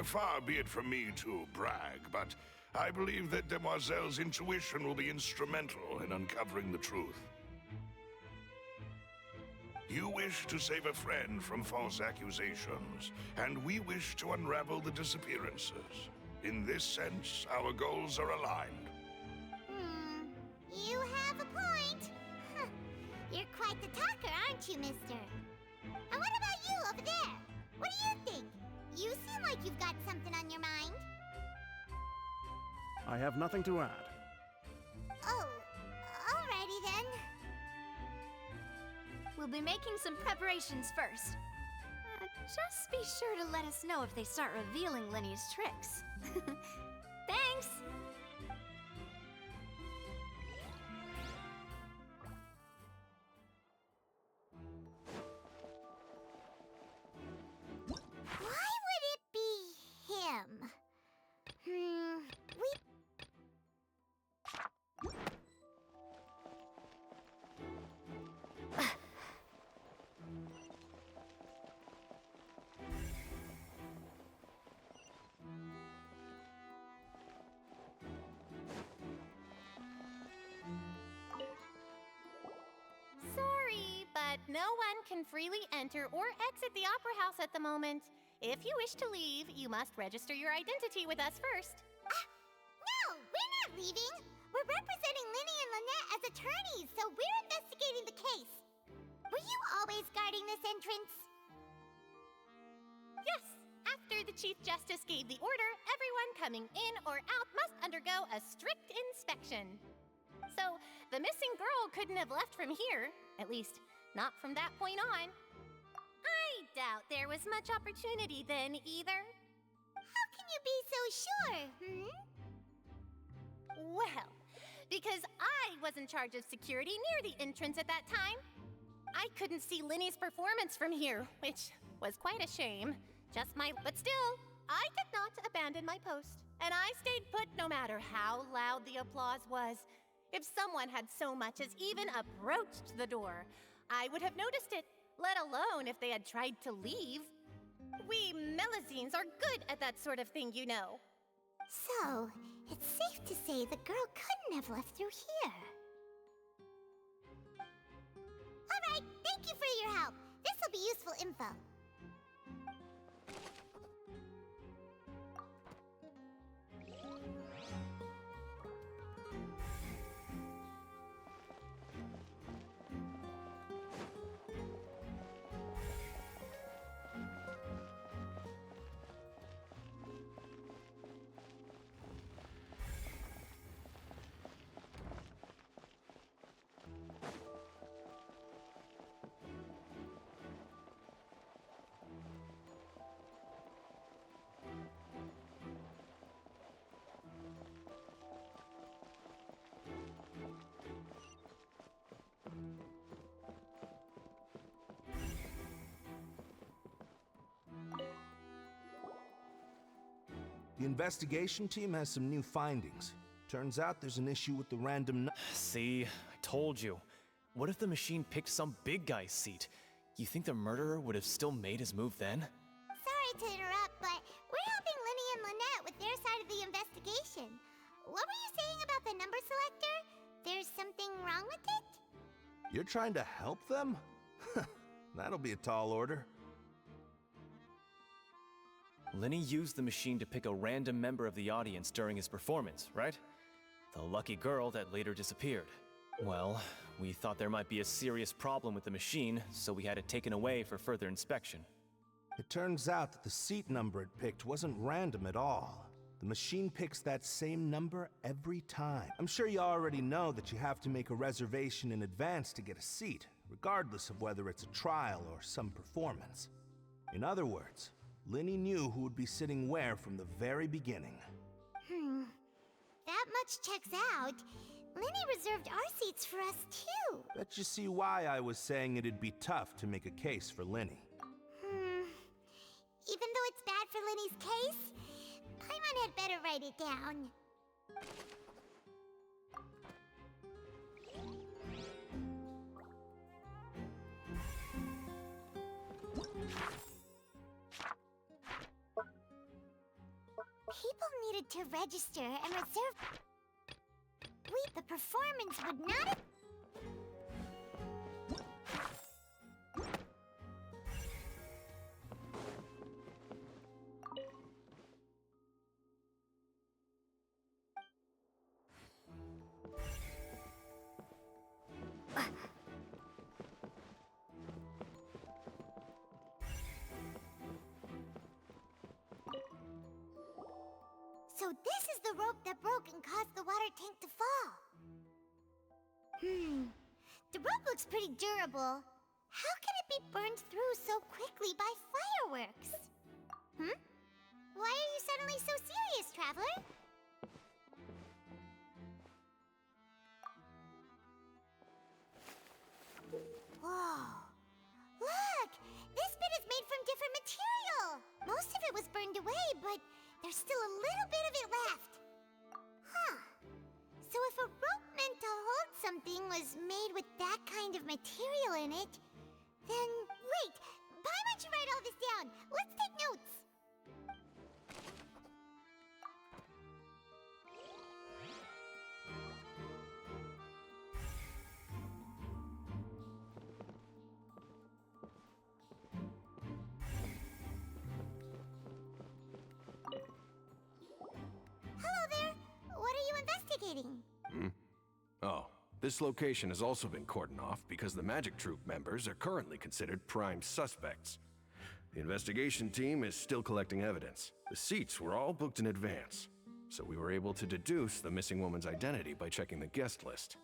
[SPEAKER 23] Far be it from me to brag, but I believe that Demoiselle's intuition will be instrumental in uncovering the truth. You wish to save a friend from false accusations, and we wish to unravel the disappearances. In this sense, our goals are aligned.
[SPEAKER 1] You have a point. You're quite the talker, aren't you, mister? And what about you over there? What do you think? You seem like you've got something on your mind.
[SPEAKER 4] I have nothing to add.
[SPEAKER 1] Oh, alrighty then.
[SPEAKER 3] We'll be making some preparations first. Just be sure to let us know if they start revealing Lenny's tricks. Thanks!
[SPEAKER 1] Why would it be him?
[SPEAKER 11] Sorry, but no one can freely enter or exit the Opera House at the moment. If you wish to leave, you must register your identity with us first.
[SPEAKER 1] No, we're not leaving. We're representing Linny and Lynette as attorneys, so we're investigating the case. Were you always guarding this entrance?
[SPEAKER 11] Yes, after the Chief Justice gave the order, everyone coming in or out must undergo a strict inspection. So, the missing girl couldn't have left from here, at least, not from that point on. I doubt there was much opportunity then, either.
[SPEAKER 1] How can you be so sure,
[SPEAKER 11] Well, because I was in charge of security near the entrance at that time. I couldn't see Linny's performance from here, which was quite a shame. But still, I did not abandon my post. And I stayed put no matter how loud the applause was. If someone had so much as even approached the door, I would have noticed it, let alone if they had tried to leave. We Melazines are good at that sort of thing, you know.
[SPEAKER 1] So, it's safe to say the girl couldn't have left through here. Alright, thank you for your help. This'll be useful info.
[SPEAKER 14] The investigation team has some new findings. Turns out there's an issue with the random
[SPEAKER 8] See, I told you. What if the machine picked some big guy's seat? You think the murderer would have still made his move then?
[SPEAKER 1] Sorry to interrupt, but we're helping Linny and Lynette with their side of the investigation. What were you saying about the number selector? There's something wrong with it?
[SPEAKER 14] You're trying to help them? That'll be a tall order.
[SPEAKER 8] Linny used the machine to pick a random member of the audience during his performance, right? The lucky girl that later disappeared. Well, we thought there might be a serious problem with the machine, so we had it taken away for further inspection.
[SPEAKER 14] It turns out that the seat number it picked wasn't random at all. The machine picks that same number every time. I'm sure you already know that you have to make a reservation in advance to get a seat, regardless of whether it's a trial or some performance. In other words, Linny knew who would be sitting where from the very beginning.
[SPEAKER 1] That much checks out. Linny reserved our seats for us too.
[SPEAKER 14] Bet you see why I was saying it'd be tough to make a case for Linny.
[SPEAKER 1] Even though it's bad for Linny's case, Paimon had better write it down. People needed to register and reserve. Wait, the performance would not have... So this is the rope that broke and caused the water tank to fall. The rope looks pretty durable. How can it be burned through so quickly by fireworks? Why are you suddenly so serious, Traveler? Whoa. Look! This bit is made from different material! Most of it was burned away, but there's still a little bit of it left. So if a rope meant to hold something was made with that kind of material in it, then wait, Paimon should write all this down. Let's take notes. Hello there. What are you investigating?
[SPEAKER 18] Oh, this location has also been cordoned off because the Magic Troop members are currently considered prime suspects. The investigation team is still collecting evidence. The seats were all booked in advance, so we were able to deduce the missing woman's identity by checking the guest list.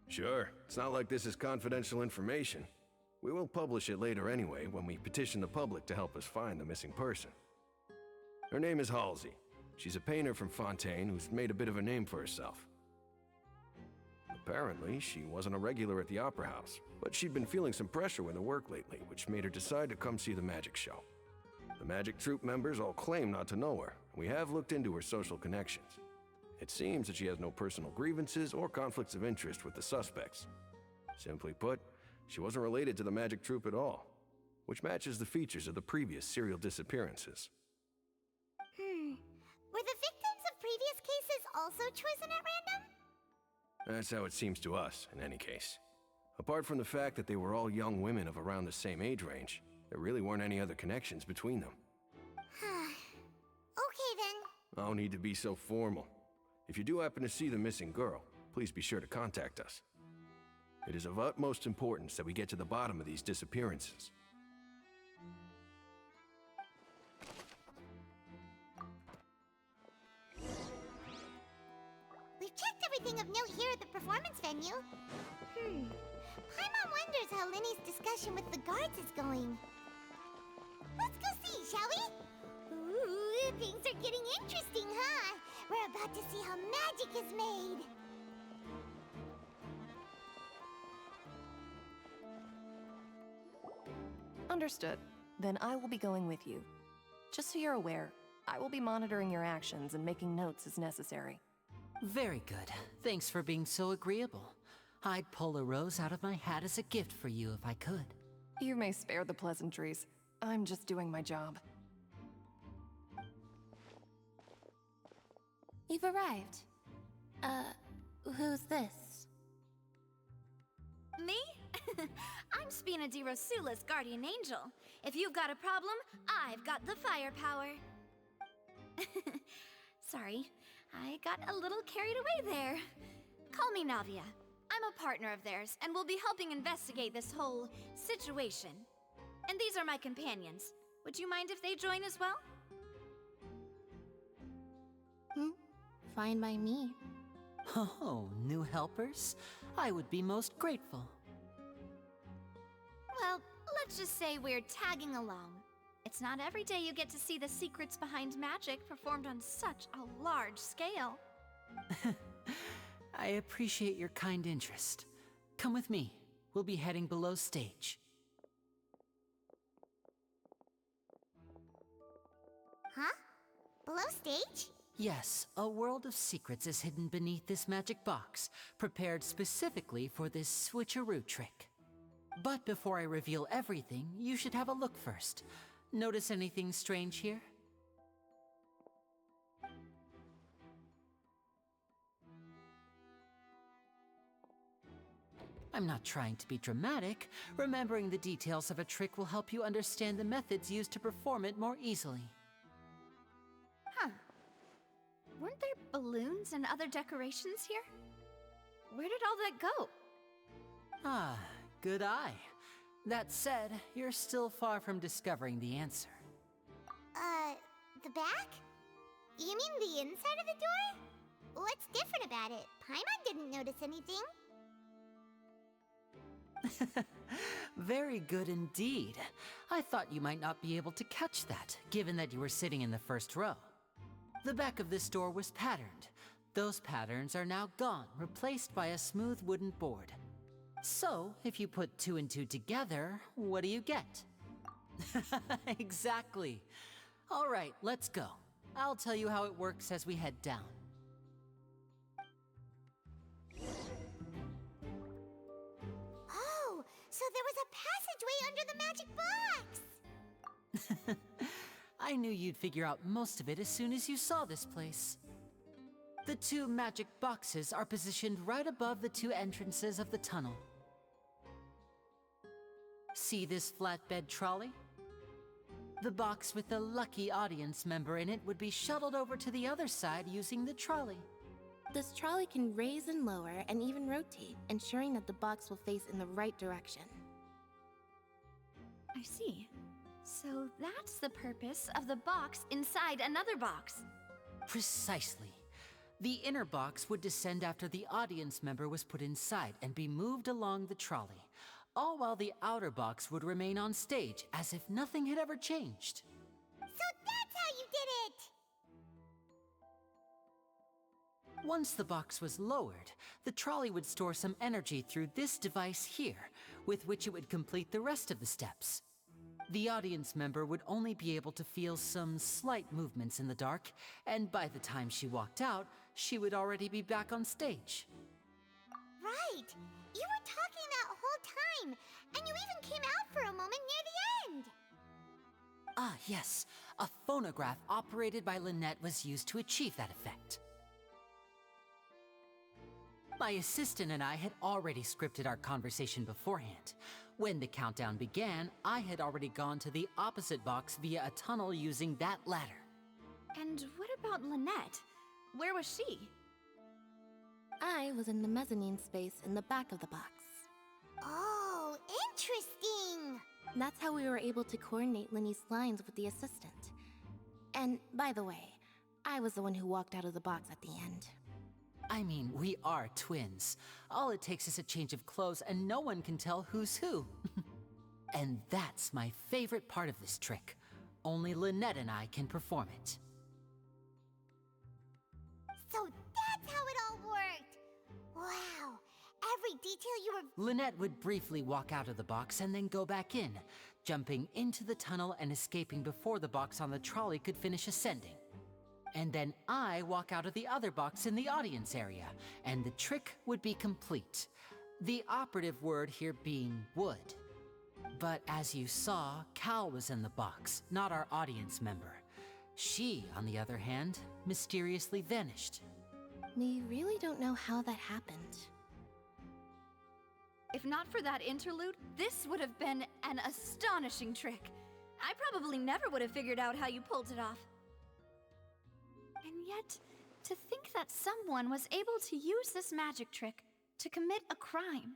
[SPEAKER 18] Sure, it's not like this is confidential information. We will publish it later anyway when we petition the public to help us find the missing person. Her name is Halsey. She's a painter from Fontaine who's made a bit of a name for herself. Apparently, she wasn't a regular at the Opera House, but she'd been feeling some pressure with her work lately, which made her decide to come see the magic show. The Magic Troop members all claim not to know her, and we have looked into her social connections. It seems that she has no personal grievances or conflicts of interest with the suspects. Simply put, she wasn't related to the Magic Troop at all, which matches the features of the previous serial disappearances.
[SPEAKER 1] Were the victims of previous cases also chosen at random?
[SPEAKER 18] That's how it seems to us, in any case. Apart from the fact that they were all young women of around the same age range, there really weren't any other connections between them.
[SPEAKER 1] Okay then.
[SPEAKER 18] No need to be so formal. If you do happen to see the missing girl, please be sure to contact us. It is of utmost importance that we get to the bottom of these disappearances.
[SPEAKER 1] We've checked everything of note here at the performance venue. Paimon wonders how Linny's discussion with the guards is going. Let's go see, shall we? Ooh, things are getting interesting, huh? We're about to see how magic is made.
[SPEAKER 10] Understood. Then I will be going with you. Just so you're aware, I will be monitoring your actions and making notes as necessary.
[SPEAKER 6] Very good. Thanks for being so agreeable. I'd pull a rose out of my hat as a gift for you if I could.
[SPEAKER 10] You may spare the pleasantries. I'm just doing my job.
[SPEAKER 5] You've arrived. Who's this?
[SPEAKER 3] Me? I'm Spina di Rosula's guardian angel. If you've got a problem, I've got the firepower. Sorry, I got a little carried away there. Call me Navia. I'm a partner of theirs, and will be helping investigate this whole situation. And these are my companions. Would you mind if they join as well?
[SPEAKER 5] Fine by me.
[SPEAKER 6] Oh, new helpers? I would be most grateful.
[SPEAKER 3] Well, let's just say we're tagging along. It's not every day you get to see the secrets behind magic performed on such a large scale.
[SPEAKER 6] I appreciate your kind interest. Come with me. We'll be heading below stage.
[SPEAKER 1] Huh? Below stage?
[SPEAKER 6] Yes, a world of secrets is hidden beneath this magic box, prepared specifically for this switcheroo trick. But before I reveal everything, you should have a look first. Notice anything strange here? I'm not trying to be dramatic. Remembering the details of a trick will help you understand the methods used to perform it more easily.
[SPEAKER 3] Huh. Weren't there balloons and other decorations here? Where did all that go?
[SPEAKER 6] Ah, good eye. That said, you're still far from discovering the answer.
[SPEAKER 1] The back? You mean the inside of the door? What's different about it? Paimon didn't notice anything.
[SPEAKER 6] Very good indeed. I thought you might not be able to catch that, given that you were sitting in the first row. The back of this door was patterned. Those patterns are now gone, replaced by a smooth wooden board. So, if you put 2 and 2 together, what do you get? Exactly. All right, let's go. I'll tell you how it works as we head down.
[SPEAKER 1] Oh, so there was a passageway under the magic box!
[SPEAKER 6] I knew you'd figure out most of it as soon as you saw this place. The 2 magic boxes are positioned right above the 2 entrances of the tunnel. See this flatbed trolley? The box with the lucky audience member in it would be shuttled over to the other side using the trolley.
[SPEAKER 5] This trolley can raise and lower and even rotate, ensuring that the box will face in the right direction.
[SPEAKER 3] I see. So that's the purpose of the box inside another box.
[SPEAKER 6] Precisely. The inner box would descend after the audience member was put inside and be moved along the trolley, all while the outer box would remain on stage as if nothing had ever changed.
[SPEAKER 1] So that's how you did it!
[SPEAKER 6] Once the box was lowered, the trolley would store some energy through this device here, with which it would complete the rest of the steps. The audience member would only be able to feel some slight movements in the dark, and by the time she walked out, she would already be back on stage.
[SPEAKER 1] Right! You were talking that whole time, and you even came out for a moment near the end!
[SPEAKER 6] Ah, yes. A phonograph operated by Lynette was used to achieve that effect. My assistant and I had already scripted our conversation beforehand. When the countdown began, I had already gone to the opposite box via a tunnel using that ladder.
[SPEAKER 3] And what about Lynette? Where was she?
[SPEAKER 5] I was in the mezzanine space in the back of the box.
[SPEAKER 1] Oh, interesting!
[SPEAKER 5] That's how we were able to coordinate Linny's lines with the assistant. And, by the way, I was the one who walked out of the box at the end.
[SPEAKER 6] I mean, we are twins. All it takes is a change of clothes and no one can tell who's who. And that's my favorite part of this trick. Only Lynette and I can perform it.
[SPEAKER 1] So that's how it all worked! Wow! Every detail you were...
[SPEAKER 6] Lynette would briefly walk out of the box and then go back in, jumping into the tunnel and escaping before the box on the trolley could finish ascending. And then I walk out of the other box in the audience area, and the trick would be complete. The operative word here being would. But as you saw, Cal was in the box, not our audience member. She, on the other hand, mysteriously vanished.
[SPEAKER 5] We really don't know how that happened.
[SPEAKER 3] If not for that interlude, this would have been an astonishing trick. I probably never would have figured out how you pulled it off. And yet, to think that someone was able to use this magic trick to commit a crime.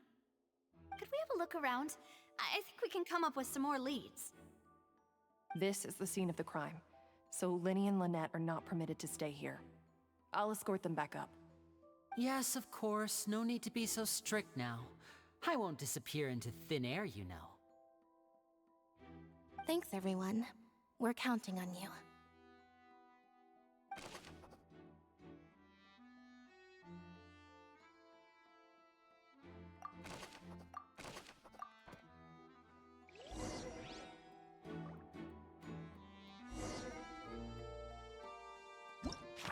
[SPEAKER 3] Could we have a look around? I think we can come up with some more leads.
[SPEAKER 10] This is the scene of the crime, so Linny and Lynette are not permitted to stay here. I'll escort them back up.
[SPEAKER 6] Yes, of course. No need to be so strict now. I won't disappear into thin air, you know.
[SPEAKER 5] Thanks, everyone. We're counting on you.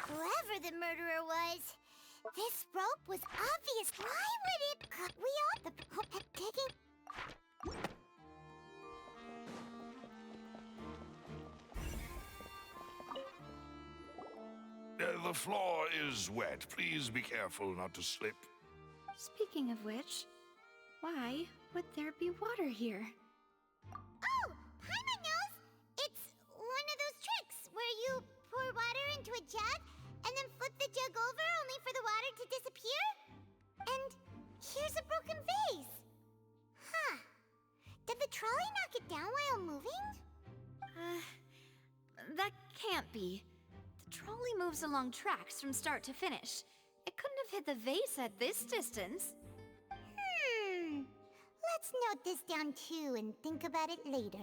[SPEAKER 1] Whoever the murderer was, this rope was obvious. Why would it cut? We ought the taking.
[SPEAKER 23] The floor is wet. Please be careful not to slip.
[SPEAKER 3] Speaking of which, why would there be water here?
[SPEAKER 1] Oh, Paimon knows! It's one of those tricks where you pour water into a jug and then flip the jug over only for the water to disappear? And here's a broken vase. Huh. Did the trolley knock it down while moving?
[SPEAKER 3] That can't be. The trolley moves along tracks from start to finish. It couldn't have hit the vase at this distance.
[SPEAKER 1] Let's note this down too and think about it later.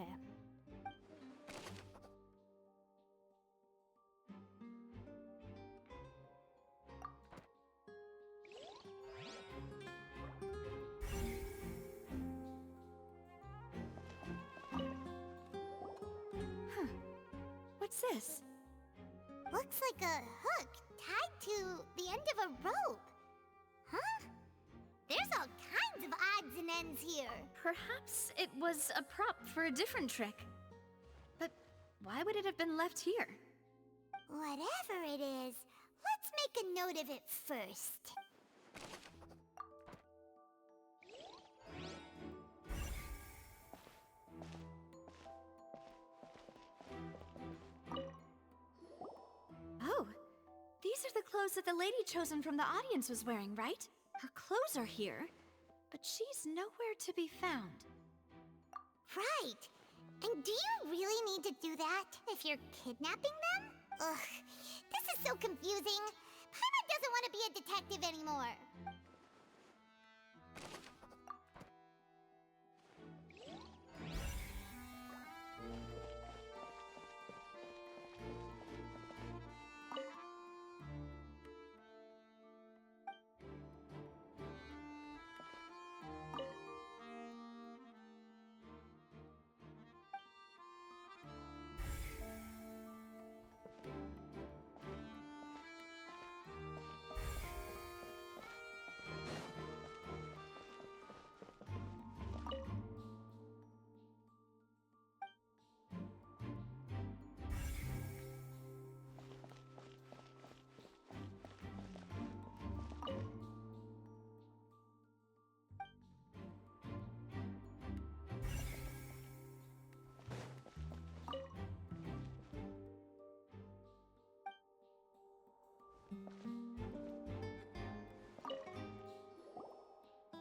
[SPEAKER 3] What's this?
[SPEAKER 1] Looks like a hook tied to the end of a rope. Huh? There's all kinds of odds and ends here.
[SPEAKER 3] Perhaps it was a prop for a different trick. But why would it have been left here?
[SPEAKER 1] Whatever it is, let's make a note of it first.
[SPEAKER 3] Oh, these are the clothes that the lady chosen from the audience was wearing, right? Her clothes are here, but she's nowhere to be found.
[SPEAKER 1] Right. And do you really need to do that if you're kidnapping them? Ugh, this is so confusing. Paimon doesn't want to be a detective anymore.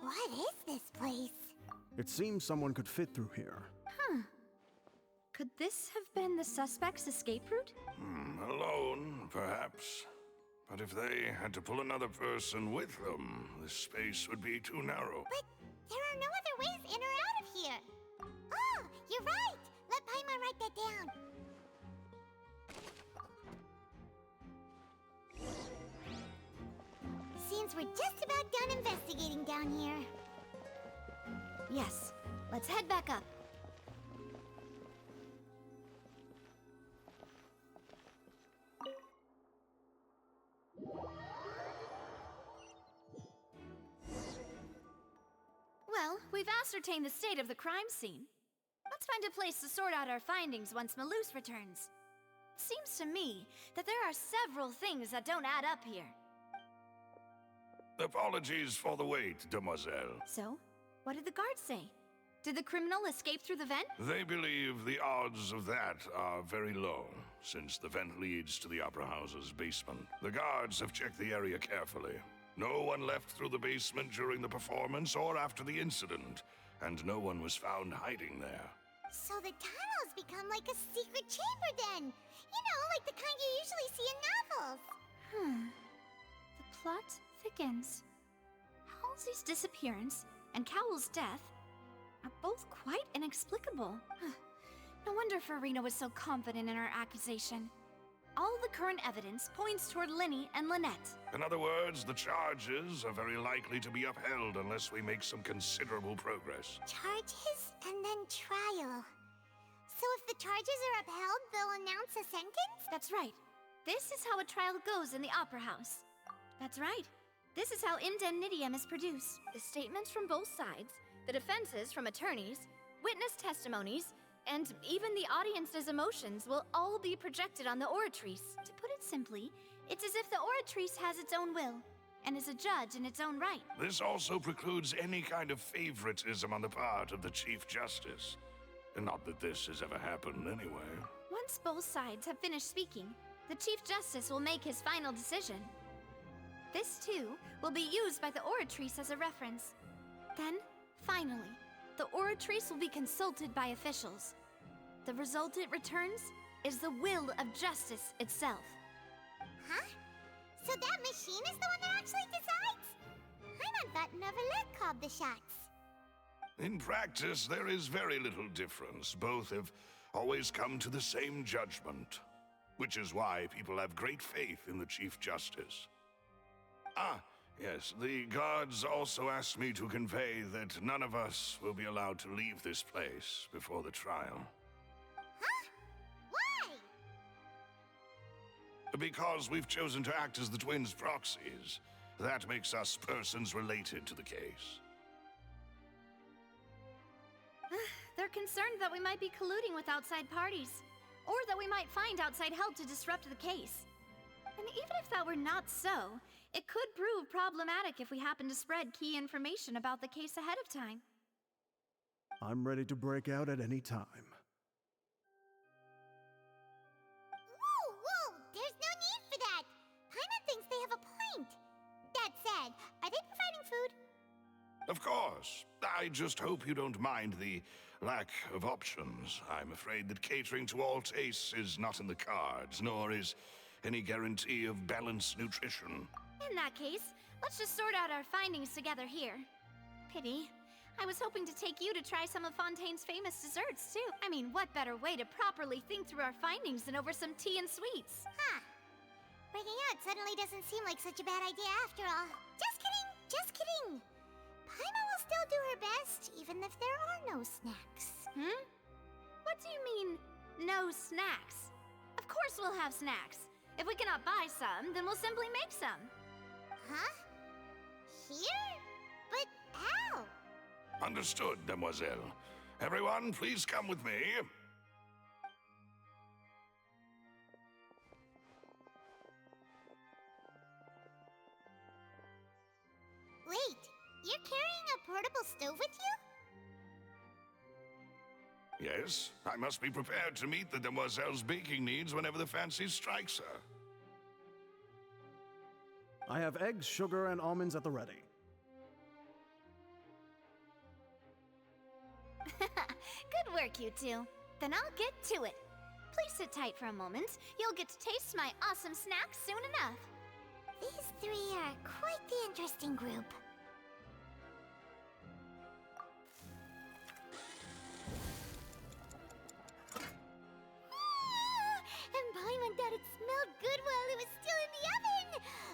[SPEAKER 1] What is this place?
[SPEAKER 4] It seems someone could fit through here.
[SPEAKER 3] Huh. Could this have been the suspect's escape route?
[SPEAKER 23] Alone, perhaps. But if they had to pull another person with them, this space would be too narrow.
[SPEAKER 1] But there are no other ways in or out of here. Oh, you're right. Let Paimon write that down. Seems we're just about done investigating down here.
[SPEAKER 3] Yes. Let's head back up. ascertain the state of the crime scene. Let's find a place to sort out our findings once Malus returns. It seems to me that there are several things that don't add up here.
[SPEAKER 23] Apologies for the wait, demoiselle.
[SPEAKER 3] So, what did the guards say? Did the criminal escape through the vent?
[SPEAKER 23] They believe the odds of that are very low, since the vent leads to the Opera House's basement. The guards have checked the area carefully. No one left through the basement during the performance or after the incident, and no one was found hiding there.
[SPEAKER 1] So the tunnels become like a secret chamber then. You know, like the kind you usually see in novels.
[SPEAKER 3] The plot thickens. Halsey's disappearance and Cowell's death are both quite inexplicable. No wonder Farina was so confident in her accusation. All the current evidence points toward Linny and Lynette.
[SPEAKER 23] In other words, the charges are very likely to be upheld unless we make some considerable progress.
[SPEAKER 1] Charges and then trial. So if the charges are upheld, they'll announce a sentence?
[SPEAKER 3] That's right. This is how a trial goes in the Opera House. That's right. This is how indemnitium is produced. The statements from both sides, the defenses from attorneys, witness testimonies, and even the audience's emotions will all be projected on the oratrice. To put it simply, it's as if the oratrice has its own will, and is a judge in its own right.
[SPEAKER 23] This also precludes any kind of favoritism on the part of the Chief Justice. Not that this has ever happened anyway.
[SPEAKER 3] Once both sides have finished speaking, the Chief Justice will make his final decision. This, too, will be used by the oratrice as a reference. Then, finally, the oratrice will be consulted by officials. The result it returns is the will of justice itself.
[SPEAKER 1] Huh? So that machine is the one that actually decides? Paimon thought Neverlet called the shots.
[SPEAKER 23] In practice, there is very little difference. Both have always come to the same judgment, which is why people have great faith in the Chief Justice. Ah, yes, the guards also asked me to convey that none of us will be allowed to leave this place before the trial.
[SPEAKER 1] Huh? Why?
[SPEAKER 23] Because we've chosen to act as the twins' proxies. That makes us persons related to the case.
[SPEAKER 3] They're concerned that we might be colluding with outside parties, or that we might find outside help to disrupt the case. And even if that were not so, it could prove problematic if we happen to spread key information about the case ahead of time.
[SPEAKER 4] I'm ready to break out at any time.
[SPEAKER 1] Whoa! There's no need for that! Paimon thinks they have a point. That said, are they providing food?
[SPEAKER 23] Of course. I just hope you don't mind the lack of options. I'm afraid that catering to all tastes is not in the cards, nor is any guarantee of balanced nutrition.
[SPEAKER 3] In that case, let's just sort out our findings together here. Pity. I was hoping to take you to try some of Fontaine's famous desserts, too. I mean, what better way to properly think through our findings than over some tea and sweets?
[SPEAKER 1] Huh. Breaking out suddenly doesn't seem like such a bad idea after all. Just kidding! Just kidding! Paimon will still do her best, even if there are no snacks.
[SPEAKER 3] What do you mean, no snacks? Of course we'll have snacks. If we cannot buy some, then we'll simply make some.
[SPEAKER 1] Huh? Here? But how?
[SPEAKER 23] Understood, demoiselle. Everyone, please come with me.
[SPEAKER 1] Wait, you're carrying a portable stove with you?
[SPEAKER 23] Yes, I must be prepared to meet the demoiselle's baking needs whenever the fancy strikes her.
[SPEAKER 4] I have eggs, sugar, and almonds at the ready.
[SPEAKER 3] Good work, you two. Then I'll get to it. Please sit tight for a moment. You'll get to taste my awesome snacks soon enough.
[SPEAKER 1] These three are quite the interesting group. And Paimon thought it smelled good while it was still in the oven.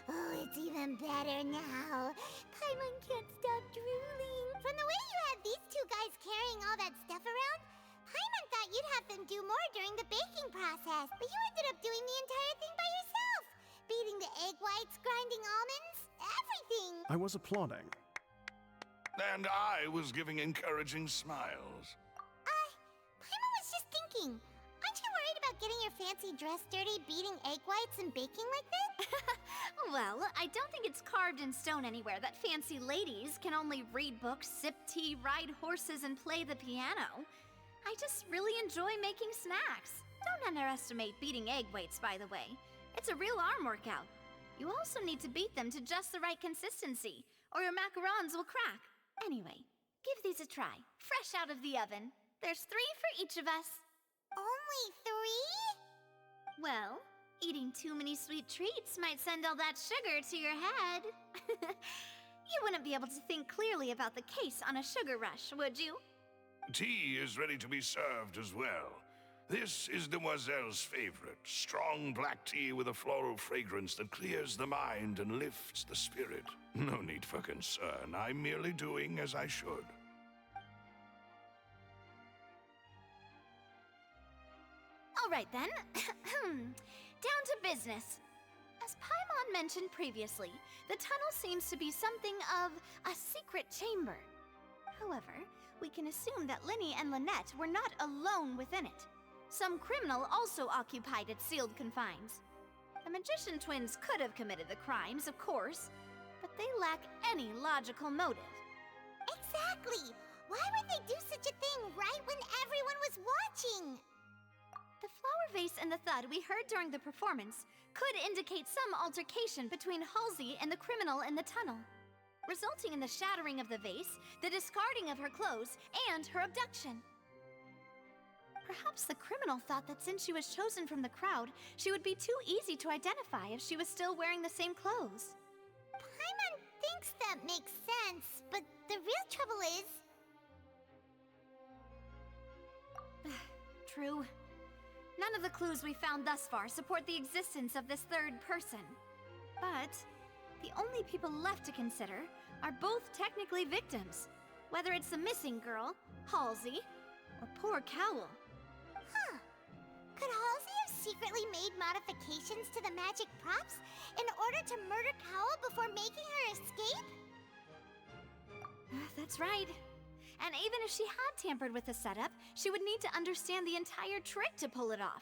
[SPEAKER 1] Oh, it's even better now. Paimon can't stop drooling. From the way you had these two guys carrying all that stuff around, Paimon thought you'd have them do more during the baking process. But you ended up doing the entire thing by yourself. Beating the egg whites, grinding almonds, everything.
[SPEAKER 4] I was applauding.
[SPEAKER 23] And I was giving encouraging smiles.
[SPEAKER 1] Paimon was just thinking. Aren't you worried about getting your fancy dress dirty, beating egg whites and baking like this?
[SPEAKER 3] Well, I don't think it's carved in stone anywhere that fancy ladies can only read books, sip tea, ride horses, and play the piano. I just really enjoy making snacks. Don't underestimate beating egg whites, by the way. It's a real arm workout. You also need to beat them to just the right consistency, or your macarons will crack. Anyway, give these a try, fresh out of the oven. There's 3 for each of us.
[SPEAKER 1] Only 3?
[SPEAKER 3] Well, eating too many sweet treats might send all that sugar to your head. You wouldn't be able to think clearly about the case on a sugar rush, would you?
[SPEAKER 23] Tea is ready to be served as well. This is Demoiselle's favorite, strong black tea with a floral fragrance that clears the mind and lifts the spirit. No need for concern. I'm merely doing as I should.
[SPEAKER 3] All right then. Down to business. As Paimon mentioned previously, the tunnel seems to be something of a secret chamber. However, we can assume that Linny and Lynette were not alone within it. Some criminal also occupied its sealed confines. The magician twins could have committed the crimes, of course, but they lack any logical motive.
[SPEAKER 1] Exactly! Why would they do such a thing right when everyone was watching?
[SPEAKER 3] The flower vase and the thud we heard during the performance could indicate some altercation between Halsey and the criminal in the tunnel, resulting in the shattering of the vase, the discarding of her clothes, and her abduction. Perhaps the criminal thought that since she was chosen from the crowd, she would be too easy to identify if she was still wearing the same clothes.
[SPEAKER 1] Paimon thinks that makes sense, but the real trouble is...
[SPEAKER 3] True. None of the clues we found thus far support the existence of this third person. But the only people left to consider are both technically victims, whether it's the missing girl, Halsey, or poor Cowl.
[SPEAKER 1] Huh. Could Halsey have secretly made modifications to the magic props in order to murder Cowl before making her escape?
[SPEAKER 3] That's right. And even if she had tampered with the setup, she would need to understand the entire trick to pull it off.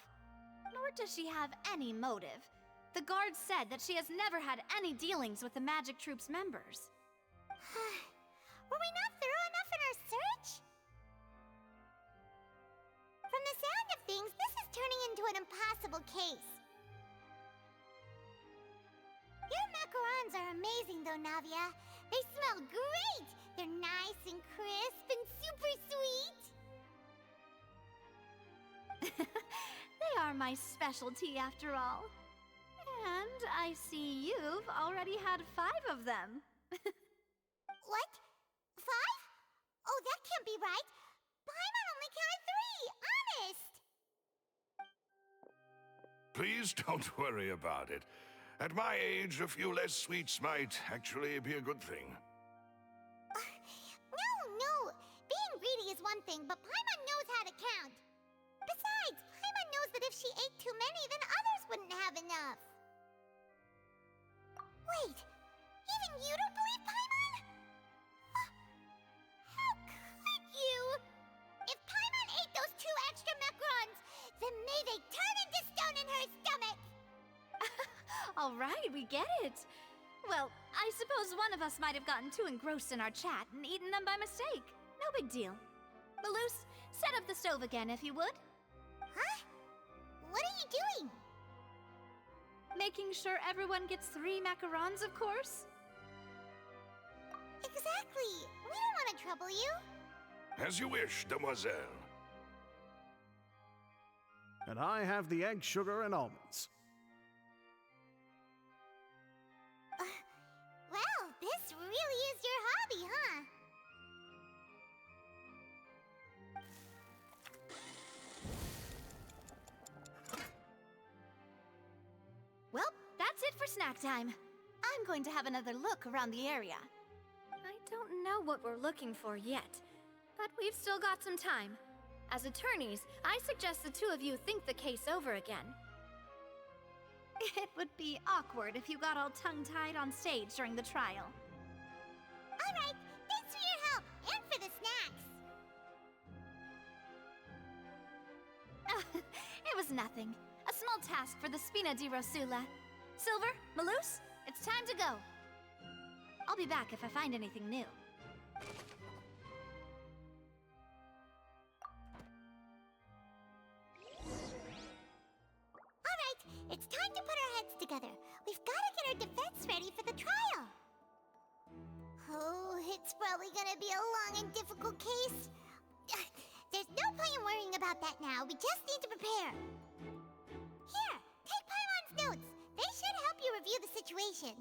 [SPEAKER 3] Nor does she have any motive. The guard said that she has never had any dealings with the Magic Troop's members.
[SPEAKER 1] Were we not thorough enough in our search? From the sound of things, this is turning into an impossible case. Your macarons are amazing though, Navia. They smell great! They're nice and crisp and super sweet!
[SPEAKER 3] They are my specialty after all. And I see you've already had 5 of them.
[SPEAKER 1] What? 5? Oh, that can't be right. Paimon only counted 3, honest!
[SPEAKER 23] Please don't worry about it. At my age, a few less sweets might actually be a good thing.
[SPEAKER 1] No. Being greedy is one thing, but Paimon knows how to count. Besides, Paimon knows that if she ate too many, then others wouldn't have enough. Wait, even you don't believe Paimon? How could you? If Paimon ate those 2 extra macarons, then may they turn into stone in her stomach!
[SPEAKER 3] All right, we get it. Well, I suppose one of us might have gotten too engrossed in our chat and eaten them by mistake. No big deal. Balloose, set up the stove again if you would.
[SPEAKER 1] Huh? What are you doing?
[SPEAKER 3] Making sure everyone gets 3 macarons, of course.
[SPEAKER 1] Exactly. We don't want to trouble you.
[SPEAKER 23] As you wish, demoiselle.
[SPEAKER 4] And I have the egg, sugar, and almonds.
[SPEAKER 1] Well, this really is your hobby, huh?
[SPEAKER 3] Well, that's it for snack time. I'm going to have another look around the area. I don't know what we're looking for yet, but we've still got some time. As attorneys, I suggest the 2 of you think the case over again. It would be awkward if you got all tongue-tied on stage during the trial.
[SPEAKER 1] All right, thanks for your
[SPEAKER 3] is nothing. A small task for the Spina di Rosula. Silver, Malus, it's time to go. I'll be back if I find anything new.
[SPEAKER 1] Alright, it's time to put our heads together. We've got to get our defense ready for the trial. Oh, it's probably gonna be a long and difficult case. There's no point in worrying about that now. We just need to prepare. Here, take Paimon's notes. They should help you review the situation.